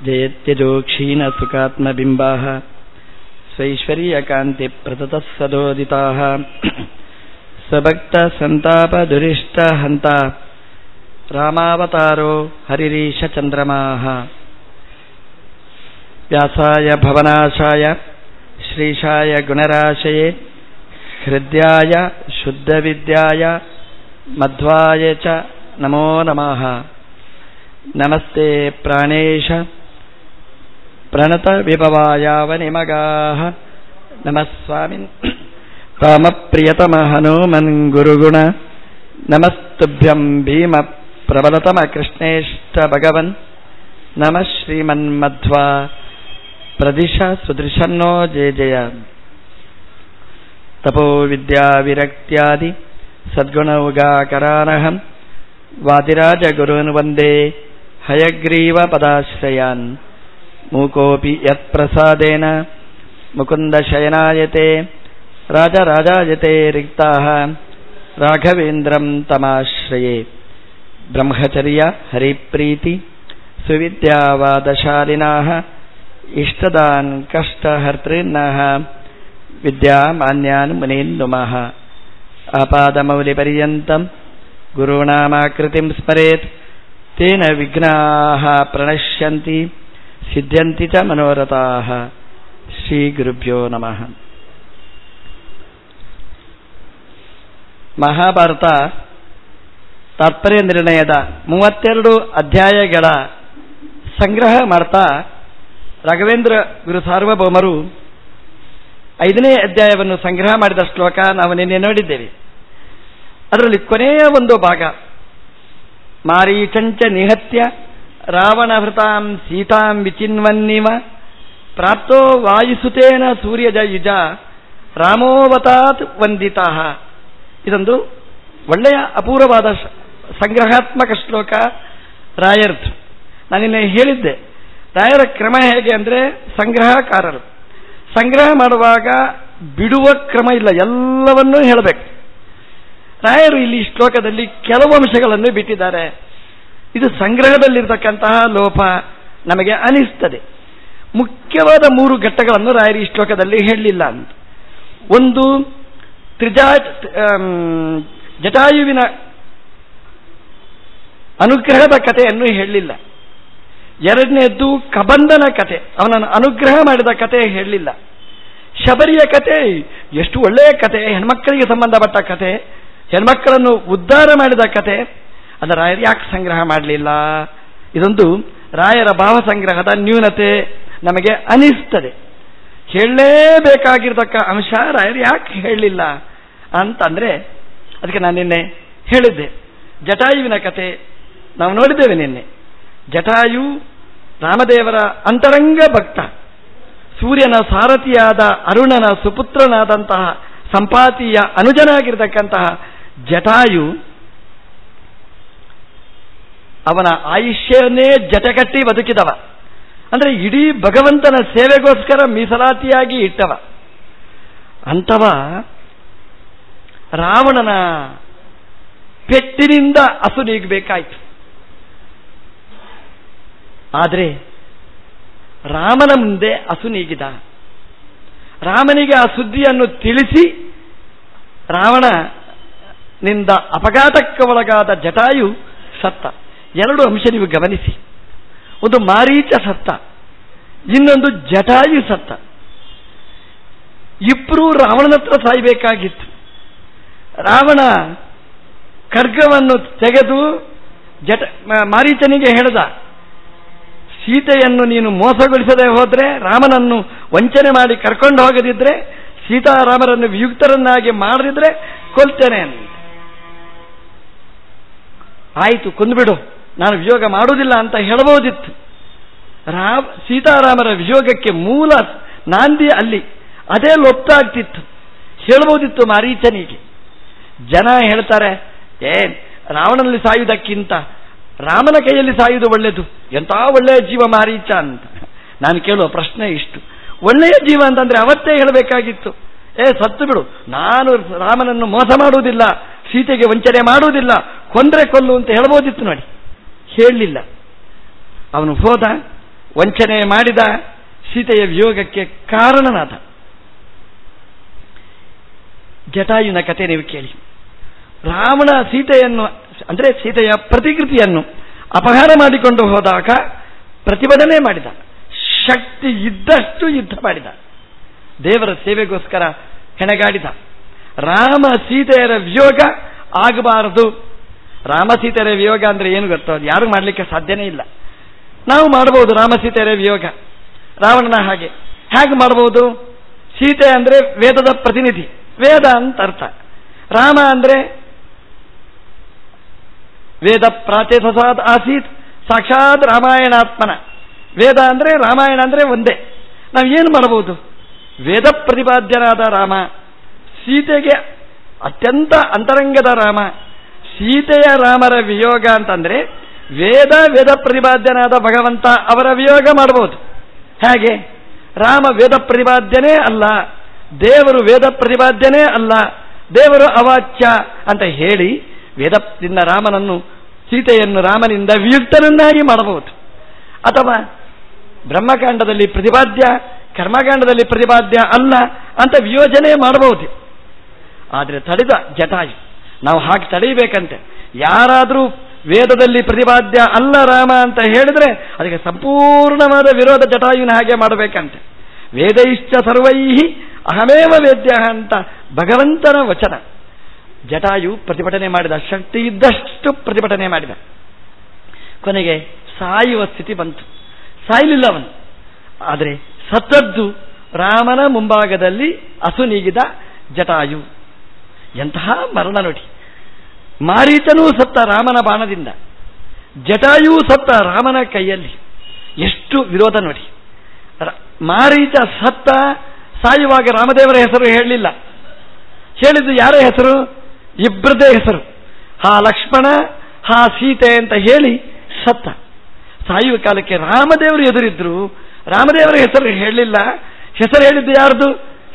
ಜಯತ್ಯಜೋ ಕ್ಷೀಣ ಸುಖಾತ್ಮಬಿಂಬಾಃ ಸ್ವೈಶ್ವರ್ಯಕಾಂತಿ ಪ್ರತತಃ ಸದೋದಿತಾಃ ಸಭಕ್ತ ಸಂತಾಪ ದುರಿಷ್ಟ ಹಂತ ರಾಮಾವತಾರೋ ಹರಿರೀಶ ಚಂದ್ರಮಾಃ. ವ್ಯಾಸಾಯ ಭವನಾಶಾಯ ಶ್ರೀಶಾಯ ಗುಣರಾಶಯೇ ಹೃದ್ಯಾಯ ಶುದ್ಧವಿದ್ಯಾಯ ಮಧ್ವಾಯ ಚ ನಮೋ ನಮಃ. ನಮಸ್ತೆ ಪ್ರಾಣೇಶ ಪ್ರಣತ ವಿಭವಾಯಾವನಿಮಗಾಃ. ನಮಃ ಸ್ವಾಮಿನ್ ರಾಮಪ್ರಿಯತಮ ಹನುಮನ್ ಗುರುಗುಣ. ನಮಸ್ತುಭ್ಯಂ ಭೀಮ ಪ್ರಬಲತಮ ಕೃಷ್ಣೇಷ್ಟ ಭಗವನ್. ನಮಃ ಶ್ರೀಮನ್ಮಧ್ವಾ ಪ್ರದಿಶ ಸುದೃಶನ್ನೋ ಜಯ ಜಯ. ತಪೋ ವಿದ್ಯಾ ವಿರಕ್ತ್ಯಾದಿ ಸದ್ಗುಣೌಘಾಕರಾನಹಂ ವಾದಿರಾಜ ಗುರುನ್ ವಂದೇ ಹಯಗ್ರೀವ ಪದಾಶ್ರಯಾನ್. ಮೂಕೋಪಿ ಯತ್ಪ್ರಸಾದೇನ ಮುಕುಂದ ಶಯನಾಯತೆ ರಾಜರಾಜಾಯತೆ ರಿಕ್ತಾಃ ರಾಘವೇಂದ್ರಂ ತಮಾಶ್ರಯೇ. ಬ್ರಹ್ಮಚರ್ಯ ಹರಿಪ್ರೀತಿ ಸುವಿದ್ಯಾವಾದಶಾಲಿನಾಃ ಇಷ್ಟದಾನ್ ಕಷ್ಟಹರ್ತೃನ್ನಃ ವಿದ್ಯಾಮಾನ್ಯಾನ್ ಮುನೀನ್ ನುಮಃ. ಆಪಾದಮೌಲಿಪರ್ಯಂತಂ ಗುರುಣಾಮಾಕೃತಿಂ ಸ್ಮರೇತ್ ತೇನ ವಿಘ್ನಾಃ ಪ್ರಣಶ್ಯಂತಿ ಸಿದ್ಧ್ಯಂತಿ ಚ ಮನೋರಥಾಃ. ಶ್ರೀ ಗುರುಭ್ಯೋ ನಮಃ. ಮಹಾಭಾರತ ತಾತ್ಪರ್ಯ ನಿರ್ಣಯದ 32 ಅಧ್ಯಾಯಗಳ ಸಂಗ್ರಹ ಮಾಡ್ತಾ ರಾಘವೇಂದ್ರ ಗುರು ಸಾರ್ವಭೌಮರು 5ನೇ ಅಧ್ಯಾಯವನ್ನು ಸಂಗ್ರಹ ಮಾಡಿದ ಶ್ಲೋಕ ನಾವು ನಿನ್ನೆ ನೋಡಿದ್ದೇವೆ. ಅದರಲ್ಲಿ ಕೊನೆಯ ಒಂದು ಭಾಗ, ಮಾರೀಚಂಚ ನಿಹತ್ಯ ರಾವಣಹೃತಾಂ ಸೀತಾಂ ವಿಚಿನ್ವನ್ನಿವ ಪ್ರಾಪ್ತೋ ವಾಯುಸುತೇನ ಸೂರ್ಯಜಯುಜ ರಾಮೋವತಾತ್ ವಂದಿತಃ. ಇದೊಂದು ಒಳ್ಳೆಯ ಅಪೂರ್ವವಾದ ಸಂಗ್ರಹಾತ್ಮಕ ಶ್ಲೋಕ ರಾಯರ್ದು. ನಾನಿನ್ನೆ ಹೇಳಿದ್ದೆ, ರಾಯರ ಕ್ರಮ ಹೇಗೆ ಅಂದರೆ, ಸಂಗ್ರಹಕಾರರು ಸಂಗ್ರಹ ಮಾಡುವಾಗ ಬಿಡುವ ಕ್ರಮ ಇಲ್ಲ, ಎಲ್ಲವನ್ನೂ ಹೇಳಬೇಕು. ರಾಯರು ಇಲ್ಲಿ ಶ್ಲೋಕದಲ್ಲಿ ಕೆಲವು ಅಂಶಗಳನ್ನು ಬಿಟ್ಟಿದ್ದಾರೆ. ಇದು ಸಂಗ್ರಹದಲ್ಲಿರ್ತಕ್ಕಂತಹ ಲೋಪ ನಮಗೆ ಅನಿಸ್ತದೆ. ಮುಖ್ಯವಾದ 3 ಘಟ್ಟಗಳನ್ನು ರಾಯರು ಈ ಶ್ಲೋಕದಲ್ಲಿ ಹೇಳಲಿಲ್ಲ ಅಂತ. ಒಂದು, ಜಟಾಯುವಿನ ಅನುಗ್ರಹದ ಕಥೆಯನ್ನು ಹೇಳಲಿಲ್ಲ. ಎರಡನೇದ್ದು ಕಬಂಧನ ಕಥೆ, ಅವನನ್ನು ಅನುಗ್ರಹ ಮಾಡಿದ ಕಥೆ ಹೇಳಲಿಲ್ಲ. ಶಬರಿಯ ಕಥೆ ಎಷ್ಟು ಒಳ್ಳೆಯ ಕಥೆ, ಹೆಣ್ಮಕ್ಕಳಿಗೆ ಸಂಬಂಧಪಟ್ಟ ಕಥೆ, ಹೆಣ್ಮಕ್ಕಳನ್ನು ಉದ್ಧಾರ ಮಾಡಿದ ಕಥೆ. ಅದರ ರಾಯರು ಯಾಕೆ ಸಂಗ್ರಹ ಮಾಡಲಿಲ್ಲ? ಇದೊಂದು ರಾಯರ ಭಾವಸಂಗ್ರಹದ ನ್ಯೂನತೆ ನಮಗೆ ಅನಿಸ್ತದೆ. ಹೇಳಲೇಬೇಕಾಗಿರ್ತಕ್ಕ ಅಂಶ ರಾಯರು ಯಾಕೆ ಹೇಳಲಿಲ್ಲ ಅಂತಂದ್ರೆ, ಅದಕ್ಕೆ ನಾನು ನಿನ್ನೆ ಹೇಳಿದ್ದೆ, ಜಟಾಯುವಿನ ಕಥೆ ನಾವು ನೋಡಿದ್ದೇವೆ ನಿನ್ನೆ. ಜಟಾಯು ರಾಮದೇವರ ಅಂತರಂಗ ಭಕ್ತ, ಸೂರ್ಯನ ಸಾರಥಿಯಾದ ಅರುಣನ ಸುಪುತ್ರನಾದಂತಹ ಸಂಪಾತಿಯ ಅನುಜನಾಗಿರ್ತಕ್ಕಂತಹ ಜಟಾಯು ಅವನ ಆಯುಷ್ಯವನ್ನೇ ಜಟಕಟ್ಟಿ ಬದುಕಿದವ. ಅಂದರೆ ಇಡೀ ಭಗವಂತನ ಸೇವೆಗೋಸ್ಕರ ಮೀಸಲಾತಿಯಾಗಿ ಇಟ್ಟವ. ಅಂಥವ ರಾವಣನ ಪೆಟ್ಟಿನಿಂದ ಅಸುನೀಗಬೇಕಾಯಿತು. ಆದರೆ ರಾಮನ ಮುಂದೆ ಅಸುನೀಗಿದ. ರಾಮನಿಗೆ ಆ ಸುದ್ದಿಯನ್ನು ತಿಳಿಸಿ ರಾವಣನಿಂದ ಅಪಘಾತಕ್ಕೆ ಒಳಗಾದ ಜಟಾಯು ಸತ್ತ. 2 ಅಂಶ ನೀವು ಗಮನಿಸಿ. ಒಂದು ಮಾರೀಚ ಸತ್ತ, ಇನ್ನೊಂದು ಜಟಾಯು ಸತ್ತ. ಇಬ್ಬರೂ ರಾವಣನ ಹತ್ರ ಸಾಯಬೇಕಾಗಿತ್ತು. ರಾವಣ ಖಡ್ಗವನ್ನು ತೆಗೆದು ಮಾರೀಚನಿಗೆ ಹೇಳಿದ, ಸೀತೆಯನ್ನು ನೀನು ಮೋಸಗೊಳಿಸದೆ ಹೋದ್ರೆ, ರಾಮನನ್ನು ವಂಚನೆ ಮಾಡಿ ಕರ್ಕೊಂಡು ಹೋಗದಿದ್ರೆ, ಸೀತಾರಾಮರನ್ನು ವಿಯುಕ್ತರನ್ನಾಗಿ ಮಾಡದಿದ್ರೆ ಕೊಲ್ತೇನೆ ಅಂತ. ಆಯಿತು, ಕೊಂದುಬಿಡು, ನಾನು ವಿಯೋಗ ಮಾಡುವುದಿಲ್ಲ ಅಂತ ಹೇಳಬಹುದಿತ್ತು. ಸೀತಾರಾಮರ ವಿಯೋಗಕ್ಕೆ ಮೂಲ ನಾಂದಿ ಅಲ್ಲಿ, ಅದೇ ಲೊಪ್ತಾಗ್ತಿತ್ತು. ಹೇಳಬಹುದಿತ್ತು ಮಾರೀಚನಿಗೆ. ಜನ ಹೇಳ್ತಾರೆ, ರಾವಣನಲ್ಲಿ ಸಾಯುವುದಕ್ಕಿಂತ ರಾಮನ ಕೈಯಲ್ಲಿ ಸಾಯುವುದು ಒಳ್ಳೆಯದು, ಎಂಥ ಒಳ್ಳೆಯ ಜೀವ ಮಾರೀಚ ಅಂತ. ನಾನು ಕೇಳುವ ಪ್ರಶ್ನೆ ಇಷ್ಟು, ಒಳ್ಳೆಯ ಜೀವ ಅಂತಂದ್ರೆ ಅವತ್ತೇ ಹೇಳಬೇಕಾಗಿತ್ತು, ಸತ್ತು ಬಿಡು, ನಾನು ರಾಮನನ್ನು ಮೋಸ ಮಾಡುವುದಿಲ್ಲ, ಸೀತೆಗೆ ವಂಚನೆ ಮಾಡುವುದಿಲ್ಲ, ಕೊಂದ್ರೆ ಕೊಲ್ಲು ಅಂತ ಹೇಳ್ಬೋದಿತ್ತು. ನೋಡಿ, ಹೇಳಲಿಲ್ಲ. ಅವನು ಹೋದ, ವಂಚನೆ ಮಾಡಿದ, ಸೀತೆಯ ವಿಯೋಗಕ್ಕೆ ಕಾರಣನಾದ. ಜಟಾಯುನ ಕಥೆ ನೀವು ಕೇಳಿ. ರಾವಣ ಸೀತೆಯನ್ನು ಅಂದರೆ ಸೀತೆಯ ಪ್ರತಿಕೃತಿಯನ್ನು ಅಪಹಾರ ಮಾಡಿಕೊಂಡು ಹೋದಾಗ ಪ್ರತಿಭಟನೆ ಮಾಡಿದ, ಶಕ್ತಿ ಇದ್ದಷ್ಟು ಯುದ್ಧ ಮಾಡಿದ, ದೇವರ ಸೇವೆಗೋಸ್ಕರ ಹೆಣಗಾಡಿದ. ರಾಮ ಸೀತೆಯರ ವಿಯೋಗ ಆಗಬಾರದು. ರಾಮ ಸೀತೆಯರ ವಿಯೋಗ ಅಂದ್ರೆ ಏನು ಗೊತ್ತೋ, ಅದು ಯಾರು ಮಾಡಲಿಕ್ಕೆ ಸಾಧ್ಯನೇ ಇಲ್ಲ. ನಾವು ಮಾಡಬಹುದು ರಾಮ ಸೀತೆಯರ ವಿಯೋಗ, ರಾವಣನ ಹಾಗೆ. ಹೇಗೆ ಮಾಡಬಹುದು? ಸೀತೆ ಅಂದ್ರೆ ವೇದದ ಪ್ರತಿನಿಧಿ, ವೇದ ಅಂತ ಅರ್ಥ. ರಾಮ ಅಂದ್ರೆ ವೇದ ಪ್ರಾಚೇತಸಾದ್ ಆಸೀತ್ ಸಾಕ್ಷಾತ್ ರಾಮಾಯಣಾತ್ಮನ. ವೇದ ಅಂದ್ರೆ ರಾಮಾಯಣ ಅಂದ್ರೆ ಒಂದೇ. ನಾವು ಏನು ಮಾಡಬಹುದು? ವೇದ ಪ್ರತಿಪಾದ್ಯನಾದ ರಾಮ, ಸೀತೆಗೆ ಅತ್ಯಂತ ಅಂತರಂಗದ ರಾಮ, ಸೀತೆಯ ರಾಮರ ವಿಯೋಗ ಅಂತಂದ್ರೆ ವೇದ ಪ್ರತಿಪಾದ್ಯನಾದ ಭಗವಂತ ಅವರ ವಿಯೋಗ ಮಾಡಬಹುದು. ಹೇಗೆ? ರಾಮ ವೇದ ಪ್ರತಿಪಾದ್ಯನೇ ಅಲ್ಲ, ದೇವರು ವೇದ ಪ್ರತಿಪಾದ್ಯನೇ ಅಲ್ಲ, ದೇವರು ಅವಾಚ್ಯ ಅಂತ ಹೇಳಿ ವೇದದಿಂದ ರಾಮನನ್ನು, ಸೀತೆಯನ್ನು ರಾಮನಿಂದ ವಿಯುಕ್ತನನ್ನಾಗಿ ಮಾಡಬಹುದು. ಅಥವಾ ಬ್ರಹ್ಮಕಾಂಡದಲ್ಲಿ ಪ್ರತಿಪಾದ್ಯ, ಕರ್ಮಕಾಂಡದಲ್ಲಿ ಪ್ರತಿಪಾದ್ಯ ಅಲ್ಲ ಅಂತ ವಿಯೋಜನೆ ಮಾಡಬಹುದು. ಆದರೆ ತಡೆದ ಜಟಾಯು. ನಾವು ಹಾಗೆ ತಡೆಯಬೇಕಂತೆ. ಯಾರಾದರೂ ವೇದದಲ್ಲಿ ಪ್ರತಿಪಾದ್ಯ ಅಲ್ಲ ರಾಮ ಅಂತ ಹೇಳಿದ್ರೆ ಅದಕ್ಕೆ ಸಂಪೂರ್ಣವಾದ ವಿರೋಧ ಜಟಾಯುವಿನ ಹಾಗೆ ಮಾಡಬೇಕಂತೆ. ವೇದೈಶ್ಚ ಸರ್ವೈಹಿ ಅಹಮೇವ ವೇದ್ಯ ಅಂತ ಭಗವಂತನ ವಚನ. ಜಟಾಯು ಪ್ರತಿಭಟನೆ ಮಾಡಿದ, ಶಕ್ತಿ ಇದ್ದಷ್ಟು ಪ್ರತಿಭಟನೆ ಮಾಡಿದ. ಕೊನೆಗೆ ಸಾಯುವ ಸ್ಥಿತಿ ಬಂತು. ಸಾಯಲಿಲ್ಲ ಅವನು, ಆದರೆ ಸತ್ತದ್ದು ರಾಮನ ಮುಂಭಾಗದಲ್ಲಿ ಅಸುನೀಗಿದ ಜಟಾಯು. ಎಂತಹ ಮರಣ ನೋಡಿ! ಮಾರೀಚನೂ ಸತ್ತ ರಾಮನ ಬಾಣದಿಂದ, ಜಟಾಯೂ ಸತ್ತ ರಾಮನ ಕೈಯಲ್ಲಿ. ಎಷ್ಟು ವಿರೋಧ ನೋಡಿ! ಮಾರೀಚ ಸತ್ತ, ಸಾಯುವಾಗ ರಾಮದೇವರ ಹೆಸರು ಹೇಳಲಿಲ್ಲ. ಹೇಳಿದ್ದು ಯಾರ ಹೆಸರು? ಇಬ್ಬರದೇ ಹೆಸರು, ಹಾ ಲಕ್ಷ್ಮಣ ಹಾ ಸೀತೆ ಅಂತ ಹೇಳಿ ಸತ್ತ. ಸಾಯುವ ಕಾಲಕ್ಕೆ ರಾಮದೇವರು ಎದುರಿದ್ರು, ರಾಮದೇವರ ಹೆಸರು ಹೇಳಲಿಲ್ಲ. ಹೆಸರು ಹೇಳಿದ್ದು ಯಾರ್ದು?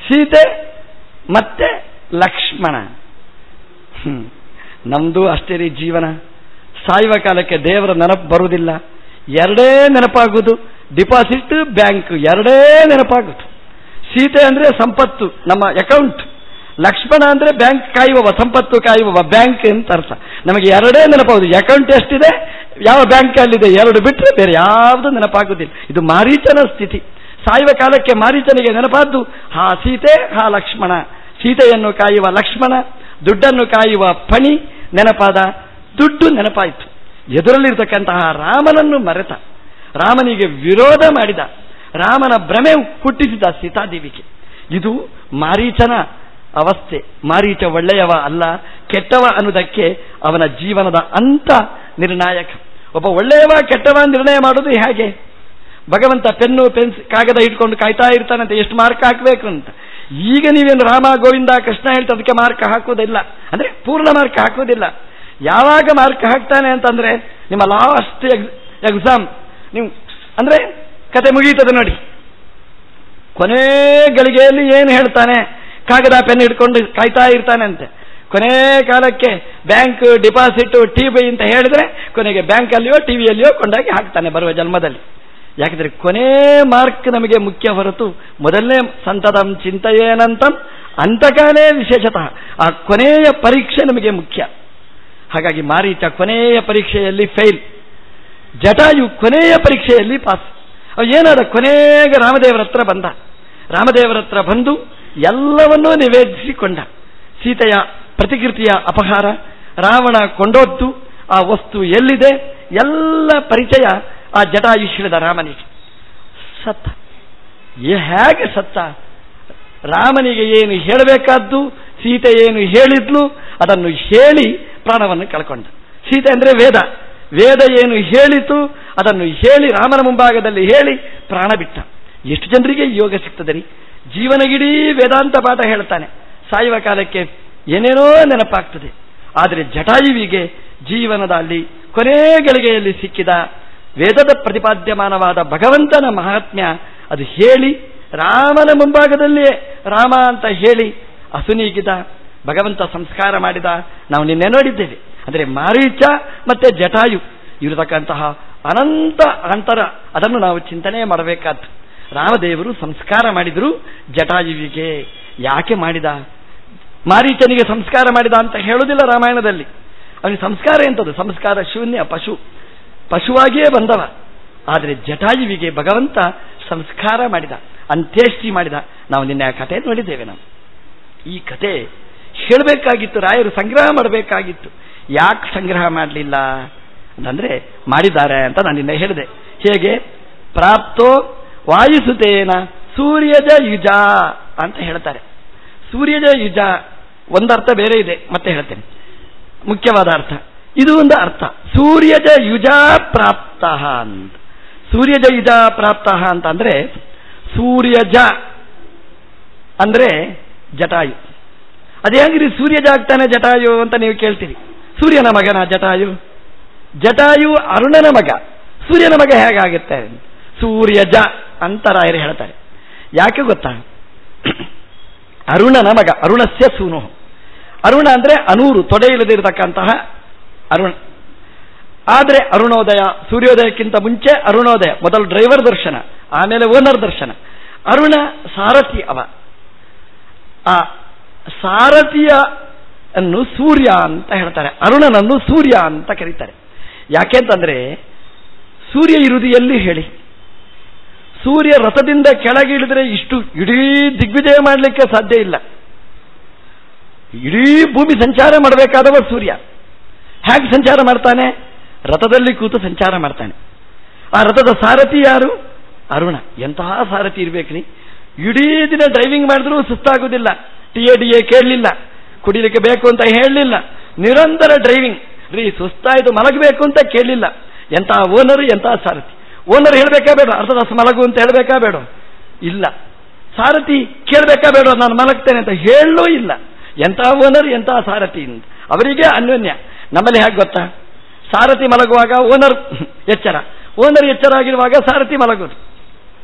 ಸೀತೆ ಮತ್ತೆ ಲಕ್ಷ್ಮಣ. ನಮ್ದು ಅಷ್ಟೇ ರೀ ಜೀವನ. ಸಾಯುವ ಕಾಲಕ್ಕೆ ದೇವರ ನೆನಪು ಬರುವುದಿಲ್ಲ, ಎರಡೇ ನೆನಪಾಗುವುದು. ಡಿಪಾಸಿಟ್, ಬ್ಯಾಂಕ್ ಎರಡೇ ನೆನಪಾಗುವುದು. ಸೀತೆ ಅಂದ್ರೆ ಸಂಪತ್ತು, ನಮ್ಮ ಅಕೌಂಟ್. ಲಕ್ಷ್ಮಣ ಅಂದ್ರೆ ಬ್ಯಾಂಕ್ ಕಾಯುವವ, ಸಂಪತ್ತು ಕಾಯುವವ, ಬ್ಯಾಂಕ್ ಅಂತ ಅರ್ಥ. ನಮಗೆ ಎರಡೇ ನೆನಪಾಗುವುದು. ಅಕೌಂಟ್ ಎಷ್ಟಿದೆ, ಯಾವ ಬ್ಯಾಂಕ್ ಅಲ್ಲಿದೆ, ಎರಡು ಬಿಟ್ಟರೆ ಬೇರೆ ಯಾವುದು ನೆನಪಾಗುವುದಿಲ್ಲ. ಇದು ಮಾರೀಚನ ಸ್ಥಿತಿ. ಸಾಯುವ ಕಾಲಕ್ಕೆ ಮಾರೀಚನಿಗೆ ನೆನಪಾದ್ದು ಹಾ ಸೀತೆ ಹಾ ಲಕ್ಷ್ಮಣ. ಸೀತೆಯನ್ನು ಕಾಯುವ ಲಕ್ಷ್ಮಣ, ದುಡ್ಡನ್ನು ಕಾಯುವ ಫಣಿ ನೆನಪಾದ. ದುಡ್ಡು ನೆನಪಾಯಿತು. ಎದುರಲ್ಲಿರ್ತಕ್ಕಂತಹ ರಾಮನನ್ನು ಮರೆತ, ರಾಮನಿಗೆ ವಿರೋಧ ಮಾಡಿದ, ರಾಮನ ಭ್ರಮೆ ಹುಟ್ಟಿಸಿದ ಸೀತಾದೇವಿಗೆ. ಇದು ಮಾರೀಚನ ಅವಸ್ಥೆ. ಮಾರೀಚ ಒಳ್ಳೆಯವ ಅಲ್ಲ, ಕೆಟ್ಟವ ಅನ್ನುವುದಕ್ಕೆ ಅವನ ಜೀವನದ ಅಂತ ನಿರ್ಣಾಯಕ. ಒಬ್ಬ ಒಳ್ಳೆಯವ ಕೆಟ್ಟವ ನಿರ್ಣಯ ಮಾಡೋದು ಹೇಗೆ? ಭಗವಂತ ಪೆನ್ನು ಕಾಗದ ಇಟ್ಕೊಂಡು ಕಾಯ್ತಾ ಇರ್ತಾನಂತೆ ಎಷ್ಟು ಮಾರ್ಕ್ ಹಾಕಬೇಕು ಅಂತ. ಈಗ ನೀವೇನು ರಾಮ ಗೋವಿಂದ ಕೃಷ್ಣ ಹೇಳ್ತಾ ಅದಕ್ಕೆ ಮಾರ್ಕ್ ಹಾಕೋದಿಲ್ಲ, ಅಂದ್ರೆ ಪೂರ್ಣ ಮಾರ್ಕ್ ಹಾಕೋದಿಲ್ಲ. ಯಾವಾಗ ಮಾರ್ಕ್ ಹಾಕ್ತಾನೆ ಅಂತಂದ್ರೆ ನಿಮ್ಮ ಲಾಸ್ಟ್ ಎಕ್ಸಾಮ್, ನೀವು ಅಂದ್ರೆ ಕತೆ ಮುಗೀತದೆ ನೋಡಿ. ಕೊನೆ ಗಳಿಗೆಯಲ್ಲಿ ಏನು ಹೇಳ್ತಾನೆ? ಕಾಗದ ಪೆನ್ ಹಿಡ್ಕೊಂಡು ಕಾಯ್ತಾ ಇರ್ತಾನೆ ಅಂತೆ. ಕೊನೆ ಕಾಲಕ್ಕೆ ಬ್ಯಾಂಕ್ ಡಿಪಾಸಿಟ್ ಟಿವಿ ಅಂತ ಹೇಳಿದ್ರೆ ಕೊನೆಗೆ ಬ್ಯಾಂಕಲ್ಲಿಯೋ ಟಿವಿಯಲ್ಲಿಯೋ ಕೊಂಡಾಗಿ ಹಾಕ್ತಾನೆ ಬರುವ ಜನ್ಮದಲ್ಲಿ. ಯಾಕಂದ್ರೆ ಕೊನೆ ಮಾರ್ಕ್ ನಮಗೆ ಮುಖ್ಯ ಹೊರತು ಮೊದಲನೇ ಸಂತತಂ ಚಿಂತೆಯೇನಂತಂ ಅಂತಕಾಲೇ ವಿಶೇಷತಃ ಆ ಕೊನೆಯ ಪರೀಕ್ಷೆ ನಮಗೆ ಮುಖ್ಯ. ಹಾಗಾಗಿ ಮಾರೀಚ ಕೊನೆಯ ಪರೀಕ್ಷೆಯಲ್ಲಿ ಫೇಲ್, ಜಟಾಯು ಕೊನೆಯ ಪರೀಕ್ಷೆಯಲ್ಲಿ ಪಾಸ್. ಏನಾದ? ಕೊನೆಗೆ ರಾಮದೇವರ ಹತ್ರ ಬಂದ. ರಾಮದೇವರ ಹತ್ರ ಬಂದು ಎಲ್ಲವನ್ನೂ ನಿವೇದಿಸಿಕೊಂಡ. ಸೀತೆಯ ಪ್ರತಿಕೃತಿಯ ಅಪಹಾರ, ರಾವಣ ಕೊಂಡೊದ್ದು ಆ ವಸ್ತು ಎಲ್ಲಿದೆ ಎಲ್ಲ ಪರಿಚಯ ಆ ಜಟಾಯು ಹೇಳಿದ ರಾಮನಿಗೆ. ಸತ್ತ. ಹೇಗೆ ಸತ್ತ? ರಾಮನಿಗೆ ಏನು ಹೇಳಬೇಕಾದ್ದು, ಸೀತೆ ಏನು ಹೇಳಿದ್ಲು ಅದನ್ನು ಹೇಳಿ ಪ್ರಾಣವನ್ನು ಕಳ್ಕೊಂಡ. ಸೀತೆ ಅಂದ್ರೆ ವೇದ, ವೇದ ಏನು ಹೇಳಿತು ಅದನ್ನು ಹೇಳಿ ರಾಮನ ಮುಂಭಾಗದಲ್ಲಿ ಹೇಳಿ ಪ್ರಾಣ ಬಿಟ್ಟ. ಎಷ್ಟು ಜನರಿಗೆ ಯೋಗ ಸಿಗ್ತದೆ ರೀ! ಜೀವನಗಿಡೀ ವೇದಾಂತ ಪಾಠ ಹೇಳ್ತಾನೆ, ಸಾಯುವ ಕಾಲಕ್ಕೆ ಏನೇನೋ ನೆನಪಾಗ್ತದೆ. ಆದರೆ ಜಟಾಯುವಿಗೆ ಜೀವನದ ಅಲ್ಲಿ ಕೊನೆ ಗಳಿಗೆಯಲ್ಲಿ ಸಿಕ್ಕಿದ ವೇದದ ಪ್ರತಿಪಾದ್ಯಮಾನವಾದ ಭಗವಂತನ ಮಹಾತ್ಮ್ಯ ಅದು ಹೇಳಿ ರಾಮನ ಮುಂಭಾಗದಲ್ಲಿಯೇ ರಾಮ ಅಂತ ಹೇಳಿ ಅಸುನೀಗಿದ, ಭಗವಂತ ಸಂಸ್ಕಾರ ಮಾಡಿದ. ನಾವು ನಿನ್ನೆ ನೋಡಿದ್ದೇವೆ. ಅಂದರೆ ಮಾರೀಚ ಮತ್ತೆ ಜಟಾಯು ಇರತಕ್ಕಂತಹ ಅನಂತ ಅಂತರ. ಅದನ್ನು ನಾವು ಚಿಂತನೆ ಮಾಡಬೇಕಾದ್ದು. ರಾಮದೇವರು ಸಂಸ್ಕಾರ ಮಾಡಿದರು ಜಟಾಯುವಿಗೆ. ಯಾಕೆ ಮಾಡಿದ? ಮಾರೀಚನಿಗೆ ಸಂಸ್ಕಾರ ಮಾಡಿದ ಅಂತ ಹೇಳುವುದಿಲ್ಲ ರಾಮಾಯಣದಲ್ಲಿ. ಅವನಿಗೆ ಸಂಸ್ಕಾರ ಎಂಥದ್ದು? ಸಂಸ್ಕಾರ ಶೂನ್ಯ, ಪಶುವಾಗಿಯೇ ಬಂದವ. ಆದರೆ ಜಟಾಯುವಿಗೆ ಭಗವಂತ ಸಂಸ್ಕಾರ ಮಾಡಿದ, ಅಂತ್ಯೇಷ್ಟಿ ಮಾಡಿದ. ನಾವು ನಿನ್ನೆ ಆ ಕಥೆ ನೋಡಿದ್ದೇವೆ. ನಾವು ಈ ಕಥೆ ಹೇಳಬೇಕಾಗಿತ್ತು, ರಾಯರು ಸಂಗ್ರಹ ಮಾಡಬೇಕಾಗಿತ್ತು. ಯಾಕೆ ಸಂಗ್ರಹ ಮಾಡಲಿಲ್ಲ ಅಂತಂದ್ರೆ ಮಾಡಿದ್ದಾರೆ ಅಂತ ನಾನು ನಿನ್ನೆ ಹೇಳಿದೆ. ಹೇಗೆ? ಪ್ರಾಪ್ತೋ ವಾಯುಸುತೇನ ಸೂರ್ಯಜ ಯುಜ ಅಂತ ಹೇಳ್ತಾರೆ. ಸೂರ್ಯಜ ಯುಜ ಒಂದರ್ಥ ಬೇರೆ ಇದೆ, ಮತ್ತೆ ಹೇಳ್ತೇನೆ ಮುಖ್ಯವಾದ ಅರ್ಥ. ಇದು ಒಂದು ಅರ್ಥ. ಸೂರ್ಯಜ ಯುಜ ಪ್ರಾಪ್ತ ಅಂತ. ಸೂರ್ಯಜ ಯುಜ ಪ್ರಾಪ್ತ ಅಂತ ಅಂದ್ರೆ ಸೂರ್ಯಜ ಅಂದ್ರೆ ಜಟಾಯು. ಅದೇ ಹೇಗಿರಿ ಸೂರ್ಯಜ ಆಗ್ತಾನೆ ಜಟಾಯು ಅಂತ ನೀವು ಕೇಳ್ತೀರಿ. ಸೂರ್ಯನ ಮಗನ ಜಟಾಯು? ಜಟಾಯು ಅರುಣನ ಮಗ, ಸೂರ್ಯನ ಮಗ ಹೇಗಾಗುತ್ತೆ? ಸೂರ್ಯಜ ಅಂತ ರಾಯರು ಹೇಳ್ತಾರೆ. ಯಾಕೆ ಗೊತ್ತಾ? ಅರುಣನ ಮಗ, ಅರುಣಸ್ಯ ಸೂನು. ಅರುಣ ಅಂದ್ರೆ ಅನೂರು, ತೊಡೆ ಇಲ್ಲದಿರತಕ್ಕಂತಹ ಅರುಣ. ಆದರೆ ಅರುಣೋದಯ, ಸೂರ್ಯೋದಯಕ್ಕಿಂತ ಮುಂಚೆ ಅರುಣೋದಯ, ಮೊದಲು ಡ್ರೈವರ್ ದರ್ಶನ, ಆಮೇಲೆ ಓನರ್ ದರ್ಶನ. ಅರುಣ ಸಾರಥಿ. ಅವ ಆ ಸಾರಥಿಯ ಅನ್ನು ಸೂರ್ಯ ಅಂತ ಹೇಳ್ತಾರೆ, ಅರುಣನನ್ನು ಸೂರ್ಯ ಅಂತ ಕರೀತಾರೆ. ಯಾಕೆಂತಂದ್ರೆ ಸೂರ್ಯ ಇರುವುದು ಎಲ್ಲಿ ಹೇಳಿ? ಸೂರ್ಯ ರಥದಿಂದ ಕೆಳಗಿಳಿದ್ರೆ ಇಷ್ಟು ಇಡೀ ದಿಗ್ವಿಜಯ ಮಾಡಲಿಕ್ಕೆ ಸಾಧ್ಯ ಇಲ್ಲ. ಇಡೀ ಭೂಮಿ ಸಂಚಾರ ಮಾಡಬೇಕಾದವ ಸೂರ್ಯ. ಹೇಗೆ ಸಂಚಾರ ಮಾಡ್ತಾನೆ? ರಥದಲ್ಲಿ ಕೂತು ಸಂಚಾರ ಮಾಡ್ತಾನೆ. ಆ ರಥದ ಸಾರಥಿ ಯಾರು? ಅರುಣ. ಎಂತಹ ಸಾರಥಿ ಇರ್ಬೇಕ್ರಿ! ಇಡೀ ದಿನ ಡ್ರೈವಿಂಗ್ ಮಾಡಿದ್ರೂ ಸುಸ್ತಾಗುವುದಿಲ್ಲ, ಟಿಎ ಕೇಳಲಿಲ್ಲ, ಕುಡಿಲಿಕ್ಕೆ ಬೇಕು ಅಂತ ಹೇಳಲಿಲ್ಲ, ನಿರಂತರ ಡ್ರೈವಿಂಗ್ ರೀ. ಸುಸ್ತಾಯಿತು ಮಲಗಬೇಕು ಅಂತ ಕೇಳಲಿಲ್ಲ. ಎಂತಹ ಓನರ್, ಎಂತಹ ಸಾರಥಿ! ಓನರ್ ಹೇಳಬೇಕಾ ಬೇಡ ಅರ್ಧ ತಾಸು ಮಲಗು ಅಂತ ಹೇಳಬೇಕಾ ಬೇಡ? ಇಲ್ಲ. ಸಾರಥಿ ಕೇಳಬೇಕಾ ಬೇಡ ನಾನು ಮಲಗ್ತೇನೆ ಅಂತ ಹೇಳಲೂ ಇಲ್ಲ. ಎಂತಹ ಓನರ್, ಎಂತಹ ಸಾರಥಿ ಅಂತ ಅವರಿಗೆ ಅನ್ಯೋನ್ಯ. ನಮ್ಮಲ್ಲಿ ಹೇಗೆ ಗೊತ್ತಾ? ಸಾರಥಿ ಮಲಗುವಾಗ ಓನರ್ ಎಚ್ಚರ, ಓನರ್ ಎಚ್ಚರ ಆಗಿರುವಾಗ ಸಾರಥಿ ಮಲಗೋದು.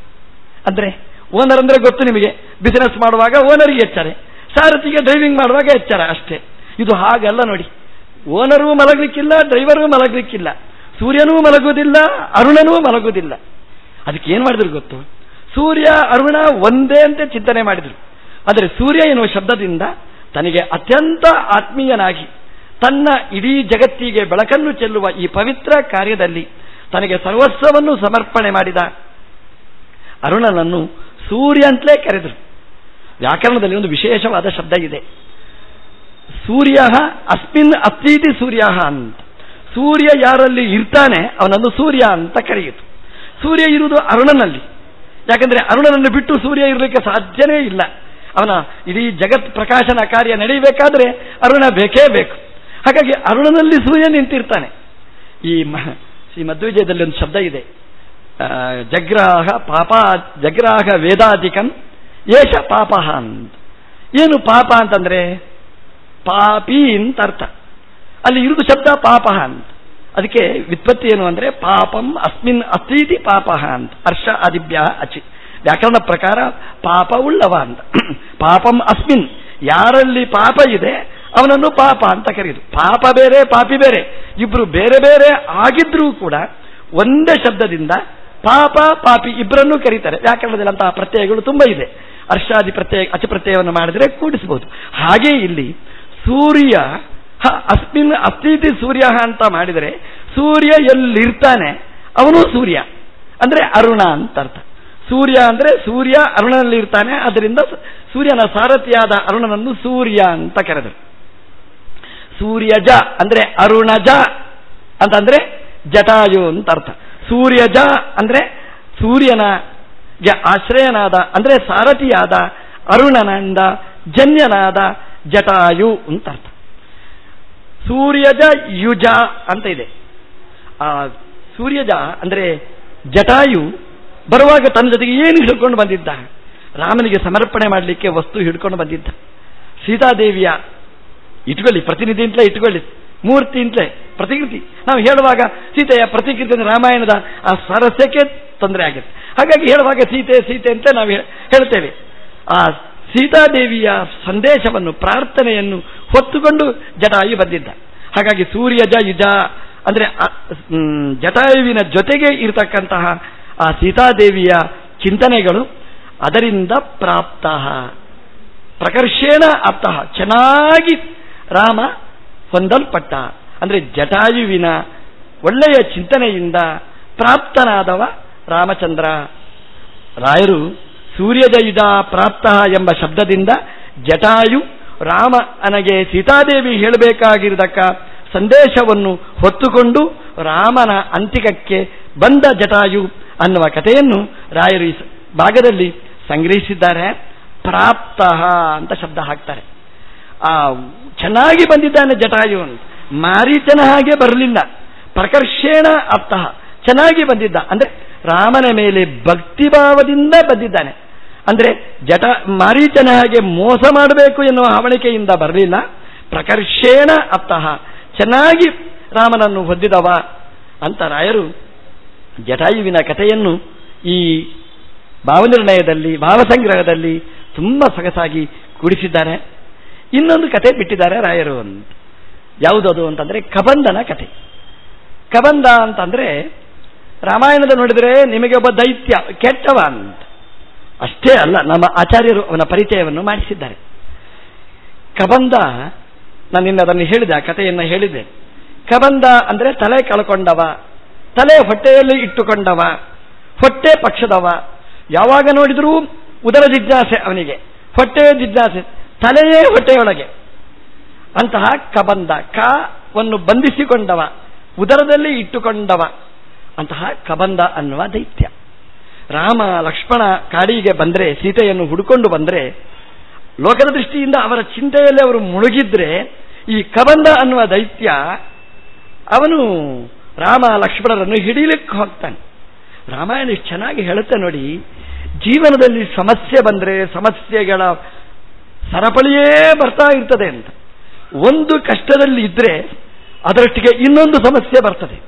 ಅಂದ್ರೆ ಓನರ್ ಅಂದ್ರೆ ಗೊತ್ತು ನಿಮಗೆ, ಬಿಸಿನೆಸ್ ಮಾಡುವಾಗ ಓನರಿಗೆ ಎಚ್ಚರ, ಸಾರಥಿಗೆ ಡ್ರೈವಿಂಗ್ ಮಾಡುವಾಗ ಎಚ್ಚರ ಅಷ್ಟೇ. ಇದು ಹಾಗಲ್ಲ ನೋಡಿ. ಓನರೂ ಮಲಗಲಿಕ್ಕಿಲ್ಲ, ಡ್ರೈವರೂ ಮಲಗಲಿಕ್ಕಿಲ್ಲ, ಸೂರ್ಯನೂ ಮಲಗುವುದಿಲ್ಲ, ಅರುಣನೂ ಮಲಗುವುದಿಲ್ಲ. ಅದಕ್ಕೆ ಏನು ಮಾಡಿದ್ರು ಗೊತ್ತು? ಸೂರ್ಯ ಅರುಣ ಒಂದೇ ಅಂತ ಚಿಂತನೆ ಮಾಡಿದ್ರು. ಆದರೆ ಸೂರ್ಯ ಎನ್ನುವ ಶಬ್ದದಿಂದ ತನಗೆ ಅತ್ಯಂತ ಆತ್ಮೀಯನಾಗಿ ತನ್ನ ಇಡೀ ಜಗತ್ತಿಗೆ ಬೆಳಕನ್ನು ಚೆಲ್ಲುವ ಈ ಪವಿತ್ರ ಕಾರ್ಯದಲ್ಲಿ ತನಗೆ ಸರ್ವಸ್ವವನ್ನು ಸಮರ್ಪಣೆ ಮಾಡಿದ ಅರುಣನನ್ನು ಸೂರ್ಯ ಅಂತಲೇ ಕರೆದರು. ವ್ಯಾಕರಣದಲ್ಲಿ ಒಂದು ವಿಶೇಷವಾದ ಶಬ್ದ ಇದೆ. ಸೂರ್ಯ ಅಸ್ಮಿನ್ ಅಸ್ತೀತಿ ಸೂರ್ಯ ಅಂತ. ಸೂರ್ಯ ಯಾರಲ್ಲಿ ಇರ್ತಾನೆ ಅವನನ್ನು ಸೂರ್ಯ ಅಂತ ಕರೆಯಿತು. ಸೂರ್ಯ ಇರುವುದು ಅರುಣನಲ್ಲಿ. ಯಾಕಂದ್ರೆ ಅರುಣನನ್ನು ಬಿಟ್ಟು ಸೂರ್ಯ ಇರಲಿಕ್ಕೆ ಸಾಧ್ಯನೇ ಇಲ್ಲ. ಅವನ ಇಡೀ ಜಗತ್ ಪ್ರಕಾಶನ ಕಾರ್ಯ ನಡೆಯಬೇಕಾದ್ರೆ ಅರುಣ ಬೇಕೇ ಬೇಕು. ಹಾಗಾಗಿ ಅರುಣನಲ್ಲಿ ಸೂರ್ಯ ನಿಂತಿರ್ತಾನೆ. ಈ ಮಧ್ವವಿಜಯದಲ್ಲಿ ಒಂದು ಶಬ್ದ ಇದೆ, ಜಗ್ರಾಹ ವೇದಾಧಿಕಂ ಏಷ ಪಾಪ ಅಂತ. ಏನು ಪಾಪ ಅಂತಂದ್ರೆ ಪಾಪಿ ಅಂತ ಅರ್ಥ. ಅಲ್ಲಿ ಇರುವುದು ಶಬ್ದ ಪಾಪ ಅಂತ. ಅದಕ್ಕೆ ವ್ಯುತ್ಪತ್ತಿ ಏನು ಅಂದ್ರೆ ಪಾಪಂ ಅಸ್ಮಿನ್ ಅಸ್ತೀತಿ ಪಾಪ ಅಂತ. ಹರ್ಷ ಆದಿಭ್ಯ ಅಚಿ. ವ್ಯಾಕರಣ ಪ್ರಕಾರ ಪಾಪ ಉಳ್ಳವ ಅಂತ. ಪಾಪಂ ಅಸ್ಮಿನ್, ಯಾರಲ್ಲಿ ಪಾಪ ಇದೆ ಅವನನ್ನು ಪಾಪ ಅಂತ ಕರೆಯುದು. ಪಾಪ ಬೇರೆ ಪಾಪಿ ಬೇರೆ, ಇಬ್ರು ಬೇರೆ ಬೇರೆ ಆಗಿದ್ರೂ ಕೂಡ ಒಂದೇ ಶಬ್ದದಿಂದ ಪಾಪ ಪಾಪಿ ಇಬ್ಬರನ್ನೂ ಕರೀತಾರೆ. ವ್ಯಾಕರಣದಲ್ಲಿ ಅಂತಹ ಪ್ರತ್ಯಯಗಳು ತುಂಬ ಇದೆ. ಹರ್ಷಾದಿ ಪ್ರತ್ಯಯ ಅಚ ಪ್ರತ್ಯಯವನ್ನು ಮಾಡಿದ್ರೆ ಕೂಡಿಸಬಹುದು. ಹಾಗೆ ಇಲ್ಲಿ ಸೂರ್ಯ ಅಸ್ಮಿನ್ ಅಸ್ತೀತಿ ಸೂರ್ಯ ಅಂತ ಮಾಡಿದರೆ ಸೂರ್ಯ ಎಲ್ಲಿರ್ತಾನೆ ಅವನು ಸೂರ್ಯ ಅಂದ್ರೆ ಅರುಣ ಅಂತ ಅರ್ಥ. ಸೂರ್ಯ ಅಂದ್ರೆ ಸೂರ್ಯ ಅರುಣನಲ್ಲಿ ಇರ್ತಾನೆ, ಅದರಿಂದ ಸೂರ್ಯನ ಸಾರಥಿಯಾದ ಅರುಣನನ್ನು ಸೂರ್ಯ ಅಂತ ಕರೆದರು. ಸೂರ್ಯಜ ಅಂದ್ರೆ ಅರುಣಜ ಅಂತಂದ್ರೆ ಜಟಾಯು ಅಂತ ಅರ್ಥ. ಸೂರ್ಯಜ ಅಂದ್ರೆ ಸೂರ್ಯನ ಆಶ್ರಯನಾದ ಅಂದ್ರೆ ಸಾರಥಿಯಾದ ಅರುಣನಿಂದ ಜನ್ಯನಾದ ಜಟಾಯು ಅಂತ ಅರ್ಥ. ಸೂರ್ಯಜ ಯುಜ ಅಂತ ಇದೆ. ಆ ಸೂರ್ಯಜ ಅಂದ್ರೆ ಜಟಾಯು ಬರುವಾಗ ತನ್ನ ಜೊತೆಗೆ ಏನು ಹಿಡ್ಕೊಂಡು ಬಂದಿದ್ದ? ರಾಮನಿಗೆ ಸಮರ್ಪಣೆ ಮಾಡಲಿಕ್ಕೆ ವಸ್ತು ಹಿಡ್ಕೊಂಡು ಬಂದಿದ್ದ. ಸೀತಾದೇವಿಯ ಇಟ್ಕೊಳ್ಳಿ, ಪ್ರತಿನಿಧಿ ಅಂತಲೇ ಇಟ್ಕೊಳ್ಳಿ, ಮೂರ್ತಿ ಅಂತಲೇ ಪ್ರತಿಕೃತಿ. ನಾವು ಹೇಳುವಾಗ ಸೀತೆಯ ಪ್ರತಿಕೃತಿ ಅಂದ್ರೆ ರಾಮಾಯಣದ ಆ ಸ್ವಾರಸ್ಯಕ್ಕೆ ತೊಂದರೆ ಆಗುತ್ತೆ. ಹಾಗಾಗಿ ಹೇಳುವಾಗ ಸೀತೆ ಸೀತೆ ಅಂತ ನಾವು ಹೇಳ್ತೇವೆ. ಆ ಸೀತಾದೇವಿಯ ಸಂದೇಶವನ್ನು ಪ್ರಾರ್ಥನೆಯನ್ನು ಹೊತ್ತುಕೊಂಡು ಜಟಾಯು ಬಂದಿದ್ದ. ಹಾಗಾಗಿ ಸೂರ್ಯಜ ಯುಜ ಅಂದರೆ ಜಟಾಯುವಿನ ಜೊತೆಗೆ ಇರತಕ್ಕಂತಹ ಆ ಸೀತಾದೇವಿಯ ಚಿಂತನೆಗಳು ಅದರಿಂದ ಪ್ರಾಪ್ತ ಪ್ರಕರ್ಷೇಣ ಆಪ್ತ, ಚೆನ್ನಾಗಿ ರಾಮ ಹೊಂದಲ್ಪಟ್ಟ. ಅಂದರೆ ಜಟಾಯುವಿನ ಒಳ್ಳೆಯ ಚಿಂತನೆಯಿಂದ ಪ್ರಾಪ್ತನಾದವ ರಾಮಚಂದ್ರ. ರಾಯರು ಸೂರ್ಯಜಯುಜ ಪ್ರಾಪ್ತ ಎಂಬ ಶಬ್ದದಿಂದ ಜಟಾಯು ರಾಮನಿಗೆ ಸೀತಾದೇವಿ ಹೇಳಬೇಕಾಗಿರತಕ್ಕ ಸಂದೇಶವನ್ನು ಹೊತ್ತುಕೊಂಡು ರಾಮನ ಅಂತಿಕಕ್ಕೆ ಬಂದ ಜಟಾಯು ಅನ್ನುವ ಕಥೆಯನ್ನು ರಾಯರು ಈ ಭಾಗದಲ್ಲಿ ಸಂಗ್ರಹಿಸಿದ್ದಾರೆ. ಪ್ರಾಪ್ತ ಅಂತ ಶಬ್ದ ಹಾಕ್ತಾರೆ. ಆ ಚೆನ್ನಾಗಿ ಬಂದಿದ್ದಾನೆ ಜಟಾಯು ಅಂತ, ಮಾರೀಚನ ಹಾಗೆ ಬರಲಿಲ್ಲ. ಪ್ರಕರ್ಷೇಣ ಆಪ್ತ, ಚೆನ್ನಾಗಿ ಬಂದಿದ್ದ ಅಂದರೆ ರಾಮನ ಮೇಲೆ ಭಕ್ತಿಭಾವದಿಂದ ಬಂದಿದ್ದಾನೆ. ಅಂದರೆ ಮಾರೀಚನ ಹಾಗೆ ಮೋಸ ಮಾಡಬೇಕು ಎನ್ನುವ ಹವಣಿಕೆಯಿಂದ ಬರಲಿಲ್ಲ. ಪ್ರಕರ್ಷೇಣ ಆಪ್ತ, ಚೆನ್ನಾಗಿ ರಾಮನನ್ನು ಹೊಂದಿದವ ಅಂತ ರಾಯರು ಜಟಾಯುವಿನ ಕಥೆಯನ್ನು ಈ ಭಾವನಿರ್ಣಯದಲ್ಲಿ ಭಾವಸಂಗ್ರಹದಲ್ಲಿ ತುಂಬ ಸೊಗಸಾಗಿ ಕೂಡಿಸಿದ್ದಾರೆ. ಇನ್ನೊಂದು ಕತೆ ಬಿಟ್ಟಿದ್ದಾರೆ ರಾಯರು ಅಂತ. ಯಾವುದದು ಅಂತಂದರೆ ಕಬಂದನ ಕತೆ. ಕಬಂದ ಅಂತಂದರೆ ರಾಮಾಯಣದ ನೋಡಿದರೆ ನಿಮಗೆ ಒಬ್ಬ ದೈತ್ಯ ಕೆಟ್ಟವ ಅಂತ ಅಷ್ಟೇ ಅಲ್ಲ, ನಮ್ಮ ಆಚಾರ್ಯರು ಅವನ ಪರಿಚಯವನ್ನು ಮಾಡಿಸಿದ್ದಾರೆ. ಕಬಂದ, ನಾನು ನಿನ್ನ ಅದನ್ನು ಹೇಳಿದೆ, ಆ ಕಥೆಯನ್ನು ಹೇಳಿದೆ. ಕಬಂದ ಅಂದರೆ ತಲೆ ಕಳ್ಕೊಂಡವ, ತಲೆ ಹೊಟ್ಟೆಯಲ್ಲಿ ಇಟ್ಟುಕೊಂಡವ, ಹೊಟ್ಟೆ ಪಕ್ಷದವ. ಯಾವಾಗ ನೋಡಿದರೂ ಉದರ ಜಿಜ್ಞಾಸೆ ಅವನಿಗೆ, ಹೊಟ್ಟೆಯ ಜಿಜ್ಞಾಸೆ, ತಲೆಯೇ ಹೊಟ್ಟೆಯೊಳಗೆ. ಅಂತಹ ಕಬಂದ, ಕವನ್ನು ಬಂಧಿಸಿಕೊಂಡವ, ಉದರದಲ್ಲಿ ಇಟ್ಟುಕೊಂಡವ, ಅಂತಹ ಕಬಂದ ಅನ್ನುವ ದೈತ್ಯ. ರಾಮ ಲಕ್ಷ್ಮಣ ಕಾಡಿಗೆ ಬಂದರೆ, ಸೀತೆಯನ್ನು ಹುಡುಕೊಂಡು ಬಂದರೆ, ಲೋಕದ ದೃಷ್ಟಿಯಿಂದ ಅವರ ಚಿಂತೆಯಲ್ಲಿ ಅವರು ಮುಳುಗಿದ್ರೆ, ಈ ಕಬಂದ ಅನ್ನುವ ದೈತ್ಯ ಅವನು ರಾಮ ಲಕ್ಷ್ಮಣರನ್ನು ಹಿಡೀಲಿಕ್ಕೆ ಹೋಗ್ತಾನೆ. ರಾಮಾಯಣ ಇಷ್ಟು ಚೆನ್ನಾಗಿ ಹೇಳುತ್ತೆ ನೋಡಿ. ಜೀವನದಲ್ಲಿ ಸಮಸ್ಯೆ ಬಂದರೆ ಸಮಸ್ಯೆಗಳ ಸರಪಳಿಯೇ ಬರ್ತಾ ಇರ್ತದೆ ಅಂತ. ಒಂದು ಕಷ್ಟದಲ್ಲಿ ಇದ್ರೆ ಅದರೊಟ್ಟಿಗೆ ಇನ್ನೊಂದು ಸಮಸ್ಯೆ ಬರ್ತದೆ.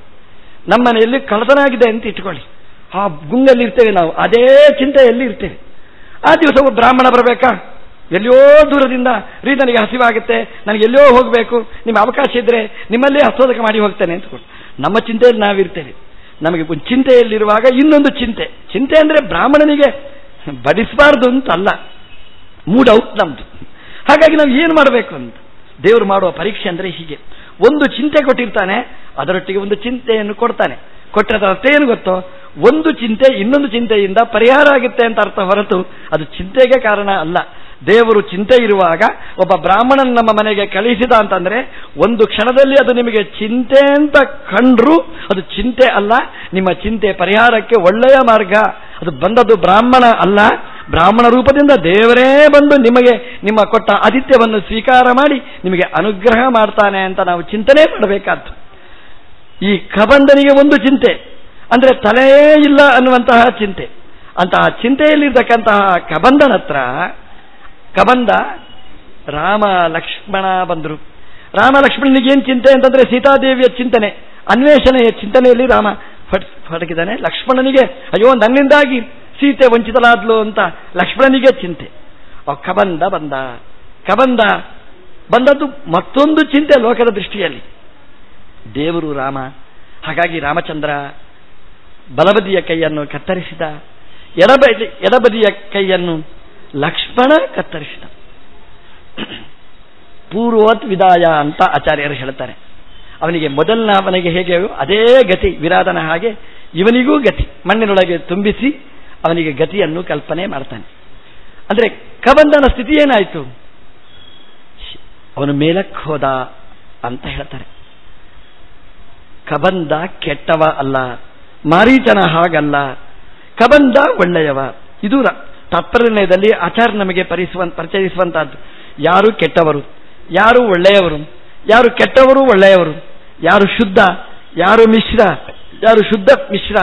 ನಮ್ಮ ಮನೆಯಲ್ಲಿ ಕಳ್ಳತನ ಆಗಿದೆ ಅಂತ ಇಟ್ಕೊಳ್ಳಿ, ಆ ಗುಂಗಲ್ಲಿ ಇರ್ತೇವೆ ನಾವು, ಅದೇ ಚಿಂತೆಯಲ್ಲಿ ಇರ್ತೇವೆ. ಆ ದಿವಸ ಒಬ್ಬ ಬ್ರಾಹ್ಮಣ ಬರಬೇಕಾ, ಎಲ್ಲೋ ದೂರದಿಂದ, ರೀ ನನಗೆ ಹಸಿವಾಗುತ್ತೆ, ನನಗೆ ಎಲ್ಲೋ ಹೋಗಬೇಕು, ನಿಮ್ಮ ಅವಕಾಶ ಇದ್ದರೆ ನಿಮ್ಮಲ್ಲೇ ಹಸ್ತೋದಕ ಮಾಡಿ ಹೋಗ್ತೇನೆ ಅಂತ ಕೊಟ್ಟು ನಮ್ಮ ಚಿಂತೆಯಲ್ಲಿ ನಾವಿರ್ತೇವೆ. ನಮಗೆ ಒಂದು ಚಿಂತೆಯಲ್ಲಿರುವಾಗ ಇನ್ನೊಂದು ಚಿಂತೆ. ಚಿಂತೆ ಅಂದರೆ ಬ್ರಾಹ್ಮಣನಿಗೆ ಬಡಿಸಬಾರ್ದು ಅಂತಲ್ಲ, ಮೂಡ್ ಔಟ್ ನಮ್ದು. ಹಾಗಾಗಿ ನಾವು ಏನು ಮಾಡಬೇಕು ಅಂತ ದೇವರು ಮಾಡುವ ಪರೀಕ್ಷೆ ಅಂದರೆ ಹೀಗೆ. ಒಂದು ಚಿಂತೆ ಕೊಟ್ಟಿರ್ತಾನೆ, ಅದರೊಟ್ಟಿಗೆ ಒಂದು ಚಿಂತೆಯನ್ನು ಕೊಡ್ತಾನೆ. ಕೊಟ್ಟರೆ ಅದರ ಅರ್ಥ ಏನು ಗೊತ್ತೋ, ಒಂದು ಚಿಂತೆ ಇನ್ನೊಂದು ಚಿಂತೆಯಿಂದ ಪರಿಹಾರ ಆಗುತ್ತೆ ಅಂತ ಅರ್ಥ ಹೊರತು ಅದು ಚಿಂತೆಗೆ ಕಾರಣ ಅಲ್ಲ. ದೇವರು ಚಿಂತೆ ಇರುವಾಗ ಒಬ್ಬ ಬ್ರಾಹ್ಮಣನ ನಮ್ಮ ಮನೆಗೆ ಕಳಿಸಿದ ಅಂತಂದ್ರೆ ಒಂದು ಕ್ಷಣದಲ್ಲಿ ಅದು ನಿಮಗೆ ಚಿಂತೆ ಅಂತ ಕಂಡ್ರು ಅದು ಚಿಂತೆ ಅಲ್ಲ, ನಿಮ್ಮ ಚಿಂತೆ ಪರಿಹಾರಕ್ಕೆ ಒಳ್ಳೆಯ ಮಾರ್ಗ. ಅದು ಬಂದದ್ದು ಬ್ರಾಹ್ಮಣ ಅಲ್ಲ, ಬ್ರಾಹ್ಮಣ ರೂಪದಿಂದ ದೇವರೇ ಬಂದು ನಿಮಗೆ ನಿಮ್ಮ ಕೊಟ್ಟ ಆತಿಥ್ಯವನ್ನು ಸ್ವೀಕಾರ ಮಾಡಿ ನಿಮಗೆ ಅನುಗ್ರಹ ಮಾಡ್ತಾನೆ ಅಂತ ನಾವು ಚಿಂತನೆ ಮಾಡಬೇಕಾದ್ದು. ಈ ಕಬಂದನಿಗೆ ಒಂದು ಚಿಂತೆ ಅಂದ್ರೆ ತಲೆಯೇ ಇಲ್ಲ ಅನ್ನುವಂತಹ ಚಿಂತೆ. ಅಂತಹ ಚಿಂತೆಯಲ್ಲಿರ್ತಕ್ಕಂತಹ ಕಬಂದನ ಹತ್ರ ಕಬಂದ ರಾಮ ಲಕ್ಷ್ಮಣ ಬಂದರು. ರಾಮ ಲಕ್ಷ್ಮಣನಿಗೇನು ಚಿಂತೆ ಅಂತಂದ್ರೆ ಸೀತಾದೇವಿಯ ಚಿಂತನೆ, ಅನ್ವೇಷಣೆಯ ಚಿಂತನೆಯಲ್ಲಿ ರಾಮ ಹೊರಗಿದ್ದಾನೆ. ಲಕ್ಷ್ಮಣನಿಗೆ ಅಯ್ಯೋ ನನ್ನಿಂದಾಗಿ ಸೀತೆ ವಂಚಿತಲಾದ್ಲು ಅಂತ ಲಕ್ಷ್ಮಣನಿಗೆ ಚಿಂತೆ. ಕಬಂದ ಬಂದ. ಕಬಂದ ಬಂದದ್ದು ಮತ್ತೊಂದು ಚಿಂತೆ ಲೋಕದ ದೃಷ್ಟಿಯಲ್ಲಿ. ದೇವರು ರಾಮ, ಹಾಗಾಗಿ ರಾಮಚಂದ್ರ ಬಲಬದಿಯ ಕೈಯನ್ನು ಕತ್ತರಿಸಿದ, ಎಡಬದಿಯ ಕೈಯನ್ನು ಲಕ್ಷ್ಮಣ ಕತ್ತರಿಸಿದ. ಪೂರ್ವೋತ್ ವಿದಾಯ ಅಂತ ಆಚಾರ್ಯರು ಹೇಳ್ತಾರೆ. ಅವನಿಗೆ ಅವನಿಗೆ ಹೇಗೆ ಅದೇ ಗತಿ, ವಿರಾದನ ಹಾಗೆ ಇವನಿಗೂ ಗತಿ, ಮಣ್ಣಿನೊಳಗೆ ತುಂಬಿಸಿ ಅವನಿಗೆ ಗತಿಯನ್ನು ಕಲ್ಪನೆ ಮಾಡ್ತಾನೆ. ಅಂದ್ರೆ ಕಬಂದನ ಸ್ಥಿತಿ ಏನಾಯಿತು, ಅವನು ಮೇಲಕ್ಕೆ ಹೋದ ಅಂತ ಹೇಳ್ತಾರೆ. ಕಬಂದ ಕೆಟ್ಟವ ಅಲ್ಲ, ಮಾರೀಚನ ಹಾಗಲ್ಲ, ಕಬಂದ ಒಳ್ಳೆಯವ. ಇದು ತಾತ್ಪರ್ಯದಲ್ಲಿ ಆಚಾರ್ಯ ನಮಗೆ ಪರಿಚಯಿಸುವಂತಹದ್ದು. ಯಾರು ಕೆಟ್ಟವರು, ಯಾರು ಒಳ್ಳೆಯವರು, ಯಾರು ಕೆಟ್ಟವರು ಒಳ್ಳೆಯವರು, ಯಾರು ಶುದ್ಧ, ಯಾರು ಮಿಶ್ರ, ಯಾರು ಶುದ್ಧ ಮಿಶ್ರ,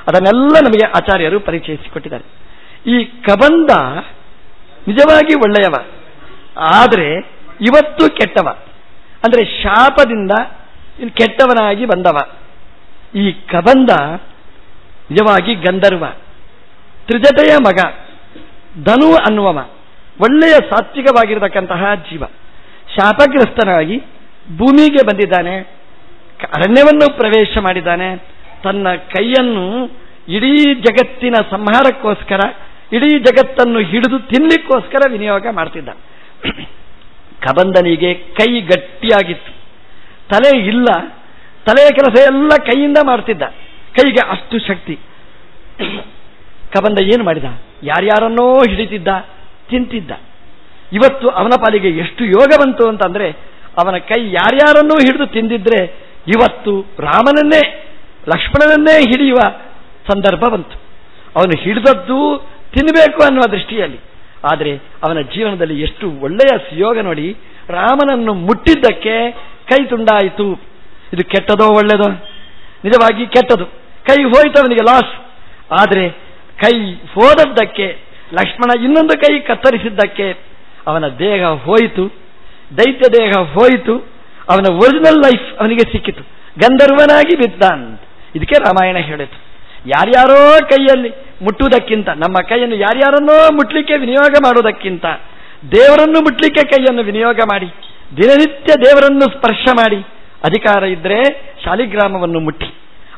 ಅದನ್ನೆಲ್ಲ ನಮಗೆ ಆಚಾರ್ಯರು ಪರಿಚಯಿಸಿಕೊಟ್ಟಿದ್ದಾರೆ. ಈ ಕಬಂದ ನಿಜವಾಗಿ ಒಳ್ಳೆಯವ, ಆದರೆ ಇವತ್ತು ಕೆಟ್ಟವ. ಅಂದ್ರೆ ಶಾಪದಿಂದ ಕೆಟ್ಟವನಾಗಿ ಬಂದವ. ಈ ಕಬಂದ ನಿಜವಾಗಿ ಗಂಧರ್ವ, ತ್ರಿಜಟೆಯ ಮಗ, ಧನು ಅನ್ನುವವ, ಒಳ್ಳೆಯ ಸಾತ್ವಿಕವಾಗಿರತಕ್ಕಂತಹ ಜೀವ. ಶಾಪಗ್ರಸ್ತನಾಗಿ ಭೂಮಿಗೆ ಬಂದಿದ್ದಾನೆ. ಅರಣ್ಯವನ್ನು ಪ್ರವೇಶ ಮಾಡಿದ್ದಾನೆ. ತನ್ನ ಕೈಯನ್ನು ಇಡೀ ಜಗತ್ತಿನ ಸಂಹಾರಕ್ಕೋಸ್ಕರ, ಇಡೀ ಜಗತ್ತನ್ನು ಹಿಡಿದು ತಿನ್ನಲಿಕ್ಕೋಸ್ಕರ ವಿನಿಯೋಗ ಮಾಡ್ತಿದ್ದ. ಕಬಂದನಿಗೆ ಕೈ ಗಟ್ಟಿಯಾಗಿತ್ತು, ತಲೆ ಇಲ್ಲ, ತಲೆಯ ಕೆಲಸ ಎಲ್ಲ ಕೈಯಿಂದ ಮಾಡ್ತಿದ್ದ, ಕೈಗೆ ಅಷ್ಟು ಶಕ್ತಿ. ಕಬಂದ ಏನು ಮಾಡಿದ? ಯಾರ್ಯಾರನ್ನೋ ಹಿಡಿತಿದ್ದ, ತಿಂತಿದ್ದ. ಇವತ್ತು ಅವನ ಪಾಲಿಗೆ ಎಷ್ಟು ಯೋಗ ಬಂತು ಅಂತಂದ್ರೆ, ಅವನ ಕೈ ಯಾರ್ಯಾರನ್ನೂ ಹಿಡಿದು ತಿಂದಿದ್ರೆ ಇವತ್ತು ರಾಮನನ್ನೇ ಲಕ್ಷ್ಮಣನನ್ನೇ ಹಿಡಿಯುವ ಸಂದರ್ಭ ಬಂತು. ಅವನು ಹಿಡಿದದ್ದು ತಿನ್ನಬೇಕು ಅನ್ನುವ ದೃಷ್ಟಿಯಲ್ಲಿ. ಆದರೆ ಅವನ ಜೀವನದಲ್ಲಿ ಎಷ್ಟು ಒಳ್ಳೆಯ ಸುಯೋಗ ನೋಡಿ. ರಾಮನನ್ನು ಮುಟ್ಟಿದ್ದಕ್ಕೆ ಕೈ ತುಂಡಾಯಿತು. ಇದು ಕೆಟ್ಟದೋ ಒಳ್ಳೆಯದೋ? ನಿಜವಾಗಿ ಕೆಟ್ಟದು. ಕೈ ಹೋಯಿತು, ಅವನಿಗೆ ಲಾಸ್. ಆದರೆ ಕೈ ಹೋದದ್ದಕ್ಕೆ, ಲಕ್ಷ್ಮಣ ಇನ್ನೊಂದು ಕೈ ಕತ್ತರಿಸಿದ್ದಕ್ಕೆ ಅವನ ದೇಹ ಹೋಯಿತು, ದೈತ್ಯ ದೇಹ ಹೋಯಿತು, ಅವನ ಒರಿಜಿನಲ್ ಲೈಫ್ ಅವನಿಗೆ ಸಿಕ್ಕಿತು, ಗಂಧರ್ವನಾಗಿ ಬಿದ್ದ. ಇದಕ್ಕೆ ರಾಮಾಯಣ ಹೇಳಿತು, ಯಾರ್ಯಾರೋ ಕೈಯಲ್ಲಿ ಮುಟ್ಟುವುದಕ್ಕಿಂತ, ನಮ್ಮ ಕೈಯನ್ನು ಯಾರ್ಯಾರನ್ನೋ ಮುಟ್ಲಿಕ್ಕೆ ವಿನಿಯೋಗ ಮಾಡುವುದಕ್ಕಿಂತ ದೇವರನ್ನು ಮುಟ್ಲಿಕ್ಕೆ ಕೈಯನ್ನು ವಿನಿಯೋಗ ಮಾಡಿ, ದಿನನಿತ್ಯ ದೇವರನ್ನು ಸ್ಪರ್ಶ ಮಾಡಿ, ಅಧಿಕಾರ ಇದ್ದರೆ ಶಾಲಿಗ್ರಾಮವನ್ನು ಮುಟ್ಟಿ,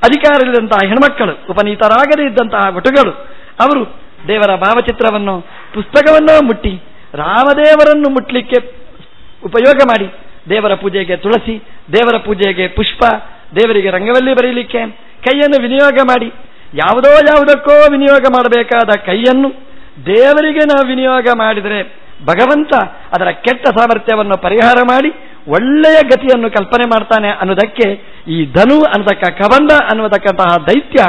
ಅಧಿಕಾರ ಇಲ್ಲದಂತಹ ಹೆಣ್ಮಕ್ಕಳು, ಉಪನೀತರಾಗದೇ ಇದ್ದಂತಹ ವಟುಗಳು, ಅವರು ದೇವರ ಭಾವಚಿತ್ರವನ್ನು, ಪುಸ್ತಕವನ್ನು ಮುಟ್ಟಿ ರಾಮದೇವರನ್ನು ಮುಟ್ಲಿಕ್ಕೆ ಉಪಯೋಗ ಮಾಡಿ, ದೇವರ ಪೂಜೆಗೆ ತುಳಸಿ, ದೇವರ ಪೂಜೆಗೆ ಪುಷ್ಪ, ದೇವರಿಗೆ ರಂಗವಲ್ಲಿ ಬರೀಲಿಕ್ಕೆ ಕೈಯನ್ನು ವಿನಿಯೋಗ ಮಾಡಿ, ಯಾವುದಕ್ಕೋ ವಿನಿಯೋಗ ಮಾಡಬೇಕಾದ ಕೈಯನ್ನು ದೇವರಿಗೆ ನಾವು ವಿನಿಯೋಗ ಮಾಡಿದರೆ ಭಗವಂತ ಅದರ ಕೆಟ್ಟ ಸಾಮರ್ಥ್ಯವನ್ನು ಪರಿಹಾರ ಮಾಡಿ ಒಳ್ಳೆಯ ಗತಿಯನ್ನು ಕಲ್ಪನೆ ಮಾಡ್ತಾನೆ ಅನ್ನೋದಕ್ಕೆ ಈ ಧನು ಅನ್ನತಕ್ಕ ಕಬಂದ ಅನ್ನುವುದಕ್ಕಂತಹ ದೈತ್ಯ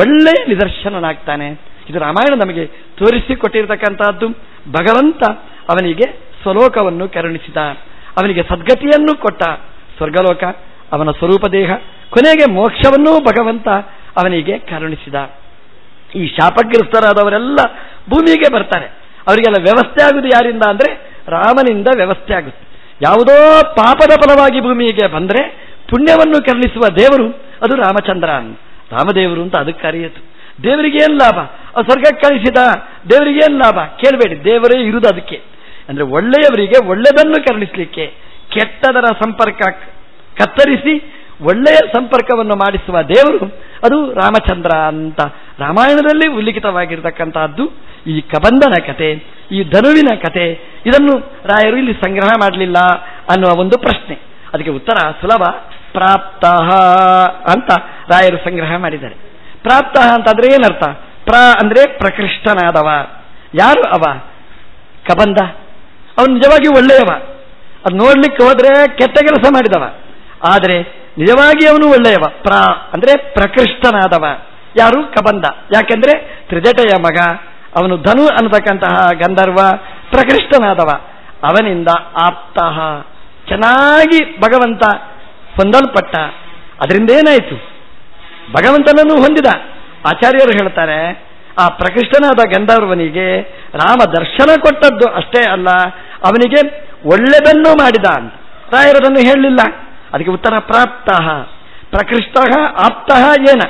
ಒಳ್ಳೆಯ ನಿದರ್ಶನನಾಗ್ತಾನೆ. ಇದು ರಾಮಾಯಣ ನಮಗೆ ತೋರಿಸಿಕೊಟ್ಟಿರತಕ್ಕಂತಹದ್ದು. ಭಗವಂತ ಅವನಿಗೆ ಸ್ವಲೋಕವನ್ನು ಕರುಣಿಸಿದ, ಅವನಿಗೆ ಸದ್ಗತಿಯನ್ನು ಕೊಟ್ಟ, ಸ್ವರ್ಗಲೋಕ ಅವನ ಸ್ವರೂಪ ದೇಹ, ಕೊನೆಗೆ ಮೋಕ್ಷವನ್ನೂ ಭಗವಂತ ಅವನಿಗೆ ಕರುಣಿಸಿದ. ಈ ಶಾಪಗ್ರಸ್ತರಾದವರೆಲ್ಲ ಭೂಮಿಗೆ ಬರ್ತಾರೆ. ಅವರಿಗೆಲ್ಲ ವ್ಯವಸ್ಥೆ ಆಗುವುದು ಯಾರಿಂದ ಅಂದ್ರೆ ರಾಮನಿಂದ ವ್ಯವಸ್ಥೆ ಆಗುತ್ತೆ. ಯಾವುದೋ ಪಾಪದ ಫಲವಾಗಿ ಭೂಮಿಗೆ ಬಂದರೆ ಪುಣ್ಯವನ್ನು ಕರುಣಿಸುವ ದೇವರು ಅದು ರಾಮಚಂದ್ರ, ರಾಮದೇವರು ಅಂತ ಅದಕ್ಕೆ ಕರೆಯಿತು. ದೇವರಿಗೇನು ಲಾಭ? ಸ್ವರ್ಗಕ್ಕೆ ಕಳಿಸಿದ ದೇವರಿಗೇನು ಲಾಭ? ಕೇಳಬೇಡಿ, ದೇವರೇ ಇರುವುದು ಅದಕ್ಕೆ. ಅಂದ್ರೆ ಒಳ್ಳೆಯವರಿಗೆ ಒಳ್ಳೆಯದನ್ನು ಕರುಣಿಸಲಿಕ್ಕೆ, ಕೆಟ್ಟದರ ಸಂಪರ್ಕ ಕತ್ತರಿಸಿ ಒಳ್ಳೆಯ ಸಂಪರ್ಕವನ್ನು ಮಾಡಿಸುವ ದೇವರು ಅದು ರಾಮಚಂದ್ರ ಅಂತ ರಾಮಾಯಣದಲ್ಲಿ ಉಲ್ಲೇಖಿತವಾಗಿರತಕ್ಕಂತಹದ್ದು ಈ ಕಬಂದನ ಕತೆ, ಈ ಧನುವಿನ ಕತೆ. ಇದನ್ನು ರಾಯರು ಇಲ್ಲಿ ಸಂಗ್ರಹ ಮಾಡಲಿಲ್ಲ ಅನ್ನುವ ಒಂದು ಪ್ರಶ್ನೆ. ಅದಕ್ಕೆ ಉತ್ತರ ಸುಲಭ, ಪ್ರಾಪ್ತ ಅಂತ ರಾಯರು ಸಂಗ್ರಹ ಮಾಡಿದ್ದಾರೆ. ಪ್ರಾಪ್ತ ಅಂತಂದ್ರೆ ಏನರ್ಥ? ಅಂದ್ರೆ ಪ್ರಕೃಷ್ಟನಾದವ. ಯಾರು ಅವ? ಕಬಂದ. ಅವನು ನಿಜವಾಗಿ ಒಳ್ಳೆಯವ. ಅದು ನೋಡ್ಲಿಕ್ಕೆ ಹೋದ್ರೆ ಕೆಟ್ಟ ಕೆಲಸ ಮಾಡಿದವ, ಆದರೆ ನಿಜವಾಗಿ ಅವನು ಒಳ್ಳೆಯವ. ಅಂದ್ರೆ ಪ್ರಕೃಷ್ಟನಾದವ. ಯಾರು? ಕಬಂದ. ಯಾಕೆಂದ್ರೆ ತ್ರಿಜಟೆಯ ಮಗ ಅವನು, ಧನು ಅನ್ನತಕ್ಕಂತಹ ಗಂಧರ್ವ, ಪ್ರಕೃಷ್ಟನಾದವ. ಅವನಿಂದ ಆಪ್ತ, ಚೆನ್ನಾಗಿ ಭಗವಂತ ಹೊಂದಲ್ಪಟ್ಟ. ಅದರಿಂದ ಏನಾಯಿತು? ಭಗವಂತನನ್ನು ಹೊಂದಿದ. ಆಚಾರ್ಯರು ಹೇಳ್ತಾರೆ, ಆ ಪ್ರಕೃಷ್ಟನಾದ ಗಂಧರ್ವನಿಗೆ ರಾಮ ದರ್ಶನ ಕೊಟ್ಟದ್ದು ಅಷ್ಟೇ ಅಲ್ಲ, ಅವನಿಗೆ ಒಳ್ಳೆದನ್ನು ಮಾಡಿದ ಅಂತ ರಾಯರದನ್ನು ಹೇಳಲಿಲ್ಲ. ಅದಕ್ಕೆ ಉತ್ತರ ಪ್ರಾಪ್ತ. ಪ್ರಕೃಷ್ಟ ಆಪ್ತ ಏನ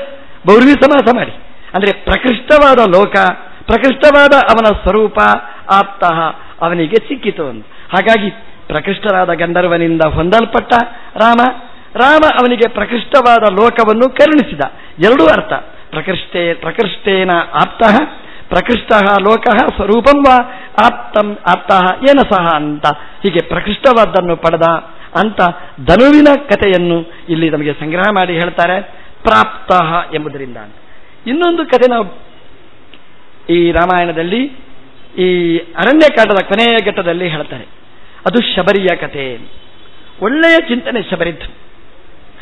ಬಹುರ್ವಿ ಸಮಾಸ ಮಾಡಿ, ಅಂದ್ರೆ ಪ್ರಕೃಷ್ಟವಾದ ಲೋಕ, ಪ್ರಕೃಷ್ಟವಾದ ಅವನ ಸ್ವರೂಪ ಆಪ್ತ ಅವನಿಗೆ ಸಿಕ್ಕಿತು ಅಂತ. ಹಾಗಾಗಿ ಪ್ರಕೃಷ್ಟರಾದ ಗಂಧರ್ವನಿಂದ ಹೊಂದಲ್ಪಟ್ಟ ರಾಮ, ರಾಮ ಅವನಿಗೆ ಪ್ರಕೃಷ್ಟವಾದ ಲೋಕವನ್ನು ಕರುಣಿಸಿದ. ಎರಡೂ ಅರ್ಥ. ಪ್ರಕೃಷ್ಟೇನ ಆಪ್ತ, ಪ್ರಕೃಷ್ಟ ಲೋಕ ಸ್ವರೂಪಂ ವಾ ಆಪ್ತಂ ಆಪ್ತ ಏನ ಸಹ ಅಂತ, ಹೀಗೆ ಪ್ರಕೃಷ್ಟವಾದನ್ನು ಪಡೆದ ಅಂತ ಧನುವಿನ ಕಥೆಯನ್ನು ಇಲ್ಲಿ ನಮಗೆ ಸಂಗ್ರಹ ಮಾಡಿ ಹೇಳ್ತಾರೆ, ಪ್ರಾಪ್ತ ಎಂಬುದರಿಂದ. ಇನ್ನೊಂದು ಕಥೆ ನಾವು ಈ ರಾಮಾಯಣದಲ್ಲಿ ಈ ಅರಣ್ಯಕಾಂಡದ ಕೊನೆಯ ಘಟ್ಟದಲ್ಲಿ ಹೇಳ್ತಾರೆ. ಅದು ಶಬರಿಯ ಕಥೆ. ಒಳ್ಳೆಯ ಚಿಂತನೆ ಶಬರಿದ್ದು.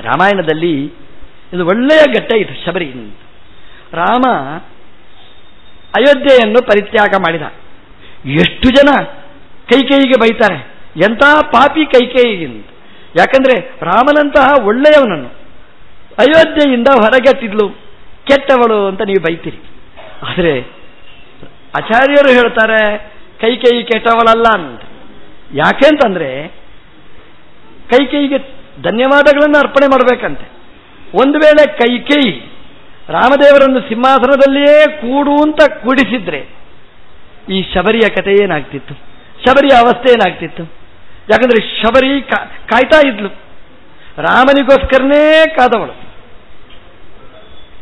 ರಾಮಾಯಣದಲ್ಲಿ ಇದು ಒಳ್ಳೆಯ ಘಟ್ಟ ಇದು ಶಬರಿ. ರಾಮ ಅಯೋಧ್ಯೆಯನ್ನು ಪರಿತ್ಯಾಗ ಮಾಡಿದ. ಎಷ್ಟು ಜನ ಕೈಕೇಯಿಗೆ ಬೈತಾರೆ, ಎಂಥ ಪಾಪಿ ಕೈಕೇಯಿ. ಯಾಕಂದ್ರೆ ರಾಮನಂತಹ ಒಳ್ಳೆಯವನನ್ನು ಅಯೋಧ್ಯೆಯಿಂದ ಹೊರಗಟ್ಟಿದ್ಲು, ಕೆಟ್ಟವಳು ಅಂತ ನೀವು ಬೈತೀರಿ. ಆದರೆ ಆಚಾರ್ಯರು ಹೇಳ್ತಾರೆ ಕೈಕೇಯಿ ಕೆಟ್ಟವಳಲ್ಲ ಅಂತ. ಯಾಕೆಂತಂದ್ರೆ ಕೈಕೇಯಿಗೆ ಧನ್ಯವಾದಗಳನ್ನು ಅರ್ಪಣೆ ಮಾಡಬೇಕಂತೆ. ಒಂದು ವೇಳೆ ಕೈಕೇಯಿ ರಾಮದೇವರನ್ನು ಸಿಂಹಾಸನದಲ್ಲಿಯೇ ಕೂಡು ಅಂತ ಕೂಡಿಸಿದ್ರೆ ಈ ಶಬರಿಯ ಕಥೆ ಏನಾಗ್ತಿತ್ತು, ಶಬರಿಯ ಅವಸ್ಥೆ ಏನಾಗ್ತಿತ್ತು? ಯಾಕಂದ್ರೆ ಶಬರಿ ಕಾಯ್ತಾ ಇದ್ಲು, ರಾಮನಿಗೋಸ್ಕರನೇ ಕಾದವಳು.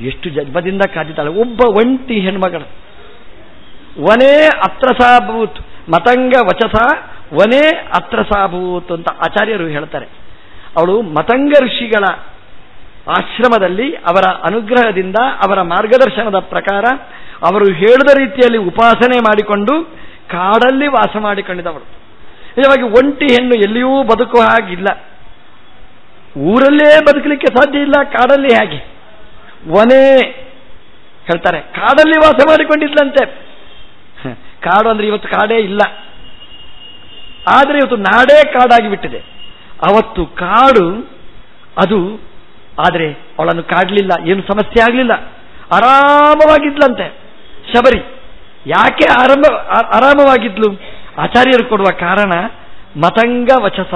ಎಷ್ಟು ಜನ್ಮದಿಂದ ಕಾದಿದ್ದಾಳೆ. ಒಬ್ಬ ಒಂಟಿ ಹೆಣ್ಮಗಳು. ವನೇ ಅತ್ರ ಸಾಭೂತ್ ಮತಂಗ ವಚಸ ವನೇ ಅತ್ರ ಸಾಭೂತ್ ಅಂತ ಆಚಾರ್ಯರು ಹೇಳ್ತಾರೆ. ಅವಳು ಮತಂಗ ಋಷಿಗಳ ಆಶ್ರಮದಲ್ಲಿ ಅವರ ಅನುಗ್ರಹದಿಂದ, ಅವರ ಮಾರ್ಗದರ್ಶನದ ಪ್ರಕಾರ, ಅವರು ಹೇಳಿದ ರೀತಿಯಲ್ಲಿ ಉಪಾಸನೆ ಮಾಡಿಕೊಂಡು ಕಾಡಲ್ಲಿ ವಾಸ ಮಾಡಿಕೊಂಡಿದ್ದವಳು. ನಿಜವಾಗಿ ಒಂಟಿ ಹೆಣ್ಣು ಎಲ್ಲಿಯೂ ಬದುಕುವ ಹಾಗಿಲ್ಲ. ಊರಲ್ಲೇ ಬದುಕಲಿಕ್ಕೆ ಸಾಧ್ಯ ಇಲ್ಲ, ಕಾಡಲ್ಲಿ ಹೇಗೆ? ವನೇ ಹೇಳ್ತಾರೆ, ಕಾಡಲ್ಲಿ ವಾಸ ಮಾಡಿಕೊಂಡಿದ್ಲಂತೆ. ಕಾಡು ಅಂದ್ರೆ ಇವತ್ತು ಕಾಡೇ ಇಲ್ಲ, ಆದರೆ ಇವತ್ತು ನಾಡೇ ಕಾಡಾಗಿ ಬಿಟ್ಟಿದೆ. ಅವತ್ತು ಕಾಡು ಅದು, ಆದರೆ ಅವಳನ್ನು ಕಾಡಲಿಲ್ಲ, ಏನು ಸಮಸ್ಯೆ ಆಗಲಿಲ್ಲ, ಆರಾಮವಾಗಿದ್ಲಂತೆ ಶಬರಿ. ಯಾಕೆ ಆರಾಮವಾಗಿದ್ಲು? ಆಚಾರ್ಯರು ಕೊಡುವ ಕಾರಣ ಮತಂಗ ವಚಸ,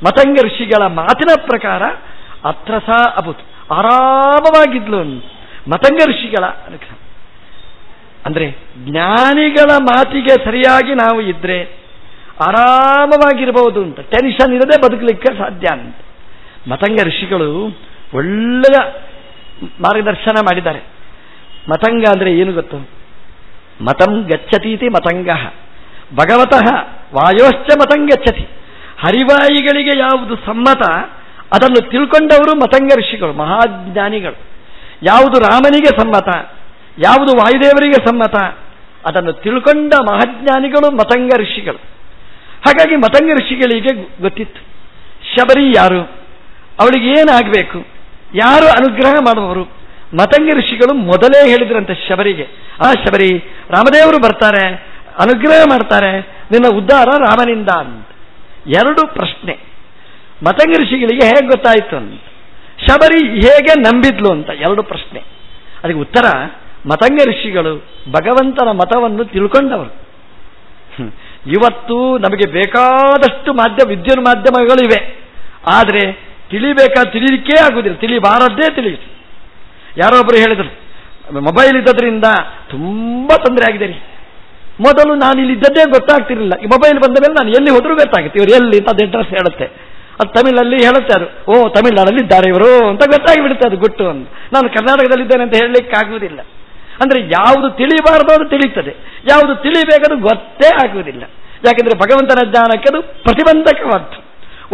ಮತಂಗ ಋಷಿಗಳ ಮಾತಿನ ಪ್ರಕಾರ ಅತ್ರಸ ಅಭೂತ್, ಆರಾಮವಾಗಿದ್ಲು. ಮತಂಗ ಋಷಿಗಳ ಅಂದ್ರೆ ಜ್ಞಾನಿಗಳ ಮಾತಿಗೆ ಸರಿಯಾಗಿ ನಾವು ಇದ್ರೆ ಆರಾಮವಾಗಿರಬಹುದು ಅಂತ, ಟೆನ್ಷನ್ ಇರದೆ ಬದುಕಲಿಕ್ಕೆ ಸಾಧ್ಯ ಅಂತ. ಮತಂಗ ಋಷಿಗಳು ಒಳ್ಳೆಯ ಮಾರ್ಗದರ್ಶನ ಮಾಡಿದ್ದಾರೆ. ಮತಂಗ ಅಂದ್ರೆ ಏನು ಗೊತ್ತು? ಮತಂ ಗಚ್ಚತೀತಿ ಮತಂಗ ಭಗವತಃ ವಾಯೋಶ್ಚ ಮತಂ ಗಚ್ಚತಿ. ಹರಿವಾಯಿಗಳಿಗೆ ಯಾವುದು ಸಮ್ಮತ ಅದನ್ನು ತಿಳ್ಕೊಂಡವರು ಮತಂಗ ಋಷಿಗಳು, ಮಹಾಜ್ಞಾನಿಗಳು. ಯಾವುದು ರಾಮನಿಗೆ ಸಮ್ಮತ, ಯಾವುದು ವಾಯುದೇವರಿಗೆ ಸಮ್ಮತ ಅದನ್ನು ತಿಳ್ಕೊಂಡ ಮಹಾಜ್ಞಾನಿಗಳು ಮತಂಗ ಋಷಿಗಳು. ಹಾಗಾಗಿ ಮತಂಗ ಋಷಿಗಳಿಗೆ ಗೊತ್ತಿತ್ತು ಶಬರಿ ಯಾರು, ಅವಳಿಗೆ ಏನಾಗಬೇಕು, ಯಾರು ಅನುಗ್ರಹ ಮಾಡುವವರು. ಮತಂಗ ಋಷಿಗಳು ಮೊದಲೇ ಹೇಳಿದ್ರಂತೆ ಶಬರಿಗೆ, ಶಬರಿ, ರಾಮದೇವರು ಬರ್ತಾರೆ, ಅನುಗ್ರಹ ಮಾಡ್ತಾರೆ, ನಿನ್ನ ಉದ್ಧಾರ ರಾಮನಿಂದ ಅಂತ. ಎರಡು ಪ್ರಶ್ನೆ. ಮತಂಗ ಋಷಿಗಳಿಗೆ ಹೇಗೆ ಗೊತ್ತಾಯಿತು ಅಂತ, ಶಬರಿ ಹೇಗೆ ನಂಬಿದ್ಲು ಅಂತ ಎರಡು ಪ್ರಶ್ನೆ. ಅದಕ್ಕೆ ಉತ್ತರ, ಮತಂಗ ಋಷಿಗಳು ಭಗವಂತನ ಮತವನ್ನು ತಿಳ್ಕೊಂಡವರು. ಇವತ್ತು ನಮಗೆ ಬೇಕಾದಷ್ಟು ವಿದ್ಯುನ್ ಮಾಧ್ಯಮಗಳಿವೆ, ಆದರೆ ತಿಳಿಲಿಕ್ಕೇ ಆಗುವುದಿಲ್ಲ, ತಿಳಿಬಾರದ್ದೇ ತಿಳಿಯುತ್ತೆ. ಯಾರೊಬ್ಬರು ಹೇಳಿದರು, ಮೊಬೈಲ್ ಇದ್ದದ್ರಿಂದ ತುಂಬ ತೊಂದರೆ ಆಗಿದೆ ರೀ. ಮೊದಲು ನಾನು ಇಲ್ಲಿದ್ದದ್ದೇ ಗೊತ್ತಾಗ್ತಿರಲಿಲ್ಲ, ಈ ಮೊಬೈಲ್ ಬಂದ ಮೇಲೆ ನಾನು ಎಲ್ಲಿ ಹೋದ್ರೂ ಗೊತ್ತಾಗುತ್ತೆ, ಇವರು ಎಲ್ಲಿ ಅಂತ ಅಡ್ರೆಸ್ ಹೇಳುತ್ತೆ. ಅದು ತಮಿಳಲ್ಲಿ ಹೇಳುತ್ತೆ, ಓ ತಮಿಳ್ನಾಡಲ್ಲಿ ಇದ್ದಾರೆ ಇವರು ಅಂತ ಗೊತ್ತಾಗಿ ಬಿಡುತ್ತೆ, ಅದು ಗುಟ್ಟು ಅಂತ. ನಾನು ಕರ್ನಾಟಕದಲ್ಲಿದ್ದೇನೆ ಅಂತ ಹೇಳಲಿಕ್ಕೆ ಆಗುವುದಿಲ್ಲ. ಅಂದ್ರೆ ಯಾವುದು ತಿಳಿಬಾರದು ಅದು ತಿಳಿಯುತ್ತದೆ, ಯಾವುದು ತಿಳಿಬೇಕದು ಗೊತ್ತೇ ಆಗುವುದಿಲ್ಲ. ಯಾಕೆಂದ್ರೆ ಭಗವಂತನ ಜ್ಞಾನಕ್ಕೆ ಅದು ಪ್ರತಿಬಂಧಕವಾದ್ದು.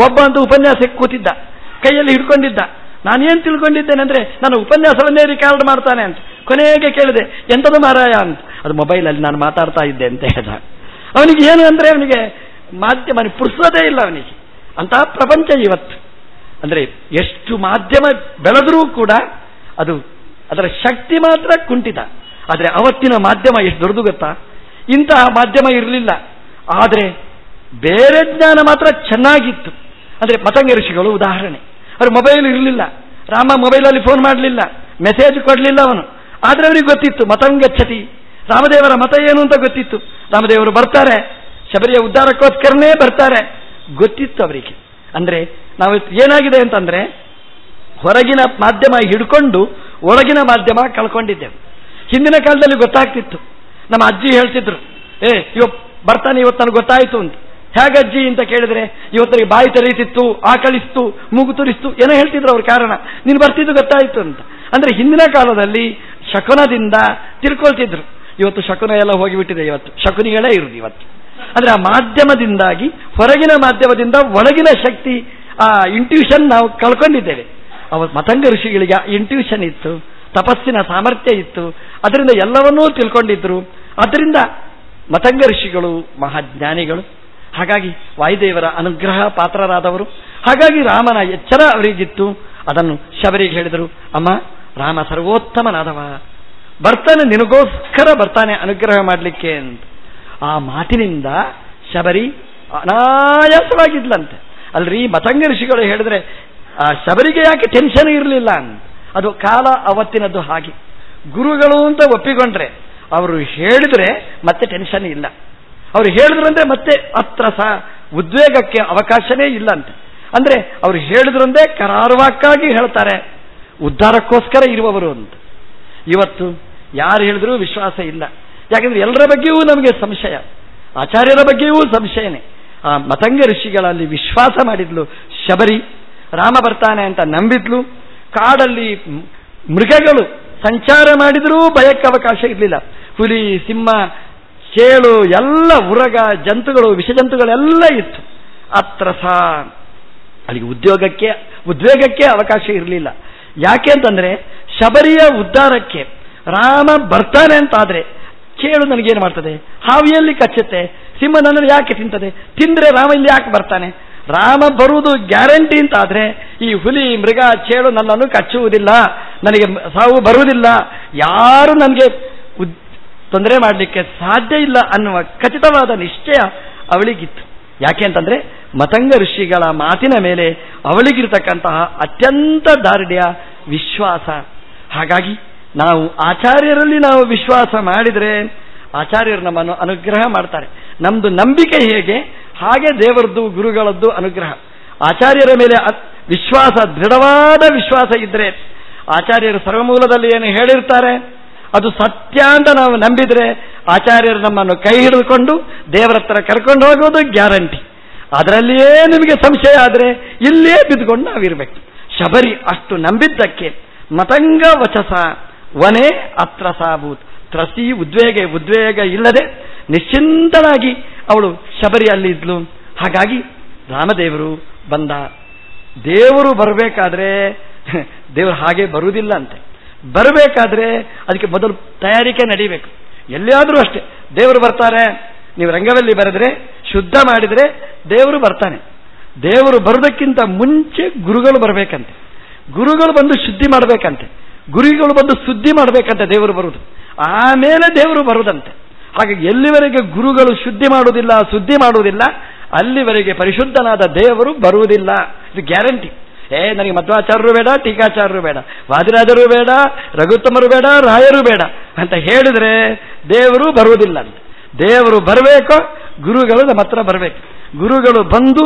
ಒಬ್ಬ ಅಂತೂ ಉಪನ್ಯಾಸಕ್ಕೆ ಕೂತಿದ್ದ, ಕೈಯಲ್ಲಿ ಹಿಡ್ಕೊಂಡಿದ್ದ. ನಾನೇನು ತಿಳ್ಕೊಂಡಿದ್ದೇನೆ ಅಂದ್ರೆ ನಾನು ಉಪನ್ಯಾಸವನ್ನೇ ರಿಕಾರ್ಡ್ ಮಾಡ್ತಾನೆ ಅಂತ. ಕೊನೆಗೆ ಕೇಳಿದೆ, ಎಂಥದ್ದು ಮಾರಾಯ ಅಂತ. ಅದು ಮೊಬೈಲಲ್ಲಿ ನಾನು ಮಾತಾಡ್ತಾ ಇದ್ದೆ ಅಂತ ಹೇಳ್ದ. ಅವನಿಗೆ ಏನು ಅಂದ್ರೆ ಅವನಿಗೆ ಮಾಧ್ಯಮ ಪುರ್ಸೋದೇ ಇಲ್ಲ ಅವನಿಗೆ. ಅಂತಹ ಪ್ರಪಂಚ ಇವತ್ತು. ಅಂದ್ರೆ ಎಷ್ಟು ಮಾಧ್ಯಮ ಬೆಳೆದರೂ ಕೂಡ ಅದು ಅದರ ಶಕ್ತಿ ಮಾತ್ರ ಕುಂಠಿತ. ಆದರೆ ಅವತ್ತಿನ ಮಾಧ್ಯಮ ಎಷ್ಟು ದೊಡ್ಡದು ಗೊತ್ತಾ? ಇಂತಹ ಮಾಧ್ಯಮ ಇರಲಿಲ್ಲ, ಆದರೆ ಬೇರೆ ಜ್ಞಾನ ಮಾತ್ರ ಚೆನ್ನಾಗಿತ್ತು. ಅಂದ್ರೆ ಮತಂಗ ಋಷಿಗಳು ಉದಾಹರಣೆ, ಅವರು ಮೊಬೈಲ್ ಇರಲಿಲ್ಲ, ರಾಮ ಮೊಬೈಲಲ್ಲಿ ಫೋನ್ ಮಾಡಲಿಲ್ಲ, ಮೆಸೇಜ್ ಕೊಡಲಿಲ್ಲ ಅವನು. ಆದರೆ ಅವನಿಗೆ ಗೊತ್ತಿತ್ತು ಮತಂಗಚ್ಚತಿ, ರಾಮದೇವರ ಮತ ಏನು ಅಂತ ಗೊತ್ತಿತ್ತು. ರಾಮದೇವರು ಬರ್ತಾರೆ, ಶಬರಿಯ ಉದ್ಧಾರಕ್ಕೋಸ್ಕರನೇ ಬರ್ತಾರೆ, ಗೊತ್ತಿತ್ತು ಅವರಿಗೆ. ಅಂದ್ರೆ ನಾವು ಏನಾಗಿದೆ ಅಂತಂದ್ರೆ ಹೊರಗಿನ ಮಾಧ್ಯಮ ಹಿಡ್ಕೊಂಡು ಒಳಗಿನ ಮಾಧ್ಯಮ ಕಳ್ಕೊಂಡಿದ್ದೆವು. ಹಿಂದಿನ ಕಾಲದಲ್ಲಿ ಗೊತ್ತಾಗ್ತಿತ್ತು. ನಮ್ಮ ಅಜ್ಜಿ ಹೇಳ್ತಿದ್ರು, ಇವತ್ತು ಬರ್ತಾನೆ, ಇವತ್ತು ನನಗೆ ಗೊತ್ತಾಯಿತು ಅಂತ. ಹೇಗಜ್ಜಿ ಅಂತ ಕೇಳಿದ್ರೆ, ಇವತ್ತರಿಗೆ ಬಾಯಿ ತೆರೀತಿತ್ತು, ಆಕಳಿಸ್ತು, ಮೂಗು ತುರಿಸ್ತು, ಏನೋ ಹೇಳ್ತಿದ್ರು ಅವ್ರ ಕಾರಣ. ನೀನು ಬರ್ತಿದ್ದು ಗೊತ್ತಾಯಿತು ಅಂತ. ಅಂದ್ರೆ ಹಿಂದಿನ ಕಾಲದಲ್ಲಿ ಶಕುನದಿಂದ ತಿಳ್ಕೊಳ್ತಿದ್ರು. ಇವತ್ತು ಶಕುನ ಎಲ್ಲ ಹೋಗಿಬಿಟ್ಟಿದೆ, ಇವತ್ತು ಶಕುನಿಗಳೇ ಇರುವುದು ಇವತ್ತು. ಅಂದ್ರೆ ಆ ಮಾಧ್ಯಮದಿಂದಾಗಿ, ಹೊರಗಿನ ಮಾಧ್ಯಮದಿಂದ ಒಳಗಿನ ಶಕ್ತಿ, ಆ ಇಂಟ್ಯೂಷನ್ ನಾವು ಕಳ್ಕೊಂಡಿದ್ದೇವೆ. ಮತಂಗ ಋಷಿಗಳಿಗೆ ಇಂಟ್ಯೂಷನ್ ಇತ್ತು, ತಪಸ್ಸಿನ ಸಾಮರ್ಥ್ಯ ಇತ್ತು, ಅದರಿಂದ ಎಲ್ಲವನ್ನೂ ತಿಳ್ಕೊಂಡಿದ್ರು. ಅದರಿಂದ ಮತಂಗ ಋಷಿಗಳು ಮಹಾಜ್ಞಾನಿಗಳು. ಹಾಗಾಗಿ ವಾಯುದೇವರ ಅನುಗ್ರಹ ಪಾತ್ರರಾದವರು. ಹಾಗಾಗಿ ರಾಮನ ಎಚ್ಚರ ಅವರಿಗಿತ್ತು. ಅದನ್ನು ಶಬರಿಗೆ ಹೇಳಿದರು, ಅಮ್ಮ, ರಾಮ ಸರ್ವೋತ್ತಮನಾದವ, ಬರ್ತಾನೆ, ನಿನಗೋಸ್ಕರ ಬರ್ತಾನೆ ಅನುಗ್ರಹ ಮಾಡಲಿಕ್ಕೆ ಅಂತ. ಆ ಮಾತಿನಿಂದ ಶಬರಿ ಅನಾಯಾಸವಾಗಿದ್ಲಂತೆ. ಅಲ್ರಿ, ಮತಂಗ ಋಷಿಗಳು ಹೇಳಿದ್ರೆ ಆ ಶಬರಿಗೆ ಯಾಕೆ ಟೆನ್ಷನ್ ಇರಲಿಲ್ಲ ಅಂತ. ಅದು ಕಾಲ ಅವತ್ತಿನದ್ದು ಹಾಗೆ. ಗುರುಗಳು ಅಂತ ಒಪ್ಪಿಕೊಂಡ್ರೆ ಅವರು ಹೇಳಿದ್ರೆ ಮತ್ತೆ ಟೆನ್ಷನ್ ಇಲ್ಲ. ಅವರು ಹೇಳಿದ್ರಂದ್ರೆ ಮತ್ತೆ ಹತ್ರ ಉದ್ವೇಗಕ್ಕೆ ಅವಕಾಶನೇ ಇಲ್ಲ ಅಂತೆ. ಅಂದ್ರೆ ಅವರು ಹೇಳಿದ್ರಂದ್ರೆ ಕರಾರುವಾಕ್ಕಾಗಿ ಹೇಳ್ತಾರೆ, ಉದ್ಧಾರಕ್ಕೋಸ್ಕರ ಇರುವವರು ಅಂತ. ಇವತ್ತು ಯಾರು ಹೇಳಿದ್ರೂ ವಿಶ್ವಾಸ ಇಲ್ಲ. ಯಾಕಂದ್ರೆ ಎಲ್ಲರ ಬಗ್ಗೆಯೂ ನಮಗೆ ಸಂಶಯ, ಆಚಾರ್ಯರ ಬಗ್ಗೆಯೂ ಸಂಶಯನೇ. ಆ ಮತಂಗ ಋಷಿಗಳಲ್ಲಿ ವಿಶ್ವಾಸ ಮಾಡಿದ್ಲು ಶಬರಿ. ರಾಮ ಬರ್ತಾನೆ ಅಂತ ನಂಬಿದ್ಲು. ಕಾಡಲ್ಲಿ ಮೃಗಗಳು ಸಂಚಾರ ಮಾಡಿದರೂ ಭಯಕ್ಕೆ ಅವಕಾಶ ಇರಲಿಲ್ಲ. ಹುಲಿ, ಸಿಂಹ, ಚೇಳು ಎಲ್ಲ ಉರಗ ಜಂತುಗಳು, ವಿಷಜಂತುಗಳೆಲ್ಲ ಇತ್ತು. ಅತ್ರ ಸಹ ಅಲ್ಲಿಗೆ ಉದ್ವೇಗಕ್ಕೆ ಅವಕಾಶ ಇರಲಿಲ್ಲ. ಯಾಕೆ ಅಂತಂದ್ರೆ ಶಬರಿಯ ಉದ್ಧಾರಕ್ಕೆ ರಾಮ ಬರ್ತಾನೆ ಅಂತಾದ್ರೆ ಚೇಳು ನನಗೇನು ಮಾಡ್ತದೆ, ಹಾವಿಯಲ್ಲಿ ಕಚ್ಚುತ್ತೆ, ಸಿಂಹ ನನ್ನನ್ನು ಯಾಕೆ ತಿಂತದೆ, ತಿಂದ್ರೆ ರಾಮ ಇಲ್ಲಿ ಯಾಕೆ ಬರ್ತಾನೆ? ರಾಮ ಬರುವುದು ಗ್ಯಾರಂಟಿ ಅಂತಾದ್ರೆ ಈ ಹುಲಿ, ಮೃಗ, ಚೇಳು ನನ್ನನ್ನು ಕಚ್ಚುವುದಿಲ್ಲ, ನನಗೆ ಸಾವು ಬರುವುದಿಲ್ಲ, ಯಾರು ನನಗೆ ತೊಂದರೆ ಮಾಡಲಿಕ್ಕೆ ಸಾಧ್ಯ ಇಲ್ಲ ಅನ್ನುವ ಖಚಿತವಾದ ನಿಶ್ಚಯ ಅವಳಿಗಿತ್ತು. ಯಾಕೆ ಅಂತಂದ್ರೆ ಮತಂಗ ಋಷಿಗಳ ಮಾತಿನ ಮೇಲೆ ಅವಳಿಗಿರ್ತಕ್ಕಂತಹ ಅತ್ಯಂತ ದಾರ್ಢ್ಯ, ವಿಶ್ವಾಸ. ಹಾಗಾಗಿ ನಾವು ಆಚಾರ್ಯರಲ್ಲಿ ನಾವು ವಿಶ್ವಾಸ ಮಾಡಿದರೆ ಆಚಾರ್ಯರು ನಮ್ಮನ್ನು ಅನುಗ್ರಹ ಮಾಡ್ತಾರೆ. ನಮ್ದು ನಂಬಿಕೆ ಹೇಗೆ ಹಾಗೆ ದೇವರದ್ದು, ಗುರುಗಳದ್ದು ಅನುಗ್ರಹ. ಆಚಾರ್ಯರ ಮೇಲೆ ವಿಶ್ವಾಸ, ದೃಢವಾದ ವಿಶ್ವಾಸ ಇದ್ರೆ, ಆಚಾರ್ಯರು ಸರ್ವಮೂಲದಲ್ಲಿ ಏನು ಹೇಳಿರ್ತಾರೆ ಅದು ಸತ್ಯ ಅಂತ ನಾವು ನಂಬಿದ್ರೆ ಆಚಾರ್ಯರು ನಮ್ಮನ್ನು ಕೈ ಹಿಡಿದುಕೊಂಡು ದೇವರ ಹತ್ರ ಕರ್ಕೊಂಡು ಹೋಗೋದು ಗ್ಯಾರಂಟಿ. ಅದರಲ್ಲಿಯೇ ನಿಮಗೆ ಸಂಶಯ ಆದರೆ ಇಲ್ಲೇ ಬಿದ್ದುಕೊಂಡು ನಾವಿರ್ಬೇಕು. ಶಬರಿ ಅಷ್ಟು ನಂಬಿದ್ದಕ್ಕೆ ಮತಂಗ ವಚಸ ವನೇ ಅತ್ರ ಸಾಭೂತ್. ತ್ರಸಿ ಉದ್ವೇಗ ಇಲ್ಲದೆ ನಿಶ್ಚಿಂತನಾಗಿ ಅವಳು ಶಬರಿ ಅಲ್ಲಿ ಇದ್ಲು. ಹಾಗಾಗಿ ರಾಮದೇವರು ಬಂದ. ದೇವರು ಬರಬೇಕಾದ್ರೆ ದೇವರು ಹಾಗೆ ಬರುವುದಿಲ್ಲ ಅಂತೆ. ಬರಬೇಕಾದ್ರೆ ಅದಕ್ಕೆ ಮೊದಲು ತಯಾರಿಕೆ ನಡೀಬೇಕು. ಎಲ್ಲಿಯಾದರೂ ಅಷ್ಟೇ ದೇವರು ಬರ್ತಾರೆ, ನೀವು ರಂಗವಲ್ಲಿ ಬರೆದ್ರೆ, ಶುದ್ಧ ಮಾಡಿದರೆ ದೇವರು ಬರ್ತಾನೆ. ದೇವರು ಬರೋದಕ್ಕಿಂತ ಮುಂಚೆ ಗುರುಗಳು ಬರಬೇಕಂತೆ. ಗುರುಗಳು ಬಂದು ಶುದ್ಧಿ ಮಾಡಬೇಕಂತೆ. ಗುರುಗಳು ಬಂದು ಸುದ್ದಿ ಮಾಡಬೇಕಂತೆ ದೇವರು ಬರುವುದು. ಆಮೇಲೆ ದೇವರು ಬರುವುದಂತೆ. ಹಾಗೆ ಎಲ್ಲಿವರೆಗೆ ಗುರುಗಳು ಶುದ್ಧಿ ಮಾಡುವುದಿಲ್ಲ, ಸುದ್ದಿ ಮಾಡುವುದಿಲ್ಲ, ಅಲ್ಲಿವರೆಗೆ ಪರಿಶುದ್ಧನಾದ ದೇವರು ಬರುವುದಿಲ್ಲ. ಇದು ಗ್ಯಾರಂಟಿ. ನನಗೆ ಮಧ್ವಾಚಾರ್ಯರು ಬೇಡ, ಟೀಕಾಚಾರ್ಯರು ಬೇಡ, ವಾದಿರಾಜರು ಬೇಡ, ರಘುತ್ತಮರು ಬೇಡ, ರಾಯರು ಬೇಡ ಅಂತ ಹೇಳಿದ್ರೆ ದೇವರು ಬರುವುದಿಲ್ಲ ಅಂತ. ದೇವರು ಬರಬೇಕು, ಗುರುಗಳು ನಮ್ಮ ಹತ್ರ ಬರಬೇಕು. ಗುರುಗಳು ಬಂದು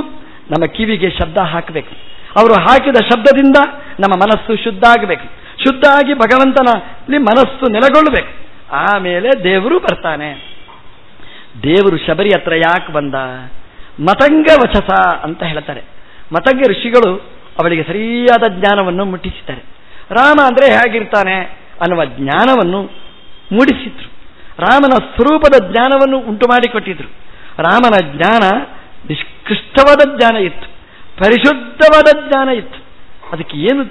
ನಮ್ಮ ಕಿವಿಗೆ ಶಬ್ದ ಹಾಕಬೇಕು. ಅವರು ಹಾಕಿದ ಶಬ್ದದಿಂದ ನಮ್ಮ ಮನಸ್ಸು ಶುದ್ಧ ಆಗಬೇಕು. ಶುದ್ಧ ಆಗಿ ಭಗವಂತನಲ್ಲಿ ಮನಸ್ಸು ನೆಲೆಗೊಳ್ಳಬೇಕು. ಆಮೇಲೆ ದೇವರು ಬರ್ತಾನೆ. ದೇವರು ಶಬರಿ ಹತ್ರ ಯಾಕೆ ಬಂದ? ಮತಂಗ ವಚಸ ಅಂತ ಹೇಳ್ತಾರೆ. ಮತಂಗ ಋಷಿಗಳು ಅವಳಿಗೆ ಸರಿಯಾದ ಜ್ಞಾನವನ್ನು ಮುಟ್ಟಿಸಿದ್ದಾರೆ. ರಾಮ ಅಂದರೆ ಹೇಗಿರ್ತಾನೆ ಅನ್ನುವ ಜ್ಞಾನವನ್ನು ಮೂಡಿಸಿದ್ರು. ರಾಮನ ಸ್ವರೂಪದ ಜ್ಞಾನವನ್ನು ಉಂಟು ಮಾಡಿಕೊಟ್ಟಿದ್ರು. ರಾಮನ ಜ್ಞಾನ ನಿಷ್ಕೃಷ್ಟವಾದ ಜ್ಞಾನ ಇತ್ತು, ಪರಿಶುದ್ಧವಾದ ಜ್ಞಾನ ಇತ್ತು. ಅದಕ್ಕೆ ಏನು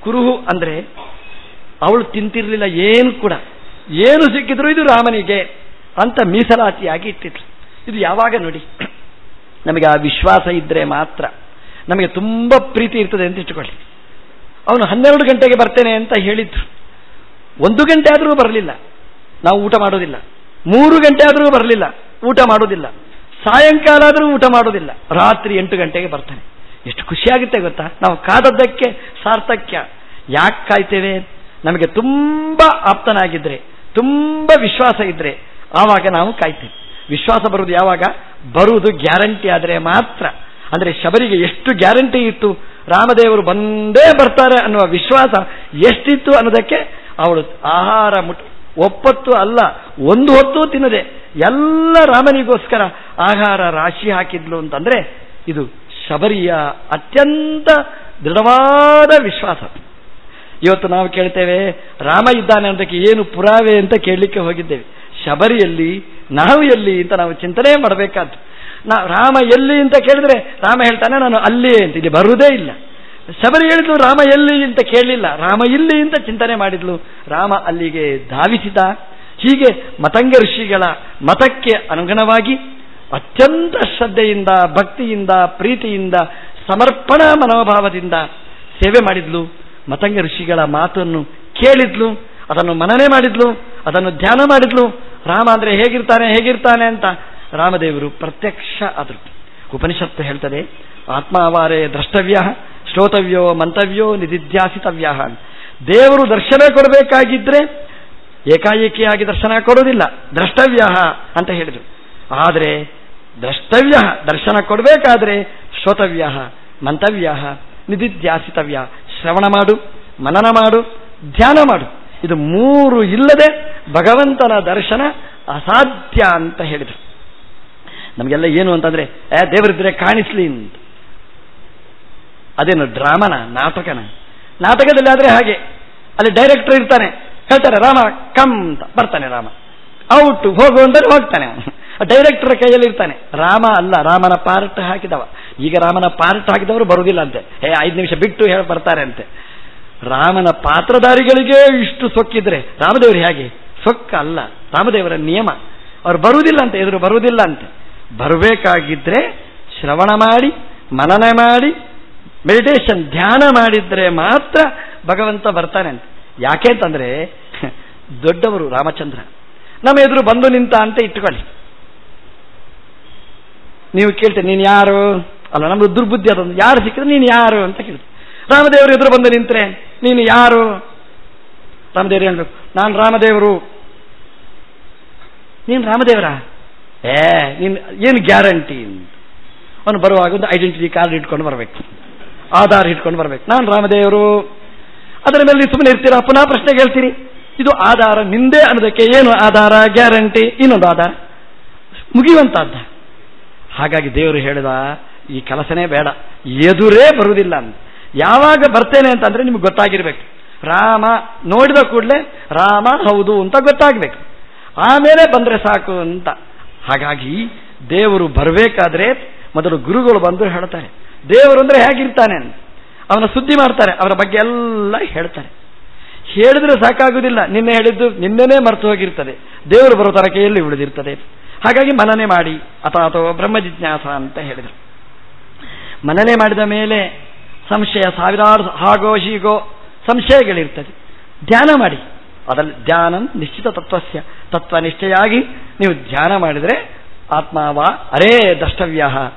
ಕುರುಹು ಅಂದರೆ ಅವಳು ತಿಂತಿರಲಿಲ್ಲ, ಏನು ಕೂಡ ಏನು ಸಿಕ್ಕಿದ್ರು ಇದು ರಾಮನಿಗೆ ಅಂತ ಮೀಸಲಾತಿಯಾಗಿ ಇಟ್ಟಿದ್ರು. ಇದು ಯಾವಾಗ ನೋಡಿ, ನಮಗೆ ಆ ವಿಶ್ವಾಸ ಇದ್ದರೆ ಮಾತ್ರ. ನಮಗೆ ತುಂಬ ಪ್ರೀತಿ ಇರ್ತದೆ ಅಂತ ಇಟ್ಟುಕೊಳ್ಳಿ. ಅವನು 12 ಗಂಟೆಗೆ ಬರ್ತೇನೆ ಅಂತ ಹೇಳಿದ್ರು. 1 ಗಂಟೆ ಆದರೂ ಬರಲಿಲ್ಲ, ನಾವು ಊಟ ಮಾಡೋದಿಲ್ಲ. 3 ಗಂಟೆ ಆದರೂ ಬರಲಿಲ್ಲ, ಊಟ ಮಾಡೋದಿಲ್ಲ. ಸಾಯಂಕಾಲ ಆದರೂ ಊಟ ಮಾಡೋದಿಲ್ಲ. ರಾತ್ರಿ 8 ಗಂಟೆಗೆ ಬರ್ತಾನೆ. ಎಷ್ಟು ಖುಷಿಯಾಗುತ್ತೆ ಗೊತ್ತಾ? ನಾವು ಕಾದದ್ದಕ್ಕೆ ಸಾರ್ಥಕ್ಯ. ಯಾಕೆ ಕಾಯ್ತೇವೆ? ನಮಗೆ ತುಂಬ ಆಪ್ತನಾಗಿದ್ದರೆ, ತುಂಬ ವಿಶ್ವಾಸ ಇದ್ದರೆ ಆವಾಗ ನಾವು ಕಾಯ್ತೇವೆ. ವಿಶ್ವಾಸ ಬರುವುದು ಯಾವಾಗ? ಬರುವುದು ಗ್ಯಾರಂಟಿ ಆದರೆ ಮಾತ್ರ. ಅಂದರೆ ಶಬರಿಗೆ ಎಷ್ಟು ಗ್ಯಾರಂಟಿ ಇತ್ತು, ರಾಮದೇವರು ಬಂದೇ ಬರ್ತಾರೆ ಅನ್ನುವ ವಿಶ್ವಾಸ ಎಷ್ಟಿತ್ತು ಅನ್ನೋದಕ್ಕೆ ಅವಳು ಆಹಾರ ಒಪ್ಪತ್ತು ಅಲ್ಲ, 1 ಹೊತ್ತು ತಿನ್ನದೆ ಎಲ್ಲ ರಾಮನಿಗೋಸ್ಕರ ಆಹಾರ ರಾಶಿ ಹಾಕಿದ್ಲು ಅಂತಂದ್ರೆ ಇದು ಶಬರಿಯ ಅತ್ಯಂತ ದೃಢವಾದ ವಿಶ್ವಾಸ. ಇವತ್ತು ನಾವು ಕೇಳ್ತೇವೆ ರಾಮ ಇದ್ದಾನೆ ಅನ್ನೋದಕ್ಕೆ ಏನು ಪುರಾವೆ ಅಂತ ಕೇಳಲಿಕ್ಕೆ ಹೋಗಿದ್ದೇವೆ. ಶಬರಿಯಲ್ಲಿ ನಾವು ಎಲ್ಲಿ ಅಂತ ನಾವು ಚಿಂತನೆ ಮಾಡಬೇಕಾದ್ದು. ರಾಮ ಎಲ್ಲಿ ಅಂತ ಕೇಳಿದ್ರೆ ರಾಮ ಹೇಳ್ತಾನೆ ನಾನು ಅಲ್ಲಿ ಅಂತ. ಇಲ್ಲಿ ಬರುವುದೇ ಇಲ್ಲ. ಶಬರಿ ಹೇಳಿದ್ಲು ರಾಮ ಎಲ್ಲಿ ಅಂತ ಕೇಳಲಿಲ್ಲ, ರಾಮ ಇಲ್ಲಿ ಅಂತ ಚಿಂತನೆ ಮಾಡಿದ್ಲು. ರಾಮ ಅಲ್ಲಿಗೆ ಧಾವಿಸಿದ. ಹೀಗೆ ಮತಂಗ ಋಷಿಗಳ ಮತಕ್ಕೆ ಅನುಗುಣವಾಗಿ ಅತ್ಯಂತ ಶ್ರದ್ಧೆಯಿಂದ, ಭಕ್ತಿಯಿಂದ, ಪ್ರೀತಿಯಿಂದ, ಸಮರ್ಪಣಾ ಮನೋಭಾವದಿಂದ ಸೇವೆ ಮಾಡಿದ್ಲು. ಮತಂಗ ಋಷಿಗಳ ಮಾತನ್ನು ಕೇಳಿದ್ಲು, ಅದನ್ನು ಮನನೆ ಮಾಡಿದ್ಲು, ಅದನ್ನು ಧ್ಯಾನ ಮಾಡಿದ್ಲು. ರಾಮ ಅಂದರೆ ಹೇಗಿರ್ತಾನೆ ಅಂತ ರಾಮದೇವರು ಪ್ರತ್ಯಕ್ಷ ಆದರು. ಉಪನಿಷತ್ತು ಹೇಳ್ತದೆ, ಆತ್ಮಾವಾರೇ ದ್ರಷ್ಟವ್ಯ ಶ್ರೋತವ್ಯೋ ಮಂತವ್ಯೋ ನಿಧಿಧ್ಯಾಸಿತವ್ಯ. ದೇವರು ದರ್ಶನ ಕೊಡಬೇಕಾಗಿದ್ರೆ ಏಕಾಏಕಿಯಾಗಿ ದರ್ಶನ ಕೊಡೋದಿಲ್ಲ, ದ್ರಷ್ಟವ್ಯ ಅಂತ ಹೇಳಿದರು. ಆದರೆ ದ್ರಷ್ಟವ್ಯ ದರ್ಶನ ಕೊಡಬೇಕಾದ್ರೆ ಶ್ರೋತವ್ಯ ಮಂತವ್ಯ ನಿಧಿಧ್ಯಾಸಿತವ್ಯ. ಶ್ರವಣ ಮಾಡು, ಮನನ ಮಾಡು, ಧ್ಯಾನ ಮಾಡು. ಇದು 3 ಇಲ್ಲದೆ ಭಗವಂತನ ದರ್ಶನ ಅಸಾಧ್ಯ ಅಂತ ಹೇಳಿದರು. ನಮಗೆಲ್ಲ ಏನು ಅಂತಂದ್ರೆ ದೇವರಿದ್ರೆ ಕಾಣಿಸ್ಲಿ ಅಂತ. ಅದೇನು ಡ್ರಾಮನ, ನಾಟಕನ? ನಾಟಕದಲ್ಲಿ ಆದರೆ ಹಾಗೆ, ಅಲ್ಲಿ ಡೈರೆಕ್ಟರ್ ಇರ್ತಾನೆ, ಹೇಳ್ತಾರೆ ರಾಮ ಕಮ್ ಅಂತ, ಬರ್ತಾನೆ ರಾಮ, ಔಟ್ ಹೋಗು ಅಂದರೆ ಹೋಗ್ತಾನೆ. ಡೈರೆಕ್ಟರ್ ಕೈಯಲ್ಲಿ ಇರ್ತಾನೆ. ರಾಮ ಅಲ್ಲ, ರಾಮನ ಪಾರ್ಟ್ ಹಾಕಿದವ. ಈಗ ರಾಮನ ಪಾರ್ಟ್ ಹಾಕಿದವರು ಬರುವುದಿಲ್ಲ ಅಂತೆ, 5 ನಿಮಿಷ ಬಿಟ್ಟು ಹೇಳಿ ಬರ್ತಾರೆ ಅಂತೆ. ರಾಮನ ಪಾತ್ರಧಾರಿಗಳಿಗೆ ಇಷ್ಟು ಸೊಕ್ಕಿದ್ರೆ ರಾಮದೇವರು ಹೇಗೆ? ಸೊಕ್ಕ ಅಲ್ಲ, ರಾಮದೇವರ ನಿಯಮ. ಅವ್ರು ಬರುವುದಿಲ್ಲ ಅಂತೆ, ಎದುರು ಬರುವುದಿಲ್ಲ ಅಂತೆ. ಬರಬೇಕಾಗಿದ್ರೆ ಶ್ರವಣ ಮಾಡಿ, ಮನನ ಮಾಡಿ, ಮೆಡಿಟೇಷನ್ ಧ್ಯಾನ ಮಾಡಿದ್ರೆ ಮಾತ್ರ ಭಗವಂತ ಬರ್ತಾನೆ ಅಂತ. ಯಾಕೆ ಅಂತಂದ್ರೆ ದೊಡ್ಡವರು ರಾಮಚಂದ್ರ ನಮ್ಮ ಎದುರು ಬಂದು ನಿಂತ ಅಂತ ಇಟ್ಟುಕೊಳ್ಳಿ. ನೀವು ಕೇಳ್ತೇನೆ ನೀನು ಯಾರು? ಅಲ್ಲ, ನಮ್ದು ದುರ್ಬುದ್ಧಿ ಅದೊಂದು. ಯಾರು ಸಿಕ್ಕಿದ್ರೆ ನೀನು ಯಾರು ಅಂತ ಕೇಳ್ತೇನೆ. ರಾಮದೇವರು ಎದುರು ಬಂದು ನಿಂತ್ರೆ ನೀನು ಯಾರು? ರಾಮದೇವರು ಹೇಳ್ಬೇಕು, ನಾನು ರಾಮದೇವರು. ನೀನು ರಾಮದೇವರ? ನೀನು ಏನು ಗ್ಯಾರಂಟಿ? ಅವನು ಬರುವಾಗ ಒಂದು ಐಡೆಂಟಿಟಿ ಕಾರ್ಡ್ ಇಟ್ಕೊಂಡು ಬರಬೇಕು, ಆಧಾರ್ ಇಟ್ಕೊಂಡು ಬರಬೇಕು. ನಾನು ರಾಮದೇವರು. ಅದರ ಮೇಲೆ ನೀವು ಸುಮ್ಮನೆ ಇರ್ತೀರಾ? ಪುನಃ ಪ್ರಶ್ನೆ ಹೇಳ್ತೀರಿ. ಇದು ಆಧಾರ ನಿಂದೆ ಅನ್ನೋದಕ್ಕೆ ಏನು ಆಧಾರ? ಗ್ಯಾರಂಟಿ. ಇನ್ನೊಂದು ಆಧಾರ ಮುಗಿಯುವಂತಹದ್ದ. ಹಾಗಾಗಿ ದೇವರು ಹೇಳಿದ ಈ ಕೆಲಸನೇ ಬೇಡ, ಎದುರೇ ಬರುವುದಿಲ್ಲ ಅಂತ. ಯಾವಾಗ ಬರ್ತೇನೆ ಅಂತಂದ್ರೆ ನಿಮ್ಗೆ ಗೊತ್ತಾಗಿರ್ಬೇಕು. ರಾಮ ನೋಡಿದ ಕೂಡಲೇ ರಾಮ ಹೌದು ಅಂತ ಗೊತ್ತಾಗಬೇಕು, ಆಮೇಲೆ ಬಂದ್ರೆ ಸಾಕು ಅಂತ. ಹಾಗಾಗಿ ದೇವರು ಬರಬೇಕಾದ್ರೆ ಮೊದಲು ಗುರುಗಳು ಬಂದು ಹೇಳ್ತಾರೆ ದೇವರು ಅಂದ್ರೆ ಹೇಗಿರ್ತಾನೆ ಅಂತ. ಅವನ ಸುದ್ದಿ ಮಾಡ್ತಾರೆ, ಅವರ ಬಗ್ಗೆ ಎಲ್ಲ ಹೇಳ್ತಾರೆ. ಹೇಳಿದ್ರೆ ಸಾಕಾಗುವುದಿಲ್ಲ, ನಿನ್ನೆ ಹೇಳಿದ್ದು ನಿನ್ನೆನೇ ಮರೆತು ಹೋಗಿರ್ತದೆ, ದೇವರು ಬರೋ ತರಕೆಯಲ್ಲಿ ಉಳಿದಿರ್ತದೆ. ಹಾಗಾಗಿ ಮನನೆ ಮಾಡಿ ಅಥವಾ ಬ್ರಹ್ಮ ಜಿಜ್ಞಾಸ ಅಂತ ಹೇಳಿದರು. ಮನನೆ ಮಾಡಿದ ಮೇಲೆ ಸಂಶಯ, ಸಾವಿರಾರು ಹಾಗೋ ಹೀಗೋ ಸಂಶಯಗಳಿರ್ತದೆ. ಧ್ಯಾನ ಮಾಡಿ, ಅದರಲ್ಲಿ ಧ್ಯಾನ ನಿಶ್ಚಿತ ತತ್ವಸ್ಯ, ತತ್ವ ನಿಷ್ಠೆಯಾಗಿ ನೀವು ಧ್ಯಾನ ಮಾಡಿದರೆ ಆತ್ಮಾವ ಅರೇ ದ್ರಷ್ಟವ್ಯ,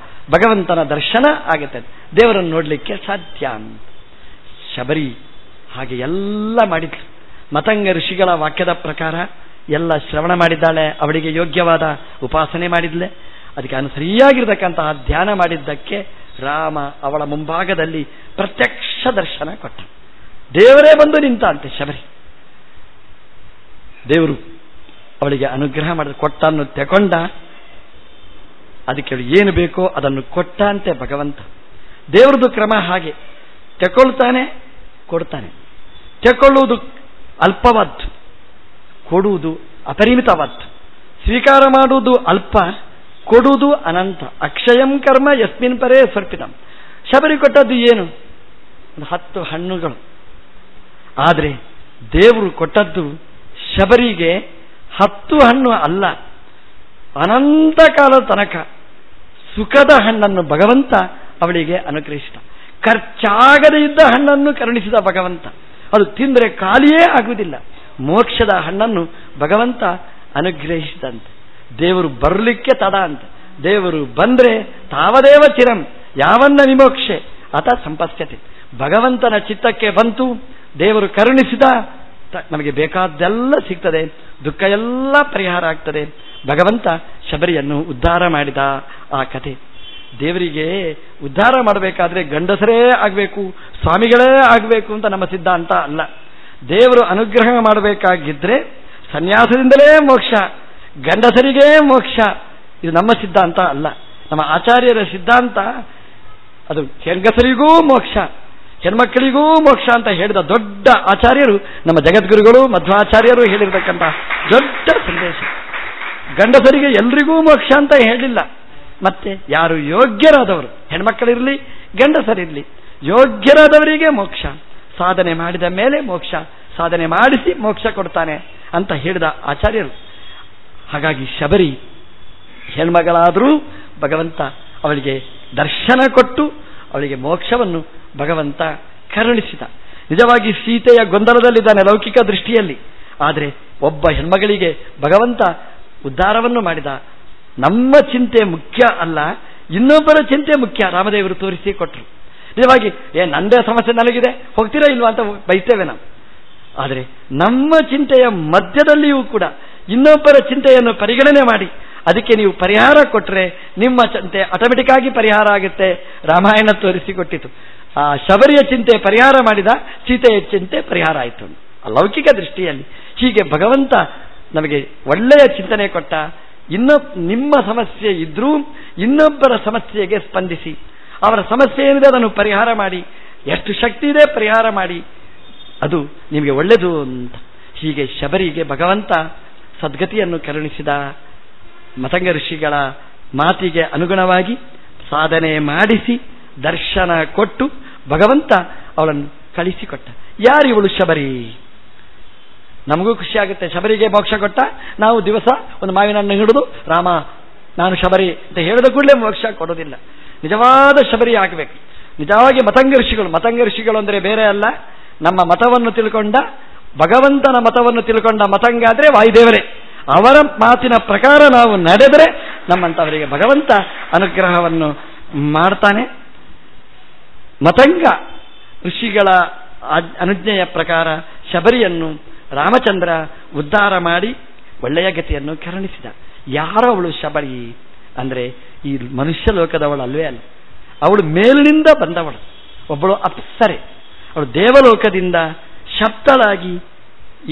ಭಗವಂತನ ದರ್ಶನ ಆಗುತ್ತದೆ, ದೇವರನ್ನು ನೋಡಲಿಕ್ಕೆ ಸಾಧ್ಯ ಅಂತ. ಶಬರಿ ಹಾಗೆ ಎಲ್ಲ ಮಾಡಿದ್ಲು. ಮತಂಗ ಋಷಿಗಳ ವಾಕ್ಯದ ಪ್ರಕಾರ ಎಲ್ಲ ಶ್ರವಣ ಮಾಡಿದ್ದಾಳೆ, ಅವಳಿಗೆ ಯೋಗ್ಯವಾದ ಉಪಾಸನೆ ಮಾಡಿದ್ಲೆ. ಅದಕ್ಕೆ ಸರಿಯಾಗಿರ್ತಕ್ಕಂತಹ ಧ್ಯಾನ ಮಾಡಿದ್ದಕ್ಕೆ ರಾಮ ಅವಳ ಮುಂಭಾಗದಲ್ಲಿ ಪ್ರತ್ಯಕ್ಷ ದರ್ಶನ ಕೊಟ್ಟ. ದೇವರೇ ಬಂದು ನಿಂತ ಅಂತೆ ಶಬರಿ. ದೇವರು ಅವಳಿಗೆ ಅನುಗ್ರಹ ಮಾಡಿದ, ಕೊಟ್ಟನ್ನು ತೆಕೊಂಡ. ಅದಕ್ಕೆ ಏನು ಬೇಕೋ ಅದನ್ನು ಕೊಟ್ಟ ಅಂತೆ ಭಗವಂತ. ದೇವರದು ಕ್ರಮ ಹಾಗೆ, ತೆಕೊಳ್ತಾನೆ ಕೊಡ್ತಾನೆ. ತೆಕೊಳ್ಳುವುದು ಅಲ್ಪವಾದ್ದು, ಕೊಡುವುದು ಅಪರಿಮಿತವಾದ್ದು. ಸ್ವೀಕಾರ ಮಾಡುವುದು ಅಲ್ಪ, ಕೊಡುವುದು ಅನಂತ. ಅಕ್ಷಯಂ ಕರ್ಮ ಯಸ್ಮಿನ್ ಪರೇ ಸ್ವರ್ಪಿತಂ. ಶಬರಿ ಕೊಟ್ಟದ್ದು ಏನು? 10 ಹಣ್ಣುಗಳು. ಆದರೆ ದೇವರು ಕೊಟ್ಟದ್ದು ಶಬರಿಗೆ 10 ಹಣ್ಣು ಅಲ್ಲ, ಅನಂತ ಕಾಲದ ತನಕ ಸುಖದ ಹಣ್ಣನ್ನು ಭಗವಂತ ಅವಳಿಗೆ ಅನುಗ್ರಹಿಸಿದ. ಖರ್ಚಾಗದೇ ಇದ್ದ ಹಣ್ಣನ್ನು ಕರುಣಿಸಿದ ಭಗವಂತ. ಅದು ತಿಂದರೆ ಖಾಲಿಯೇ ಆಗುವುದಿಲ್ಲ. ಮೋಕ್ಷದ ಹಣ್ಣನ್ನು ಭಗವಂತ ಅನುಗ್ರಹಿಸಿದಂತೆ. ದೇವರು ಬರಲಿಕ್ಕೆ ತಡ ಅಂತ. ದೇವರು ಬಂದ್ರೆ ತಾವದೇವ ಚಿರಂ ಯಾವನ್ನ ವಿಮೋಕ್ಷೆ ಅತ ಸಂಪಸ್ಯತೆ. ಭಗವಂತನ ಚಿತ್ತಕ್ಕೆ ಬಂತು, ದೇವರು ಕರುಣಿಸಿದ, ನಮಗೆ ಬೇಕಾದ್ದೆಲ್ಲ ಸಿಗ್ತದೆ, ದುಃಖ ಎಲ್ಲ ಪರಿಹಾರ ಆಗ್ತದೆ. ಭಗವಂತ ಶಬರಿಯನ್ನು ಉದ್ಧಾರ ಮಾಡಿದ ಆ ಕಥೆ. ದೇವರಿಗೆ ಉದ್ಧಾರ ಮಾಡಬೇಕಾದ್ರೆ ಗಂಡಸರೇ ಆಗಬೇಕು, ಸ್ವಾಮಿಗಳೇ ಆಗಬೇಕು ಅಂತ ನಮ್ಮ ಸಿದ್ಧಾಂತ ಅಲ್ಲ. ದೇವರು ಅನುಗ್ರಹ ಮಾಡಬೇಕಾಗಿದ್ರೆ ಸನ್ಯಾಸದಿಂದಲೇ ಮೋಕ್ಷ, ಗಂಡಸರಿಗೇ ಮೋಕ್ಷ, ಇದು ನಮ್ಮ ಸಿದ್ಧಾಂತ ಅಲ್ಲ. ನಮ್ಮ ಆಚಾರ್ಯರ ಸಿದ್ಧಾಂತ ಅದು ಹೆಂಗಸರಿಗೂ ಮೋಕ್ಷ, ಹೆಣ್ಮಕ್ಕಳಿಗೂ ಮೋಕ್ಷ ಅಂತ ಹೇಳಿದ ದೊಡ್ಡ ಆಚಾರ್ಯರು ನಮ್ಮ ಜಗದ್ಗುರುಗಳು ಮಧ್ವಾಚಾರ್ಯರು ಹೇಳಿರ್ತಕ್ಕಂಥ ದೊಡ್ಡ ಸಂದೇಶ. ಗಂಡಸರಿಗೆ ಎಲ್ರಿಗೂ ಮೋಕ್ಷ ಅಂತ ಹೇಳಿಲ್ಲ. ಮತ್ತೆ ಯಾರು ಯೋಗ್ಯರಾದವರು, ಹೆಣ್ಮಕ್ಕಳಿರಲಿ ಗಂಡಸರಿರಲಿ, ಯೋಗ್ಯರಾದವರಿಗೆ ಮೋಕ್ಷ, ಸಾಧನೆ ಮಾಡಿದ ಮೇಲೆ ಮೋಕ್ಷ, ಸಾಧನೆ ಮಾಡಿಸಿ ಮೋಕ್ಷ ಕೊಡ್ತಾನೆ ಅಂತ ಹೇಳಿದ ಆಚಾರ್ಯರು. ಹಾಗಾಗಿ ಶಬರಿ ಹೆಣ್ಮಗಳಾದರೂ ಭಗವಂತ ಅವಳಿಗೆ ದರ್ಶನ ಕೊಟ್ಟು ಅವಳಿಗೆ ಮೋಕ್ಷವನ್ನು ಭಗವಂತ ಕರುಣಿಸಿದ. ನಿಜವಾಗಿ ಸೀತೆಯ ಗೊಂದಲದಲ್ಲಿದ್ದಾನೆ ಲೌಕಿಕ ದೃಷ್ಟಿಯಲ್ಲಿ, ಆದರೆ ಒಬ್ಬ ಹೆಣ್ಮಗಳಿಗೆ ಭಗವಂತ ಉದ್ಧಾರವನ್ನು ಮಾಡಿದ. ನಮ್ಮ ಚಿಂತೆ ಮುಖ್ಯ ಅಲ್ಲ, ಇನ್ನೊಬ್ಬರ ಚಿಂತೆ ಮುಖ್ಯ. ರಾಮದೇವರು ತೋರಿಸಿ ಕೊಟ್ಟರು. ನಿಜವಾಗಿ ನಂದೇ ಸಮಸ್ಯೆ ನನಗಿದೆ, ಹೋಗ್ತೀರಾ ಇಲ್ವಾ ಅಂತ ಬೈತೇವೆ ನಾವು. ಆದರೆ ನಮ್ಮ ಚಿಂತೆಯ ಮಧ್ಯದಲ್ಲಿಯೂ ಕೂಡ ಇನ್ನೊಬ್ಬರ ಚಿಂತೆಯನ್ನು ಪರಿಗಣನೆ ಮಾಡಿ ಅದಕ್ಕೆ ನೀವು ಪರಿಹಾರ ಕೊಟ್ಟರೆ ನಿಮ್ಮ ಚಿಂತೆ ಆಟೋಮೆಟಿಕ್ ಆಗಿ ಪರಿಹಾರ ಆಗುತ್ತೆ. ರಾಮಾಯಣ ತೋರಿಸಿಕೊಟ್ಟಿತು. ಆ ಶಬರಿಯ ಚಿಂತೆ ಪರಿಹಾರ ಮಾಡಿದ, ಸೀತೆಯ ಚಿಂತೆ ಪರಿಹಾರ ಆಯಿತು. ಲೌಕಿಕ ದೃಷ್ಟಿಯಲ್ಲಿ ಹೀಗೆ ಭಗವಂತ ನಮಗೆ ಒಳ್ಳೆಯ ಚಿಂತನೆ ಕೊಟ್ಟ. ನಿಮ್ಮ ಸಮಸ್ಯೆ ಇದ್ರೂ ಇನ್ನೊಬ್ಬರ ಸಮಸ್ಯೆಗೆ ಸ್ಪಂದಿಸಿ ಅವರ ಸಮಸ್ಯೆ ಏನಿದೆ ಅದನ್ನು ಪರಿಹಾರ ಮಾಡಿ, ಎಷ್ಟು ಶಕ್ತಿ ಇದೆ ಪರಿಹಾರ ಮಾಡಿ, ಅದು ನಿಮಗೆ ಒಳ್ಳೆಯದು ಅಂತ. ಹೀಗೆ ಶಬರಿಗೆ ಭಗವಂತ ಸದ್ಗತಿಯನ್ನು ಕರುಣಿಸಿದ. ಮತಂಗ ಋಷಿಗಳ ಮಾತಿಗೆ ಅನುಗುಣವಾಗಿ ಸಾಧನೆ ಮಾಡಿಸಿ ದರ್ಶನ ಕೊಟ್ಟು ಭಗವಂತ ಅವಳನ್ನು ಕಳಿಸಿಕೊಟ್ಟ. ಯಾರು ಇವಳು ಶಬರಿ? ನಮಗೂ ಖುಷಿಯಾಗುತ್ತೆ. ಶಬರಿಗೆ ಮೋಕ್ಷ ಕೊಟ್ಟ. ನಾವು ದಿವಸ ಒಂದು ಮಾವಿನ ಹಣ್ಣು ಹಿಡಿದು ರಾಮ ನಾನು ಶಬರಿ ಅಂತ ಹೇಳಿದ ಕೂಡಲೇ ಮೋಕ್ಷ ಕೊಡೋದಿಲ್ಲ. ನಿಜವಾದ ಶಬರಿ ಆಗಬೇಕು. ನಿಜವಾಗಿ ಮತಂಗ ಋಷಿಗಳು ಅಂದರೆ ಬೇರೆ ಅಲ್ಲ, ನಮ್ಮ ಮತವನ್ನು ತಿಳ್ಕೊಂಡ, ಭಗವಂತನ ಮತವನ್ನು ತಿಳ್ಕೊಂಡ ಮತಂಗ ಆದರೆ ವಾಯುದೇವರೇ. ಅವರ ಮಾತಿನ ಪ್ರಕಾರ ನಾವು ನಡೆದರೆ ನಮ್ಮಂಥವರಿಗೆ ಭಗವಂತ ಅನುಗ್ರಹವನ್ನು ಮಾಡ್ತಾನೆ. ಮತಂಗ ಋಷಿಗಳ ಅನುಜ್ಞೆಯ ಪ್ರಕಾರ ಶಬರಿಯನ್ನು ರಾಮಚಂದ್ರ ಉದ್ಧಾರ ಮಾಡಿ ಒಳ್ಳೆಯ ಗತಿಯನ್ನು ಕರುಣಿಸಿದ. ಯಾರವಳು ಶಬರಿ ಅಂದರೆ ಈ ಮನುಷ್ಯ ಲೋಕದವಳು ಅಲ್ವೇ ಅಲ್ಲ, ಅವಳು ಮೇಲಿನಿಂದ ಬಂದವಳು, ಒಬ್ಬಳು ಅಪ್ಸರೆ. ಅವಳು ದೇವಲೋಕದಿಂದ ಶಬ್ದಳಾಗಿ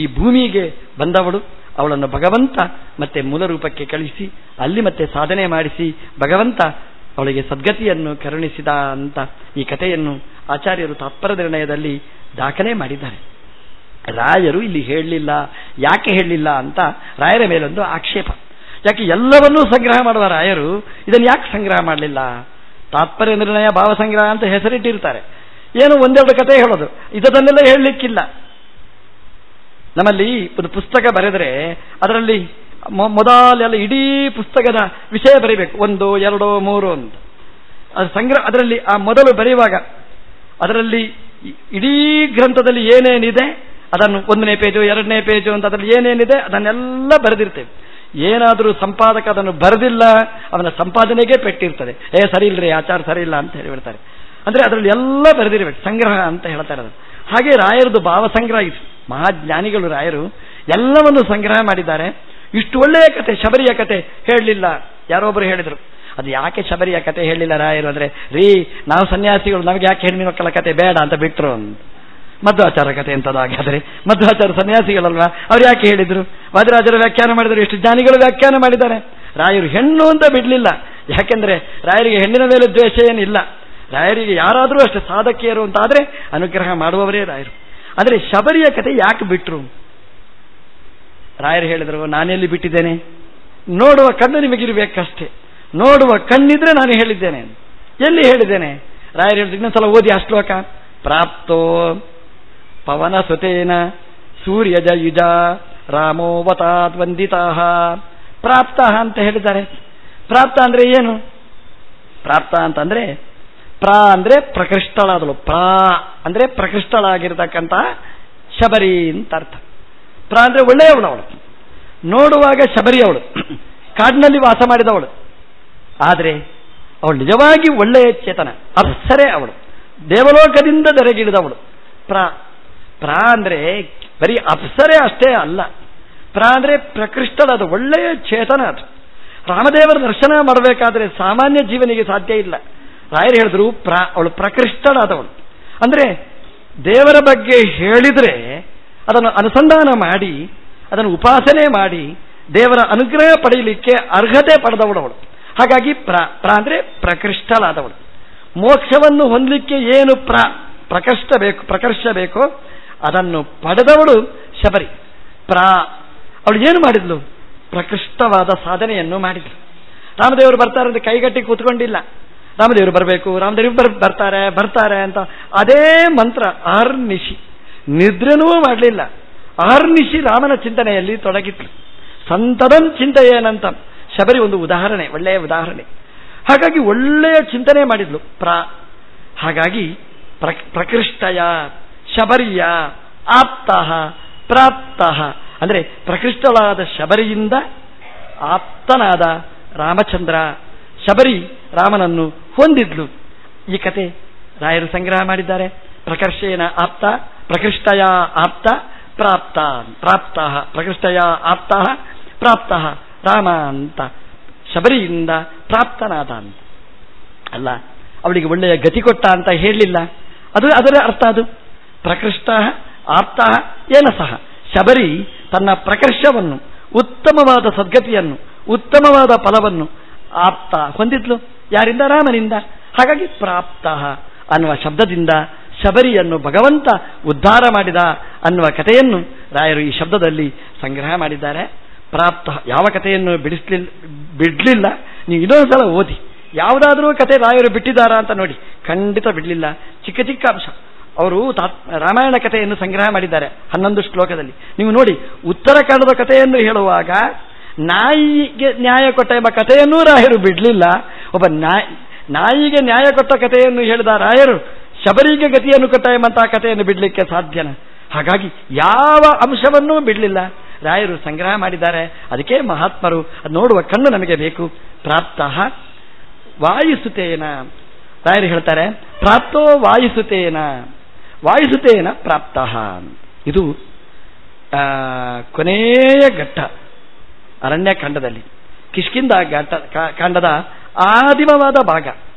ಈ ಭೂಮಿಗೆ ಬಂದವಳು. ಅವಳನ್ನು ಭಗವಂತ ಮತ್ತೆ ಮೂಲ ರೂಪಕ್ಕೆ ಕಳಿಸಿ ಅಲ್ಲಿ ಮತ್ತೆ ಸಾಧನೆ ಮಾಡಿಸಿ ಭಗವಂತ ಅವಳಿಗೆ ಸದ್ಗತಿಯನ್ನು ಕರುಣಿಸಿದ ಅಂತ ಈ ಕಥೆಯನ್ನು ಆಚಾರ್ಯರು ತಾತ್ಪರ್ಯ ನಿರ್ಣಯದಲ್ಲಿ ದಾಖಲೆ ಮಾಡಿದ್ದಾರೆ. ರಾಯರು ಇಲ್ಲಿ ಹೇಳಲಿಲ್ಲ. ಯಾಕೆ ಹೇಳಲಿಲ್ಲ ಅಂತ ರಾಯರ ಮೇಲೊಂದು ಆಕ್ಷೇಪ. ಯಾಕೆ ಎಲ್ಲವನ್ನೂ ಸಂಗ್ರಹ ಮಾಡುವ ರಾಯರು ಇದನ್ನು ಯಾಕೆ ಸಂಗ್ರಹ ಮಾಡಲಿಲ್ಲ? ತಾತ್ಪರ್ಯ ನಿರ್ಣಯ ಭಾವ ಸಂಗ್ರಹ ಅಂತ ಹೆಸರಿಟ್ಟಿರ್ತಾರೆ. ಏನು ಒಂದೆರಡು ಕಥೆ ಹೇಳೋದು, ಇದನ್ನೆಲ್ಲ ಹೇಳಲಿಕ್ಕಿಲ್ಲ. ನಮ್ಮಲ್ಲಿ ಒಂದು ಪುಸ್ತಕ ಬರೆದರೆ ಅದರಲ್ಲಿ ಮೊದಲೆಲ್ಲ ಇಡೀ ಪುಸ್ತಕದ ವಿಷಯ ಬರೀಬೇಕು, 1, 2, 3 ಅಂತ. ಅದು ಸಂಗ್ರಹ. ಅದರಲ್ಲಿ ಆ ಮೊದಲು ಬರೆಯುವಾಗ ಅದರಲ್ಲಿ ಇಡೀ ಗ್ರಂಥದಲ್ಲಿ ಏನೇನಿದೆ ಅದನ್ನು 1ನೇ ಪೇಜು 2ನೇ ಪೇಜು ಅಂತ ಅದರಲ್ಲಿ ಏನೇನಿದೆ ಅದನ್ನೆಲ್ಲ ಬರೆದಿರ್ತೇವೆ. ಏನಾದರೂ ಸಂಪಾದಕ ಅದನ್ನು ಬರೆದಿಲ್ಲ, ಅವನ ಸಂಪಾದನೆಗೆ ಪೆಟ್ಟಿರ್ತದೆ. ಸರಿ ಇಲ್ರಿ, ಆಚಾರ ಸರಿ ಇಲ್ಲ ಅಂತ ಹೇಳಿಬಿಡ್ತಾರೆ. ಅಂದರೆ ಅದರಲ್ಲಿ ಎಲ್ಲ ಬರೆದಿರಬೇಕು, ಸಂಗ್ರಹ ಅಂತ ಹೇಳ್ತಾರೆ ಅದು. ಹಾಗೆ ರಾಯರದು ಭಾವ ಸಂಗ್ರಹ ಇದು. ಮಹಾಜ್ಞಾನಿಗಳು ರಾಯರು ಎಲ್ಲವನ್ನು ಸಂಗ್ರಹ ಮಾಡಿದ್ದಾರೆ. ಇಷ್ಟು ಒಳ್ಳೆಯ ಕತೆ, ಶಬರಿಯ ಕತೆ ಹೇಳಲಿಲ್ಲ. ಯಾರೊಬ್ಬರು ಹೇಳಿದರು, ಅದು ಯಾಕೆ ಶಬರಿಯ ಕತೆ ಹೇಳಲಿಲ್ಲ ರಾಯರು ಅಂದರೆ, ನಾವು ಸನ್ಯಾಸಿಗಳು, ನಮಗೆ ಯಾಕೆ ಹೆಣ್ಣಿನ ಮಕ್ಕಳ ಕತೆ ಬೇಡ ಅಂತ ಬಿಟ್ಟರು ಅಂತ. ಮಧ್ವಾಚಾರ ಕತೆ ಎಂಥದ್ದು ಹಾಗಾದರೆ? ಮಧ್ವಾಚಾರ ಸನ್ಯಾಸಿಗಳಲ್ವಾ, ಅವ್ರು ಯಾಕೆ ಹೇಳಿದರು? ವಾದಿರಾಜರು ವ್ಯಾಖ್ಯಾನ ಮಾಡಿದರು, ಎಷ್ಟು ಜ್ಞಾನಿಗಳು ವ್ಯಾಖ್ಯಾನ ಮಾಡಿದ್ದಾರೆ. ರಾಯರು ಹೆಣ್ಣು ಅಂತ ಬಿಡಲಿಲ್ಲ. ಯಾಕೆಂದರೆ ರಾಯರಿಗೆ ಹೆಣ್ಣಿನ ಮೇಲೆ ದ್ವೇಷ ಏನಿಲ್ಲ. ರಾಯರಿಗೆ ಯಾರಾದರೂ ಅಷ್ಟೇ ಸಾಧಕಿಯರು ಅಂತಾದರೆ ಅನುಗ್ರಹ ಮಾಡುವವರೇ ರಾಯರು. ಆದರೆ ಶಬರಿಯ ಕತೆ ಯಾಕೆ ಬಿಟ್ಟರು? ರಾಯರು ಹೇಳಿದರು, ನಾನೆಲ್ಲಿ ಬಿಟ್ಟಿದ್ದೇನೆ? ನೋಡುವ ಕಣ್ಣು ನಿಮಗಿರಬೇಕಷ್ಟೇ. ನೋಡುವ ಕಣ್ಣಿದ್ರೆ ನಾನು ಹೇಳಿದ್ದೇನೆ. ಎಲ್ಲಿ ಹೇಳಿದ್ದೇನೆ? ರಾಯರು ಹೇಳಿದ್ರು, ಇನ್ನೊಂದ್ಸಲ ಓದಿ ಆ ಶ್ಲೋಕ. ಪ್ರಾಪ್ತೋ ಪವನ ಸುತೇನ ಸೂರ್ಯಜ ಯುಜ ರಾಮೋವತಾತ್ ವಂದಿತಾಃ. ಪ್ರಾಪ್ತ ಅಂತ ಹೇಳಿದ್ದಾರೆ. ಪ್ರಾಪ್ತ ಅಂದ್ರೆ ಏನು? ಪ್ರಾಪ್ತ ಅಂತಂದ್ರೆ ಅಂದ್ರೆ ಪ್ರಕೃಷ್ಟಳಾದಳು. ಅಂದ್ರೆ ಪ್ರಕೃಷ್ಟಳಾಗಿರ್ತಕ್ಕಂಥ ಶಬರಿ ಅಂತ ಅರ್ಥ. ಅಂದ್ರೆ ಒಳ್ಳೆಯವಳು ಅವಳು. ನೋಡುವಾಗ ಶಬರಿ ಅವಳು, ಕಾಡಿನಲ್ಲಿ ವಾಸ ಮಾಡಿದವಳು. ಆದರೆ ಅವಳು ನಿಜವಾಗಿ ಒಳ್ಳೆಯ ಚೇತನ, ಅಪ್ಸರೆ ಅವಳು, ದೇವಲೋಕದಿಂದ ದೆರಗಿಳಿದವಳು. ಅಂದ್ರೆ ಬರೀ ಅಪ್ಸರೆ ಅಷ್ಟೇ ಅಲ್ಲ. ಅಂದ್ರೆ ಪ್ರಕೃಷ್ಟಳಾದ ಒಳ್ಳೆಯ ಚೇತನ ಅದು. ರಾಮದೇವರ ದರ್ಶನ ಮಾಡಬೇಕಾದ್ರೆ ಸಾಮಾನ್ಯ ಜೀವನಿಗೆ ಸಾಧ್ಯ ಇಲ್ಲ. ರಾಯರು ಹೇಳಿದ್ರು, ಅವಳು ಪ್ರಕೃಷ್ಟಳಾದವಳು. ಅಂದ್ರೆ ದೇವರ ಬಗ್ಗೆ ಹೇಳಿದ್ರೆ ಅದನ್ನು ಅನುಸಂಧಾನ ಮಾಡಿ ಅದನ್ನು ಉಪಾಸನೆ ಮಾಡಿ ದೇವರ ಅನುಗ್ರಹ ಪಡೆಯಲಿಕ್ಕೆ ಅರ್ಹತೆ ಪಡೆದವಳು ಅವಳು. ಹಾಗಾಗಿ ಅಂದ್ರೆ ಪ್ರಕೃಷ್ಟಳಾದವಳು. ಮೋಕ್ಷವನ್ನು ಹೊಂದಲಿಕ್ಕೆ ಏನು ಪ್ರಕರ್ಷ ಬೇಕೋ ಅದನ್ನು ಪಡೆದವಳು ಶಬರಿ. ಅವಳು ಏನು ಮಾಡಿದ್ಲು? ಪ್ರಕೃಷ್ಟವಾದ ಸಾಧನೆಯನ್ನು ಮಾಡಿದ್ಲು. ರಾಮದೇವರು ಬರ್ತಾರೆ ಅಂತ ಕೈಗಟ್ಟಿ ಕೂತ್ಕೊಂಡಿಲ್ಲ. ರಾಮದೇವರು ಬರಬೇಕು, ರಾಮದೇವರು ಬರ್ತಾರೆ ಅಂತ ಅದೇ ಮಂತ್ರ ಆರ್ನಿಶಿ ನಿದ್ರೆನೂ ಮಾಡಲಿಲ್ಲ. ಆರ್ನಿಶಿ ರಾಮನ ಚಿಂತನೆಯಲ್ಲಿ ತೊಡಗಿತ್ತು. ಸಂತದಂ ಚಿಂತೆಯೇನಂತ ಶಬರಿ ಒಂದು ಉದಾಹರಣೆ, ಒಳ್ಳೆಯ ಉದಾಹರಣೆ. ಹಾಗಾಗಿ ಒಳ್ಳೆಯ ಚಿಂತನೆ ಮಾಡಿದ್ಲು. ಹಾಗಾಗಿ ಪ್ರಕೃಷ್ಟಯ ಶಬರಿಯ ಆಪ್ತಃ ಪ್ರಾಪ್ತಃ ಅಂದರೆ ಪ್ರಕೃಷ್ಟಳಾದ ಶಬರಿಯಿಂದ ಆಪ್ತನಾದ ರಾಮಚಂದ್ರ. ಶಬರಿ ರಾಮನನ್ನು ಹೊಂದಿದ್ಲು. ಈ ಕತೆ ರಾಯರು ಸಂಗ್ರಹ ಮಾಡಿದ್ದಾರೆ. ಪ್ರಕರ್ಷೇನ ಆಪ್ತ, ಪ್ರಕೃಷ್ಟಯ ಆಪ್ತ, ಪ್ರಾಪ್ತ ಪ್ರಕೃಷ್ಟಯ ಆಪ್ತ ಪ್ರಾಪ್ತ ರಾಮ ಅಂತ. ಶಬರಿಯಿಂದ ಪ್ರಾಪ್ತನಾದ ಅಂತ ಅಲ್ಲ, ಅವಳಿಗೆ ಒಳ್ಳೆಯ ಗತಿ ಕೊಟ್ಟ ಅಂತ ಹೇಳಲಿಲ್ಲ. ಅದರ ಅರ್ಥ ಅದು. ಪ್ರಕೃಷ್ಟ ಆಪ್ತ ಏನ ಸಹ ಶಬರಿ ತನ್ನ ಪ್ರಕರ್ಷವನ್ನು, ಉತ್ತಮವಾದ ಸದ್ಗತಿಯನ್ನು, ಉತ್ತಮವಾದ ಫಲವನ್ನು ಆಪ್ತ ಹೊಂದಿದ್ಲು. ಯಾರಿಂದ? ರಾಮನಿಂದ. ಹಾಗಾಗಿ ಪ್ರಾಪ್ತ ಅನ್ನುವ ಶಬ್ದದಿಂದ ಶಬರಿಯನ್ನು ಭಗವಂತ ಉದ್ಧಾರ ಮಾಡಿದ ಅನ್ನುವ ಕಥೆಯನ್ನು ರಾಯರು ಈ ಶಬ್ದದಲ್ಲಿ ಸಂಗ್ರಹ ಮಾಡಿದ್ದಾರೆ. ಪ್ರಾಪ್ತ ಯಾವ ಕಥೆಯನ್ನು ಬಿಡಲಿಲ್ಲ. ನೀವು ಇನ್ನೊಂದು ಸಲ ಓದಿ, ಯಾವುದಾದ್ರೂ ಕಥೆ ರಾಯರು ಬಿಟ್ಟಿದ್ದಾರಾ ಅಂತ ನೋಡಿ, ಖಂಡಿತ ಬಿಡಲಿಲ್ಲ. ಚಿಕ್ಕ ಚಿಕ್ಕ ಅಂಶ ಅವರು ರಾಮಾಯಣ ಕಥೆಯನ್ನು ಸಂಗ್ರಹ ಮಾಡಿದ್ದಾರೆ 11 ಶ್ಲೋಕದಲ್ಲಿ. ನೀವು ನೋಡಿ, ಉತ್ತರಕಾಂಡದ ಕಥೆಯನ್ನು ಹೇಳುವಾಗ ನಾಯಿಗೆ ನ್ಯಾಯ ಕೊಟ್ಟ ಎಂಬ ಕಥೆಯನ್ನೂ ರಾಯರು ಬಿಡಲಿಲ್ಲ. ಒಬ್ಬ ನಾಯಿಗೆ ನ್ಯಾಯ ಕೊಟ್ಟ ಕಥೆಯನ್ನು ಹೇಳಿದ ರಾಯರು ಶಬರಿಗೆ ಗತಿಯನ್ನು ಕೊಟ್ಟ ಎಂಬಂತಹ ಕಥೆಯನ್ನು ಬಿಡಲಿಕ್ಕೆ ಸಾಧ್ಯನ? ಹಾಗಾಗಿ ಯಾವ ಅಂಶವನ್ನೂ ಬಿಡಲಿಲ್ಲ, ರಾಯರು ಸಂಗ್ರಹ ಮಾಡಿದ್ದಾರೆ. ಅದಕ್ಕೆ ಮಹಾತ್ಮರು ಅದು ನೋಡುವ ಕಣ್ಣು ನಮಗೆ ಬೇಕು. ಪ್ರಾಪ್ತ ವಾಯುಸುತೇನ, ರಾಯರು ಹೇಳ್ತಾರೆ ಪ್ರಾಪ್ತೋ ವಾಯುಸುತೇನ, ವಾಯುಸುತೇನ ಪ್ರಾಪ್ತ. ಇದು ಕೊನೆಯ ಘಟ್ಟ ಅರಣ್ಯಕಾಂಡದಲ್ಲಿ, ಕಿಷ್ಕಿಂಧ ಕಾಂಡದ ಆದಿಮವಾದ ಭಾಗ,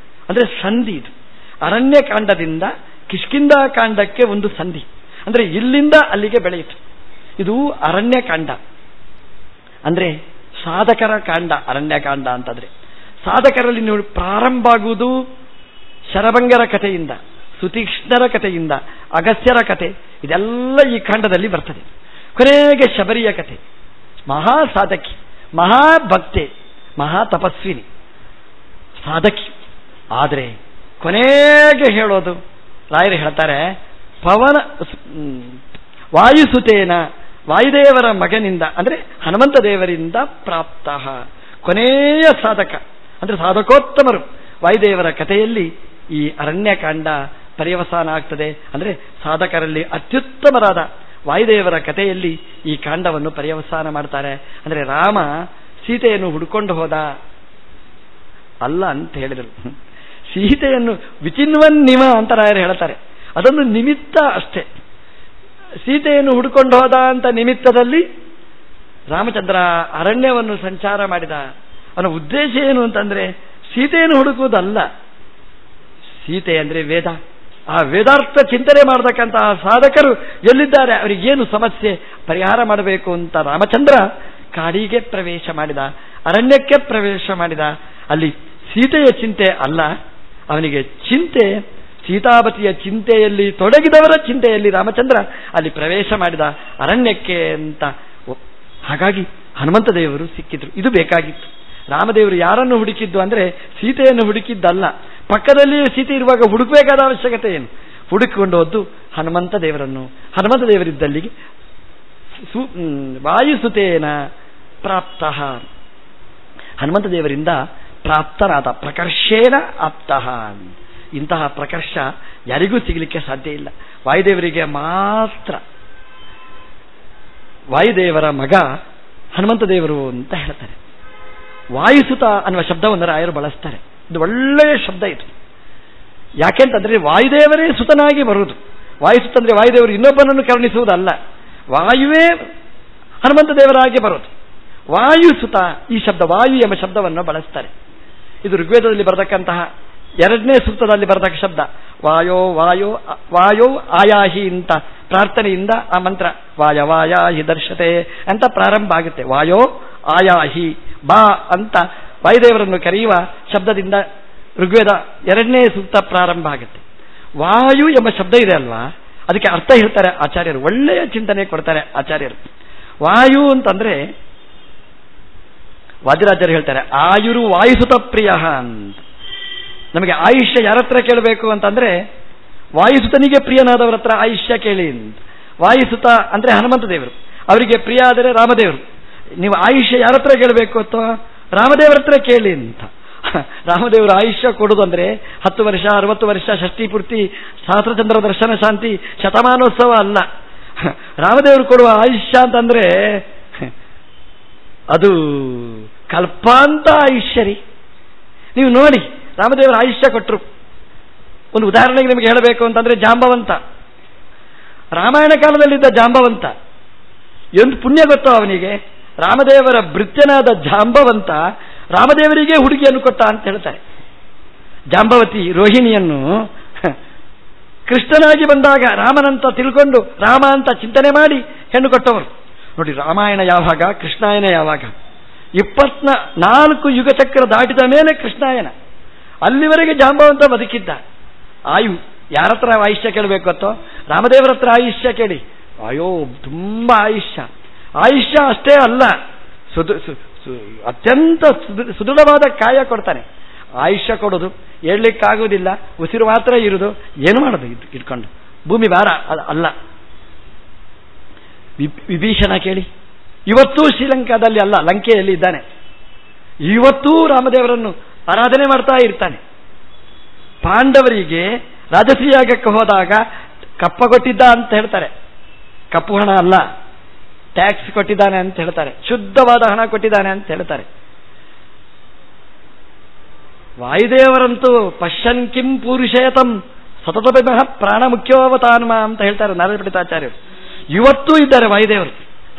ಅಂದರೆ ಸಂಧಿ. ಇದು ಅರಣ್ಯಕಾಂಡದಿಂದ ಕಿಷ್ಕಿಂಧ ಕಾಂಡಕ್ಕೆ ಒಂದು ಸಂಧಿ, ಅಂದರೆ ಇಲ್ಲಿಂದ ಅಲ್ಲಿಗೆ ಬೆಳೆಯಿತು. ಇದು ಅರಣ್ಯಕಾಂಡ ಅಂದರೆ ಸಾಧಕರ ಕಾಂಡ. ಅರಣ್ಯಕಾಂಡ ಅಂತಂದ್ರೆ ಸಾಧಕರಲ್ಲಿ ನೀವು ಪ್ರಾರಂಭ ಆಗುವುದು ಶರಭಂಗರ ಕಥೆಯಿಂದ, ಸುತೀಕ್ಷ್ಣರ ಕಥೆಯಿಂದ, ಅಗಸ್ತ್ಯರ ಕಥೆ, ಇದೆಲ್ಲ ಈ ಕಾಂಡದಲ್ಲಿ ಬರ್ತದೆ. ಕೊನೆಗೆ ಶಬರಿಯ ಕಥೆ. ಮಹಾ ಸಾಧಕಿ, ಮಹಾಭಕ್ತೆ, ಮಹಾ ತಪಸ್ವಿನಿ, ಸಾಧಕಿ. ಆದರೆ ಕೊನೆಗೆ ಹೇಳೋದು ರಾಯರು ಹೇಳ್ತಾರೆ ಪವನ ವಾಯುಸುತೇನ, ವಾಯುದೇವರ ಮಗನಿಂದ ಅಂದರೆ ಹನುಮಂತ ದೇವರಿಂದ ಪ್ರಾಪ್ತ. ಕೊನೆಯ ಸಾಧಕ ಅಂದರೆ ಸಾಧಕೋತ್ತಮರು ವಾಯುದೇವರ ಕಥೆಯಲ್ಲಿ ಈ ಅರಣ್ಯಕಾಂಡ ಪರ್ಯವಸಾನ ಆಗ್ತದೆ. ಅಂದರೆ ಸಾಧಕರಲ್ಲಿ ಅತ್ಯುತ್ತಮರಾದ ವಾಯುದೇವರ ಕಥೆಯಲ್ಲಿ ಈ ಕಾಂಡವನ್ನು ಪರ್ಯವಸಾನ ಮಾಡ್ತಾರೆ. ಅಂದರೆ ರಾಮ ಸೀತೆಯನ್ನು ಹುಡುಕೊಂಡು ಹೋದ ಅಲ್ಲ ಅಂತ ಹೇಳಿದರು. ಸೀತೆಯನ್ನು ವಿಚಿನ್ವನ್ನಿಮ ಅಂತ ರಾಯರು ಹೇಳ್ತಾರೆ. ಅದೊಂದು ನಿಮಿತ್ತ ಅಷ್ಟೇ. ಸೀತೆಯನ್ನು ಹುಡುಕೊಂಡು ಹೋದ ಅಂತ ನಿಮಿತ್ತದಲ್ಲಿ ರಾಮಚಂದ್ರ ಅರಣ್ಯವನ್ನು ಸಂಚಾರ ಮಾಡಿದ. ಅವನ ಉದ್ದೇಶ ಏನು ಅಂತಂದ್ರೆ ಸೀತೆಯನ್ನು ಹುಡುಕುವುದಲ್ಲ. ಸೀತೆ ಅಂದರೆ ವೇದ. ಆ ವೇದಾರ್ಥ ಚಿಂತನೆ ಮಾಡತಕ್ಕಂತಹ ಸಾಧಕರು ಎಲ್ಲಿದ್ದಾರೆ, ಅವರಿಗೇನು ಸಮಸ್ಯೆ ಪರಿಹಾರ ಮಾಡಬೇಕು ಅಂತ ರಾಮಚಂದ್ರ ಕಾಡಿಗೆ ಪ್ರವೇಶ ಮಾಡಿದ, ಅರಣ್ಯಕ್ಕೆ ಪ್ರವೇಶ ಮಾಡಿದ. ಅಲ್ಲಿ ಸೀತೆಯ ಚಿಂತೆ ಅಲ್ಲ, ಅವನಿಗೆ ಚಿಂತೆ ಸೀತಾಪತಿಯ ಚಿಂತೆಯಲ್ಲಿ ತೊಡಗಿದವರ ಚಿಂತೆಯಲ್ಲಿ ರಾಮಚಂದ್ರ ಅಲ್ಲಿ ಪ್ರವೇಶ ಮಾಡಿದ ಅರಣ್ಯಕ್ಕೆ ಅಂತ. ಹಾಗಾಗಿ ಹನುಮಂತ ದೇವರು ಸಿಕ್ಕಿದ್ರು. ಇದು ಬೇಕಾಗಿತ್ತು. ರಾಮದೇವರು ಯಾರನ್ನು ಹುಡುಕಿದ್ದು ಅಂದರೆ ಸೀತೆಯನ್ನು ಹುಡುಕಿದ್ದಲ್ಲ. ಪಕ್ಕದಲ್ಲಿಯೂ ಸೀತೆ ಇರುವಾಗ ಹುಡುಕಬೇಕಾದ ಅವಶ್ಯಕತೆ ಏನು? ಹುಡುಕಿಕೊಂಡು ಹೋದ್ದು ಹನುಮಂತ ದೇವರನ್ನು. ಹನುಮಂತ ದೇವರಿದ್ದಲ್ಲಿಗೆ ವಾಯುಸುತೇನ ಪ್ರಾಪ್ತ, ಹನುಮಂತ ದೇವರಿಂದ ಪ್ರಾಪ್ತನಾದ, ಪ್ರಕರ್ಷೇನ ಆಪ್ತಃ. ಇಂತಹ ಪ್ರಕರ್ಷ ಯಾರಿಗೂ ಸಿಗಲಿಕ್ಕೆ ಸಾಧ್ಯ ಇಲ್ಲ, ವಾಯುದೇವರಿಗೆ ಮಾತ್ರ. ವಾಯುದೇವರ ಮಗ ಹನುಮಂತ ದೇವರು ಅಂತ ಹೇಳ್ತಾರೆ. ವಾಯುಸುತ ಅನ್ನುವ ಶಬ್ದವನ್ನು ರಾಯರು ಬಳಸ್ತಾರೆ. ಇದು ಒಳ್ಳೆಯ ಶಬ್ದ ಇದು. ಯಾಕೆಂತಂದ್ರೆ ವಾಯುದೇವರೇ ಸುತನಾಗಿ ಬರುವುದು. ವಾಯುಸುತ ಅಂದ್ರೆ ವಾಯುದೇವರು ಇನ್ನೊಬ್ಬನನ್ನು ಕರುಣಿಸುವುದಲ್ಲ, ವಾಯುವೇ ಹನುಮಂತ ದೇವರಾಗಿ ಬರೋದು. ವಾಯುಸುತ ಈ ಶಬ್ದ, ವಾಯು ಎಂಬ ಶಬ್ದವನ್ನು ಬಳಸ್ತಾರೆ. ಇದು ಋಗ್ವೇದದಲ್ಲಿ ಬರತಕ್ಕಂತಹ 2ನೇ ಸೂಕ್ತದಲ್ಲಿ ಬರತಕ್ಕ ಶಬ್ದ. ವಾಯೋ ವಾಯೋ ವಾಯೋ ಆಯಾಹಿ ಅಂತ ಪ್ರಾರ್ಥನೆಯಿಂದ ಆ ಮಂತ್ರ ವಾಯವಾಯಾಹಿ ದರ್ಶತೆ ಅಂತ ಪ್ರಾರಂಭ ಆಗುತ್ತೆ. ವಾಯೋ ಆಯಾಹಿ ಬಾ ಅಂತ ವಾಯುದೇವರನ್ನು ಕರೆಯುವ ಶಬ್ದದಿಂದ ಋಗ್ವೇದ 2ನೇ ಸೂಕ್ತ ಪ್ರಾರಂಭ ಆಗುತ್ತೆ. ವಾಯು ಎಂಬ ಶಬ್ದ ಇದೆ ಅಲ್ವಾ, ಅದಕ್ಕೆ ಅರ್ಥ ಹೇಳ್ತಾರೆ ಆಚಾರ್ಯರು. ಒಳ್ಳೆಯ ಚಿಂತನೆ ಕೊಡ್ತಾರೆ ಆಚಾರ್ಯರು. ವಾಯು ಅಂತಂದ್ರೆ ವಾದಿರಾಜರು ಹೇಳ್ತಾರೆ ಆಯುರು ವಾಯುಸುತ ಪ್ರಿಯ ಅಂತ. ನಮಗೆ ಆಯುಷ್ಯ ಯಾರ ಹತ್ರ ಕೇಳಬೇಕು ಅಂತಂದ್ರೆ ವಾಯುಸುತನಿಗೆ ಪ್ರಿಯನಾದವರ ಹತ್ರ ಆಯುಷ್ಯ ಕೇಳಿ ಅಂತ. ವಾಯುಸುತ ಅಂದ್ರೆ ಹನುಮಂತ ದೇವರು, ಅವರಿಗೆ ಪ್ರಿಯ ಆದರೆ ರಾಮದೇವರು. ನೀವು ಆಯುಷ್ಯ ಯಾರ ಹತ್ರ ಕೇಳಬೇಕು ಅಥವಾ ರಾಮದೇವರ ಹತ್ರ ಕೇಳಿ ಅಂತ. ರಾಮದೇವರು ಆಯುಷ್ಯ ಕೊಡುವುದು ಅಂದ್ರೆ 10 ವರ್ಷ 60 ವರ್ಷ ಷಷ್ಠಿ ಪೂರ್ತಿ ಸಹಸ್ರಚಂದ್ರ ದರ್ಶನ ಶಾಂತಿ ಶತಮಾನೋತ್ಸವ ಅಲ್ಲ. ರಾಮದೇವರು ಕೊಡುವ ಆಯುಷ್ಯ ಅಂತಂದ್ರೆ ಅದು ಕಲ್ಪಾಂತ ಆಯುಷ್ಯರಿ. ನೀವು ನೋಡಿ ರಾಮದೇವರ ಆಯುಷ್ಯ ಕೊಟ್ಟರು. ಒಂದು ಉದಾಹರಣೆಗೆ ನಿಮಗೆ ಹೇಳಬೇಕು ಅಂತಂದ್ರೆ ಜಾಂಬವಂತ, ರಾಮಾಯಣ ಕಾಲದಲ್ಲಿದ್ದ ಜಾಂಬವಂತ, ಎಂದು ಪುಣ್ಯ ಗೊತ್ತೋ ಅವನಿಗೆ. ರಾಮದೇವರ ಭೃತ್ಯನಾದ ಜಾಂಬವಂತ ರಾಮದೇವರಿಗೆ ಹುಡುಗಿಯನ್ನು ಕೊಟ್ಟ ಅಂತ ಹೇಳ್ತಾರೆ. ಜಾಂಬವತಿ ರೋಹಿಣಿಯನ್ನು ಕೃಷ್ಣನಾಗಿ ಬಂದಾಗ ರಾಮನಂತ ತಿಳ್ಕೊಂಡು ರಾಮ ಅಂತ ಚಿಂತನೆ ಮಾಡಿ ಹೆಣ್ಣು ಕೊಟ್ಟವರು. ನೋಡಿ, ರಾಮಾಯಣ ಯಾವಾಗ, ಕೃಷ್ಣಾಯನ ಯಾವಾಗ? 24 ಯುಗಚಕ್ರ ದಾಟಿದ ಮೇಲೆ ಕೃಷ್ಣಾಯನ. ಅಲ್ಲಿವರೆಗೆ ಜಾಂಬವಂತ ಬದುಕಿದ್ದ. ಆಯು ಯಾರ ಹತ್ರ ಆಯುಷ್ಯ ಕೇಳಬೇಕು ಗೊತ್ತೋ? ರಾಮದೇವರ ಹತ್ರ ಆಯುಷ್ಯ ಕೇಳಿ. ಅಯ್ಯೋ ತುಂಬ ಆಯುಷ್ಯ ಅಷ್ಟೇ ಅಲ್ಲ, ಅತ್ಯಂತ ಸುದೃಢವಾದ ಕಾಯ ಕೊಡ್ತಾನೆ. ಆಯುಷ್ಯ ಕೊಡೋದು ಹೇಳಲಿಕ್ಕಾಗೋದಿಲ್ಲ, ಉಸಿರು ಮಾತ್ರ ಇರುವುದು, ಏನು ಮಾಡೋದು ಇಟ್ಕೊಂಡು? ಭೂಮಿ ಭಾರ ಅಲ್ಲ. ವಿಭೀಷಣ ಕೇಳಿ, ಇವತ್ತೂ ಶ್ರೀಲಂಕಾದಲ್ಲಿ ಅಲ್ಲ, ಲಂಕೆಯಲ್ಲಿ ಇದ್ದಾನೆ. ಇವತ್ತೂ ರಾಮದೇವರನ್ನು ಆರಾಧನೆ ಮಾಡ್ತಾ ಇರ್ತಾನೆ. ಪಾಂಡವರಿಗೆ ರಾಜಸೀಯಾಗಕ್ಕೆ ಹೋದಾಗ ಕಪ್ಪ ಕೊಟ್ಟಿದ್ದ ಅಂತ ಹೇಳ್ತಾರೆ. ಕಪ್ಪು ಹಣ ಅಲ್ಲ, ಟ್ಯಾಕ್ಸ್ ಕೊಟ್ಟಿದ್ದಾನೆ ಅಂತ ಹೇಳ್ತಾರೆ, ಶುದ್ಧವಾದ ಹಣ ಕೊಟ್ಟಿದ್ದಾನೆ ಅಂತ ಹೇಳ್ತಾರೆ. ವಾಯುದೇವರಂತೂ ಪಶ್ಯನ್ ಕಿಂ ಪೂರುಷೇತಂ ಸತತಪಿಮಃ ಪ್ರಾಣ ಮುಖ್ಯೋವತಾನ್ಮ ಅಂತ ಹೇಳ್ತಾರೆ ನಾರಾಯಣ ಪಂಡಿತಾಚಾರ್ಯರು. ಇವತ್ತೂ ಇದ್ದಾರೆ ವಾಯುದೇವರು,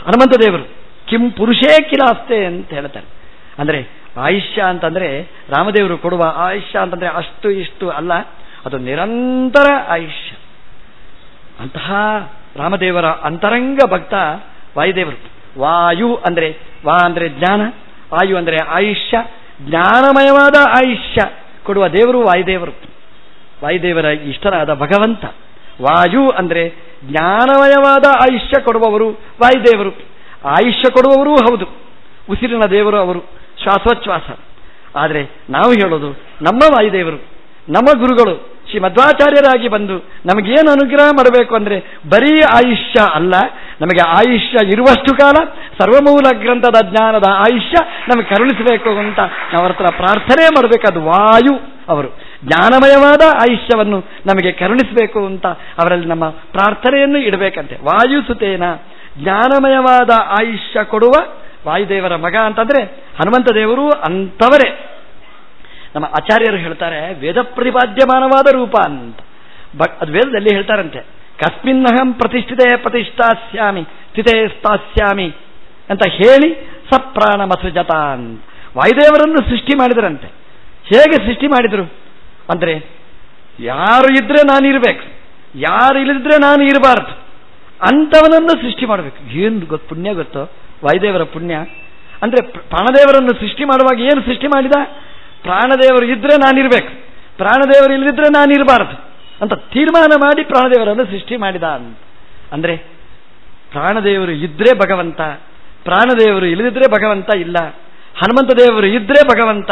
ಹನುಮಂತ ದೇವರು. ಕಿಂ ಪುರುಷೇ ಕಿಲಾಸ್ತೆ ಅಂತ ಹೇಳ್ತಾರೆ. ಅಂದರೆ ಆಯುಷ್ಯ ಅಂತಂದ್ರೆ ರಾಮದೇವರು ಕೊಡುವ ಆಯುಷ್ಯ ಅಂತಂದ್ರೆ ಅಷ್ಟು ಇಷ್ಟು ಅಲ್ಲ, ಅದು ನಿರಂತರ ಆಯುಷ್ಯ. ಅಂತಹ ರಾಮದೇವರ ಅಂತರಂಗ ಭಕ್ತ ವಾಯುದೇವರು. ವಾಯು ಅಂದ್ರೆ ವಾ ಅಂದ್ರೆ ಜ್ಞಾನ, ಆಯು ಅಂದ್ರೆ ಆಯುಷ್ಯ, ಜ್ಞಾನಮಯವಾದ ಆಯುಷ್ಯ ಕೊಡುವ ದೇವರು ವಾಯುದೇವರು. ವಾಯುದೇವರ ಇಷ್ಟರಾದ ಭಗವಂತ. ವಾಯು ಅಂದ್ರೆ ಜ್ಞಾನಮಯವಾದ ಆಯುಷ್ಯ ಕೊಡುವವರು ವಾಯುದೇವರು. ಆಯುಷ್ಯ ಕೊಡುವವರೂ ಹೌದು, ಉಸಿರಿನ ದೇವರು ಅವರು, ಶ್ವಾಸೋಚ್ಛ್ವಾಸ. ಆದರೆ ನಾವು ಹೇಳೋದು ನಮ್ಮ ವಾಯುದೇವರು, ನಮ್ಮ ಗುರುಗಳು ಶ್ರೀ ಮಧ್ವಾಚಾರ್ಯರಾಗಿ ಬಂದು ನಮಗೇನು ಅನುಗ್ರಹ ಮಾಡಬೇಕು ಅಂದರೆ ಬರೀ ಆಯುಷ್ಯ ಅಲ್ಲ, ನಮಗೆ ಆಯುಷ್ಯ ಇರುವಷ್ಟು ಕಾಲ ಸರ್ವಮೂಲ ಗ್ರಂಥದ ಜ್ಞಾನದ ಆಯುಷ್ಯ ನಮಗೆ ಕರುಣಿಸಬೇಕು ಅಂತ ನಾವರ ಹತ್ರ ಪ್ರಾರ್ಥನೆ ಮಾಡಬೇಕು. ಅದು ವಾಯು ಅವರು ಜ್ಞಾನಮಯವಾದ ಆಯುಷ್ಯವನ್ನು ನಮಗೆ ಕರುಣಿಸಬೇಕು ಅಂತ ಅವರಲ್ಲಿ ನಮ್ಮ ಪ್ರಾರ್ಥನೆಯನ್ನು ಇಡಬೇಕಂತೆ. ವಾಯುಸುತೇನ, ಜ್ಞಾನಮಯವಾದ ಆಯುಷ್ಯ ಕೊಡುವ ವಾಯುದೇವರ ಮಗ ಅಂತಂದ್ರೆ ಹನುಮಂತ ದೇವರು ಅಂತವರೇ. ನಮ್ಮ ಆಚಾರ್ಯರು ಹೇಳ್ತಾರೆ ವೇದ ಪ್ರತಿಪಾದ್ಯಮಾನವಾದ ರೂಪ ಅಂತ. ಅದು ವೇದದಲ್ಲಿ ಹೇಳ್ತಾರಂತೆ, ಕಸ್ಮಿನ್ನಹಂ ಪ್ರತಿಷ್ಠಿತೆ ಪ್ರತಿಷ್ಠಾಸ್ಯಾಮಿ ಸ್ಥಿತೇ ಸ್ಥಾಸ್ಯಾಮಿ ಅಂತ ಹೇಳಿ ಸಪ್ರಾಣಮಸೃಜತ ಅಂತ ವಾಯುದೇವರನ್ನು ಸೃಷ್ಟಿ ಮಾಡಿದರಂತೆ. ಹೇಗೆ ಸೃಷ್ಟಿ ಮಾಡಿದರು ಅಂದ್ರೆ, ಯಾರು ಇದ್ರೆ ನಾನಿರ್ಬೇಕು, ಯಾರು ಇಲ್ಲದಿದ್ರೆ ನಾನು ಇರಬಾರ್ದು ಅಂಥವನನ್ನು ಸೃಷ್ಟಿ ಮಾಡಬೇಕು. ಏನು ಪುಣ್ಯ ಗೊತ್ತೋ ವಾಯುದೇವರ ಪುಣ್ಯ ಅಂದ್ರೆ, ಪ್ರಾಣದೇವರನ್ನು ಸೃಷ್ಟಿ ಮಾಡುವಾಗ ಏನು ಸೃಷ್ಟಿ ಮಾಡಿದ? ಪ್ರಾಣದೇವರು ಇದ್ರೆ ನಾನಿರ್ಬೇಕು, ಪ್ರಾಣದೇವರು ಇಲ್ಲದಿದ್ರೆ ನಾನಿರಬಾರದು ಅಂತ ತೀರ್ಮಾನ ಮಾಡಿ ಪ್ರಾಣದೇವರನ್ನು ಸೃಷ್ಟಿ ಮಾಡಿದ ಅಂತ. ಅಂದ್ರೆ ಪ್ರಾಣದೇವರು ಇದ್ರೆ ಭಗವಂತ, ಪ್ರಾಣದೇವರು ಇಲ್ಲದಿದ್ರೆ ಭಗವಂತ ಇಲ್ಲ. ಹನುಮಂತ ದೇವರು ಇದ್ರೆ ಭಗವಂತ,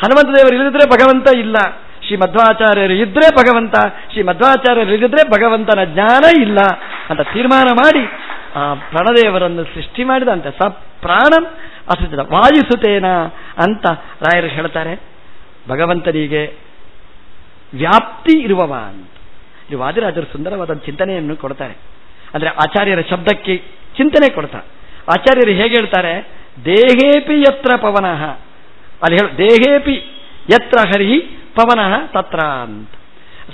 ಹನುಮಂತ ದೇವರು ಇಲ್ಲದಿದ್ರೆ ಭಗವಂತ ಇಲ್ಲ. ಶ್ರೀ ಮಧ್ವಾಚಾರ್ಯರು ಇದ್ರೆ ಭಗವಂತ, ಶ್ರೀ ಮಧ್ವಾಚಾರ್ಯರು ಇಲ್ಲದಿದ್ರೆ ಭಗವಂತನ ಜ್ಞಾನ ಇಲ್ಲ ಅಂತ ತೀರ್ಮಾನ ಮಾಡಿ ಆ ಪ್ರಾಣದೇವರನ್ನು ಸೃಷ್ಟಿ ಮಾಡಿದಂತೆ. ಸ ಪ್ರಾಣಂ ಅಸೃಜತ ವಾಯುಸುತೇನ ಅಂತ ರಾಯರು ಹೇಳ್ತಾರೆ. ಭಗವಂತನಿಗೆ ವ್ಯಾಪ್ತಿ ಇರುವವ ಅಂತ ಇಲ್ಲಿ ವಾದಿರಾಜರು ಸುಂದರವಾದ ಚಿಂತನೆಯನ್ನು ಕೊಡ್ತಾರೆ. ಅಂದ್ರೆ ಆಚಾರ್ಯರ ಶಬ್ದಕ್ಕೆ ಚಿಂತನೆ ಕೊಡ್ತಾರೆ. ಆಚಾರ್ಯರು ಹೇಗೆ ಹೇಳ್ತಾರೆ? ದೇಹೇಪಿ ಯತ್ರ ಪವನಃ, ಅಲ್ಲಿ ಹೇಳ ದೇಹೇಪಿ ಯತ್ರ ಹರಿ ಪವನಃ ತತ್ರ ಅಂತ.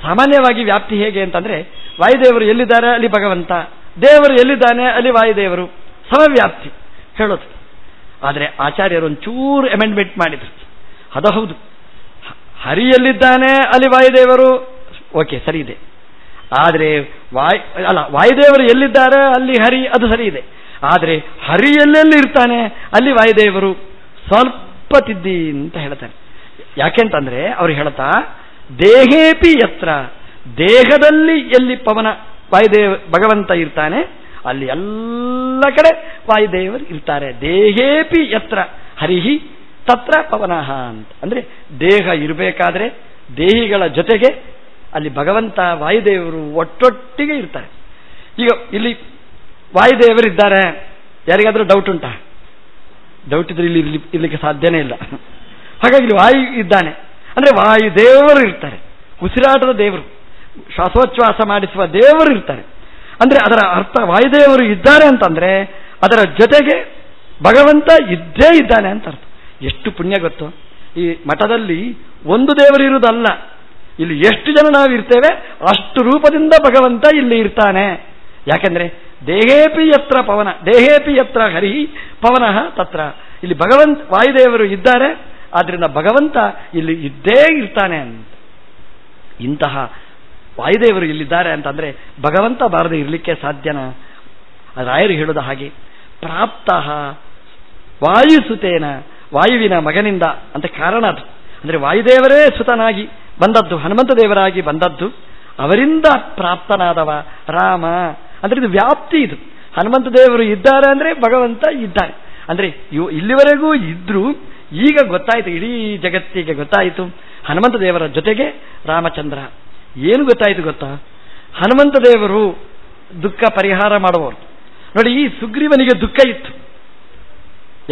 ಸಾಮಾನ್ಯವಾಗಿ ವ್ಯಾಪ್ತಿ ಹೇಗೆ ಅಂತಂದ್ರೆ, ವಾಯುದೇವರು ಎಲ್ಲಿದ್ದಾರೆ ಅಲ್ಲಿ ಭಗವಂತ, ದೇವರು ಎಲ್ಲಿದ್ದಾನೆ ಅಲ್ಲಿ ವಾಯುದೇವರು, ಸಮವ್ಯಾಪ್ತಿ ಹೇಳೋದು. ಆದರೆ ಆಚಾರ್ಯರು ಒಂಚೂರು ಅಮೆಂಡ್ಮೆಂಟ್ ಮಾಡಿದ್ರು. ಅದು ಹೌದು, ಹರಿಯಲ್ಲಿದ್ದಾನೆ ಅಲ್ಲಿ ವಾಯುದೇವರು, ಓಕೆ ಸರಿ ಇದೆ. ಆದರೆ ವಾಯುದೇವರು ಎಲ್ಲಿದ್ದಾರೆ ಅಲ್ಲಿ ಹರಿ, ಅದು ಸರಿ ಇದೆ. ಆದರೆ ಹರಿ ಎಲ್ಲೆಲ್ಲಿ ಇರ್ತಾನೆ ಅಲ್ಲಿ ವಾಯುದೇವರು ಸ್ವಲ್ಪ ತಿದ್ದಿ ಅಂತ ಹೇಳ್ತಾರೆ. ಯಾಕೆಂತಂದ್ರೆ ಅವ್ರು ಹೇಳ್ತಾ, ದೇಹೇಪಿ ಯತ್ರ, ದೇಹದಲ್ಲಿ ಎಲ್ಲಿ ಪವನ ವಾಯುದೇವ ಭಗವಂತ ಇರ್ತಾನೆ ಅಲ್ಲಿ ಎಲ್ಲ ಕಡೆ ವಾಯುದೇವರು ಇರ್ತಾರೆ. ದೇಹೇಪಿ ಯತ್ರ ಹರಿಹಿ ತತ್ರ ಪವನಃ ಅಂತ. ಅಂದ್ರೆ ದೇಹ ಇರಬೇಕಾದ್ರೆ ದೇಹಿಗಳ ಜೊತೆಗೆ ಅಲ್ಲಿ ಭಗವಂತ ವಾಯುದೇವರು ಒಟ್ಟೊಟ್ಟಿಗೆ ಇರ್ತಾರೆ. ಈಗ ಇಲ್ಲಿ ವಾಯುದೇವರಿದ್ದಾರೆ, ಯಾರಿಗಾದ್ರೂ ಡೌಟ್ ಉಂಟಾ? ಡೌಟ್ ಇದ್ರೆ ಇಲ್ಲಿ ಇರ್ಲಿಕ್ಕೆ ಸಾಧ್ಯನೇ ಇಲ್ಲ. ಹಾಗಾಗಿ ಇಲ್ಲಿ ವಾಯು ಇದ್ದಾನೆ ಅಂದ್ರೆ ವಾಯುದೇವರು ಇರ್ತಾರೆ, ಉಸಿರಾಟದ ದೇವರು, ಶ್ವಾಸೋಚ್ಛ್ವಾಸ ಮಾಡಿಸುವ ದೇವರು ಇರ್ತಾರೆ. ಅಂದ್ರೆ ಅದರ ಅರ್ಥ ವಾಯುದೇವರು ಇದ್ದಾರೆ ಅಂತಂದ್ರೆ ಅದರ ಜೊತೆಗೆ ಭಗವಂತ ಇದ್ದೇ ಇದ್ದಾನೆ ಅಂತ ಅರ್ಥ. ಎಷ್ಟು ಪುಣ್ಯ ಗೊತ್ತು! ಈ ಮಠದಲ್ಲಿ ಒಂದು ದೇವರು ಇರುವುದಲ್ಲ, ಇಲ್ಲಿ ಎಷ್ಟು ಜನ ನಾವು ಇರ್ತೇವೆ ಅಷ್ಟು ರೂಪದಿಂದ ಭಗವಂತ ಇಲ್ಲಿ ಇರ್ತಾನೆ. ಯಾಕೆಂದ್ರೆ ದೇಹೇಪಿ ಯತ್ರ ಪವನ, ದೇಹೇಪಿ ಯತ್ರ ಹರಿ ಪವನಃ ತತ್ರ. ಇಲ್ಲಿ ಭಗವಂತ ವಾಯುದೇವರು ಇದ್ದಾರೆ, ಆದ್ರಿಂದ ಭಗವಂತ ಇಲ್ಲಿ ಇದ್ದೇ ಇರ್ತಾನೆ ಅಂತ. ಇಂತಹ ವಾಯುದೇವರು ಇಲ್ಲಿದ್ದಾರೆ ಅಂತಂದ್ರೆ ಭಗವಂತ ಬಾರದೆ ಇರಲಿಕ್ಕೆ ಸಾಧ್ಯನಾ? ರಾಯರು ಹೇಳೋದು ಹಾಗೆ, ಪ್ರಾಪ್ತ ವಾಯುಸುತೇನ, ವಾಯುವಿನ ಮಗನಿಂದ ಅಂತ ಕಾರಣ ಅದು. ಅಂದರೆ ವಾಯುದೇವರೇ ಸುತನಾಗಿ ಬಂದದ್ದು, ಹನುಮಂತ ದೇವರಾಗಿ ಬಂದದ್ದು, ಅವರಿಂದ ಪ್ರಾಪ್ತನಾದವ ರಾಮ. ಅಂದರೆ ಇದು ವ್ಯಾಪ್ತಿ. ಇದು ಹನುಮಂತ ದೇವರು ಇದ್ದಾರೆ ಅಂದರೆ ಭಗವಂತ ಇದ್ದಾರೆ. ಅಂದರೆ ಇಲ್ಲಿವರೆಗೂ ಇದ್ರೂ ಈಗ ಗೊತ್ತಾಯಿತು, ಇಡೀ ಜಗತ್ತಿಗೆ ಗೊತ್ತಾಯಿತು ಹನುಮಂತ ದೇವರ ಜೊತೆಗೆ ರಾಮಚಂದ್ರ. ಏನು ಗೊತ್ತಾಯಿತು ಗೊತ್ತಾ? ಹನುಮಂತ ದೇವರು ದುಃಖ ಪರಿಹಾರ ಮಾಡುವವರು. ನೋಡಿ, ಈ ಸುಗ್ರೀವನಿಗೆ ದುಃಖ ಇತ್ತು,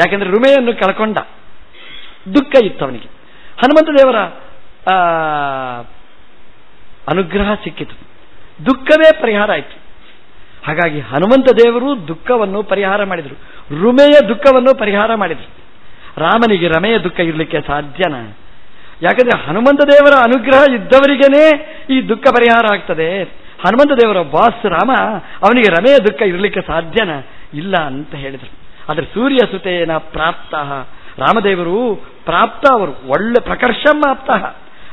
ಯಾಕೆಂದ್ರೆ ರುಮೆಯನ್ನು ಕಳ್ಕೊಂಡ, ದುಃಖ ಇತ್ತು ಅವನಿಗೆ. ಹನುಮಂತ ದೇವರ ಅನುಗ್ರಹ ಸಿಕ್ಕಿತು, ದುಃಖವೇ ಪರಿಹಾರ ಆಯಿತು. ಹಾಗಾಗಿ ಹನುಮಂತ ದೇವರು ದುಃಖವನ್ನು ಪರಿಹಾರ ಮಾಡಿದರು, ರುಮೆಯ ದುಃಖವನ್ನು ಪರಿಹಾರ ಮಾಡಿದರು. ರಾಮನಿಗೆ ರಮೆಯ ದುಃಖ ಇರಲಿಕ್ಕೆ ಸಾಧ್ಯನಾ? ಯಾಕಂದ್ರೆ ಹನುಮಂತ ದೇವರ ಅನುಗ್ರಹ ಇದ್ದವರಿಗೇನೆ ಈ ದುಃಖ ಪರಿಹಾರ ಆಗ್ತದೆ. ಹನುಮಂತ ದೇವರ ಬಾಸ್ ರಾಮ, ಅವನಿಗೆ ರಮೆಯ ದುಃಖ ಇರಲಿಕ್ಕೆ ಸಾಧ್ಯನಾ? ಇಲ್ಲ ಅಂತ ಹೇಳಿದರು. ಆದರೆ ಸೂರ್ಯ ಸುತೇನ ಪ್ರಾಪ್ತ, ರಾಮದೇವರು ಪ್ರಾಪ್ತ, ಅವರು ಒಳ್ಳೆ ಪ್ರಕರ್ಷಮಾಪ್ತ,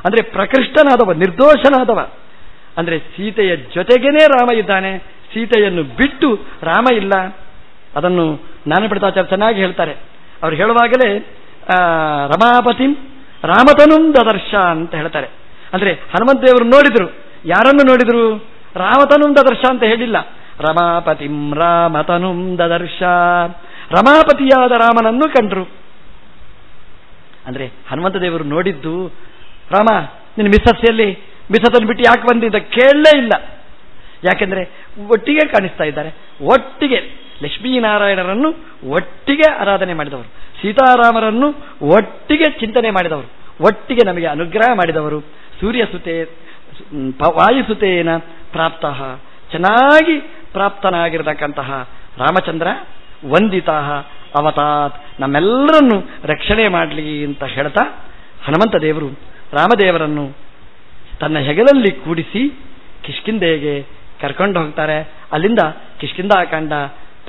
ಅಂದರೆ ಪ್ರಕೃಷ್ಟನಾದವ, ನಿರ್ದೋಷನಾದವ. ಅಂದರೆ ಸೀತೆಯ ಜೊತೆಗೇನೆ ರಾಮ ಇದ್ದಾನೆ, ಸೀತೆಯನ್ನು ಬಿಟ್ಟು ರಾಮ ಇಲ್ಲ. ಅದನ್ನು ಜ್ಞಾನಪೀಠಾಚಾರ್ಯ ಚೆನ್ನಾಗಿ ಹೇಳ್ತಾರೆ. ಅವ್ರು ಹೇಳುವಾಗಲೇ ರಮಾಪತಿಂ ರಾಮತನುಂ ದದರ್ಶ ಅಂತ ಹೇಳ್ತಾರೆ. ಅಂದರೆ ಹನುಮಂತ ದೇವರು ನೋಡಿದ್ರು, ಯಾರನ್ನು ನೋಡಿದ್ರು? ರಾಮತನುಂ ದದರ್ಶ ಅಂತ ಹೇಳಿಲ್ಲ, ರಮಾಪತಿಂ ರಾಮತನುಂ ದದರ್ಶ, ರಮಾಪತಿಯಾದ ರಾಮನನ್ನು ಕಂಡ್ರು. ಅಂದ್ರೆ ಹನುಮಂತ ದೇವರು ನೋಡಿದ್ದು, ರಾಮ ನಿನ್ನ ಮಿಸಸ್ ಎಲ್ಲಿ, ಮಿಸಸನ್ನು ಬಿಟ್ಟು ಯಾಕೆ ಬಂದಿದ್ದ ಕೇಳಲೇ ಇಲ್ಲ. ಯಾಕೆಂದ್ರೆ ಒಟ್ಟಿಗೆ ಕಾಣಿಸ್ತಾ ಇದ್ದಾರೆ, ಒಟ್ಟಿಗೆ ಲಕ್ಷ್ಮೀನಾರಾಯಣರನ್ನು ಒಟ್ಟಿಗೆ ಆರಾಧನೆ ಮಾಡಿದವರು, ಸೀತಾರಾಮರನ್ನು ಒಟ್ಟಿಗೆ ಚಿಂತನೆ ಮಾಡಿದವರು, ಒಟ್ಟಿಗೆ ನಮಗೆ ಅನುಗ್ರಹ ಮಾಡಿದವರು. ಸೂರ್ಯಸುತೆ ವಾಯುಸುತೇನ ಪ್ರಾಪ್ತ, ಚೆನ್ನಾಗಿ ಪ್ರಾಪ್ತನಾಗಿರತಕ್ಕಂತಹ ರಾಮಚಂದ್ರ ವಂದಿತ ಅವತಾತ್, ನಮ್ಮೆಲ್ಲರನ್ನು ರಕ್ಷಣೆ ಮಾಡಲಿ ಅಂತ ಹೇಳ್ತಾ ಹನುಮಂತ ದೇವರು ರಾಮದೇವರನ್ನು ತನ್ನ ಹೆಗಲಲ್ಲಿ ಕೂಡಿಸಿ ಕಿಷ್ಕಿಂಧೆಗೆ ಕರ್ಕೊಂಡು ಹೋಗ್ತಾರೆ. ಅಲ್ಲಿಂದ ಕಿಷ್ಕಿಂಧಾಕಾಂಡ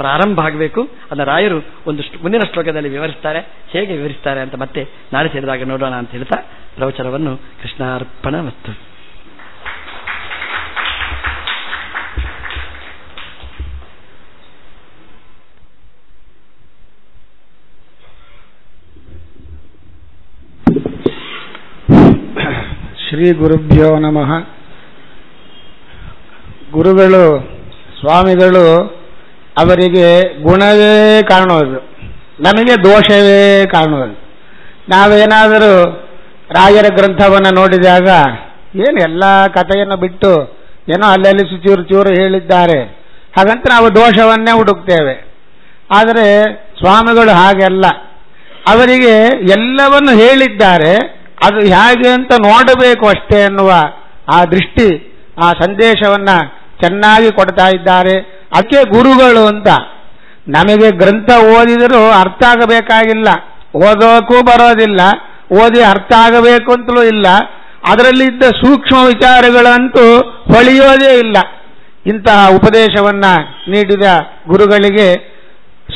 ಪ್ರಾರಂಭ ಆಗಬೇಕು. ಅದನ್ನ ರಾಯರು ಒಂದು ಮುಂದಿನ ಶ್ಲೋಕದಲ್ಲಿ ವಿವರಿಸ್ತಾರೆ. ಹೇಗೆ ವಿವರಿಸ್ತಾರೆ ಅಂತ ಮತ್ತೆ ನಾಳೆ ಸೇರಿದಾಗ ನೋಡೋಣ ಅಂತ ಹೇಳ್ತಾ ಪ್ರವಚನವನ್ನು ಕೃಷ್ಣಾರ್ಪಣ ವಸ್ತು. ಶ್ರೀ ಗುರುಭ್ಯೋ ನಮಃ. ಗುರುಗಳು, ಸ್ವಾಮಿಗಳು ಅವರಿಗೆ ಗುಣವೇ ಕಾಣುವುದು, ನಮಗೆ ದೋಷವೇ ಕಾಣುವುದು. ನಾವೇನಾದರೂ ರಾಯರ ಗ್ರಂಥವನ್ನು ನೋಡಿದಾಗ ಏನು ಎಲ್ಲ ಕಥೆಯನ್ನು ಬಿಟ್ಟು ಏನೋ ಅಲ್ಲಲ್ಲಿ ಚೂರು ಚೂರು ಹೇಳಿದ್ದಾರೆ, ಹಾಗಂತ ನಾವು ದೋಷವನ್ನೇ ಹುಡುಕ್ತೇವೆ. ಆದರೆ ಸ್ವಾಮಿಗಳು ಹಾಗೆಲ್ಲ, ಅವರಿಗೆ ಎಲ್ಲವನ್ನು ಹೇಳಿದ್ದಾರೆ, ಅದು ಹೇಗೆ ಅಂತ ನೋಡಬೇಕು ಅಷ್ಟೇ ಎನ್ನುವ ಆ ದೃಷ್ಟಿ, ಆ ಸಂದೇಶವನ್ನ ಚೆನ್ನಾಗಿ ಕೊಡ್ತಾ ಇದ್ದಾರೆ. ಅದಕ್ಕೆ ಗುರುಗಳು ಅಂತ. ನಮಗೆ ಗ್ರಂಥ ಓದಿದರೂ ಅರ್ಥ ಆಗಬೇಕಾಗಿಲ್ಲ, ಓದೋಕ್ಕೂ ಬರೋದಿಲ್ಲ, ಓದಿ ಅರ್ಥ ಆಗಬೇಕು ಅಂತಲೂ ಇಲ್ಲ, ಅದರಲ್ಲಿದ್ದ ಸೂಕ್ಷ್ಮ ವಿಚಾರಗಳಂತೂ ಹೊಳೆಯೋದೇ ಇಲ್ಲ. ಇಂತಹ ಉಪದೇಶವನ್ನ ನೀಡಿದ ಗುರುಗಳಿಗೆ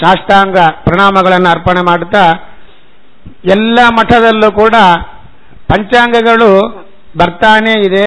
ಸಾಷ್ಟಾಂಗ ಪ್ರಣಾಮಗಳನ್ನು ಅರ್ಪಣೆ ಮಾಡುತ್ತಾ, ಎಲ್ಲ ಮಠದಲ್ಲೂ ಕೂಡ ಪಂಚಾಂಗಗಳು ಬರ್ತಾನೇ ಇದೆ.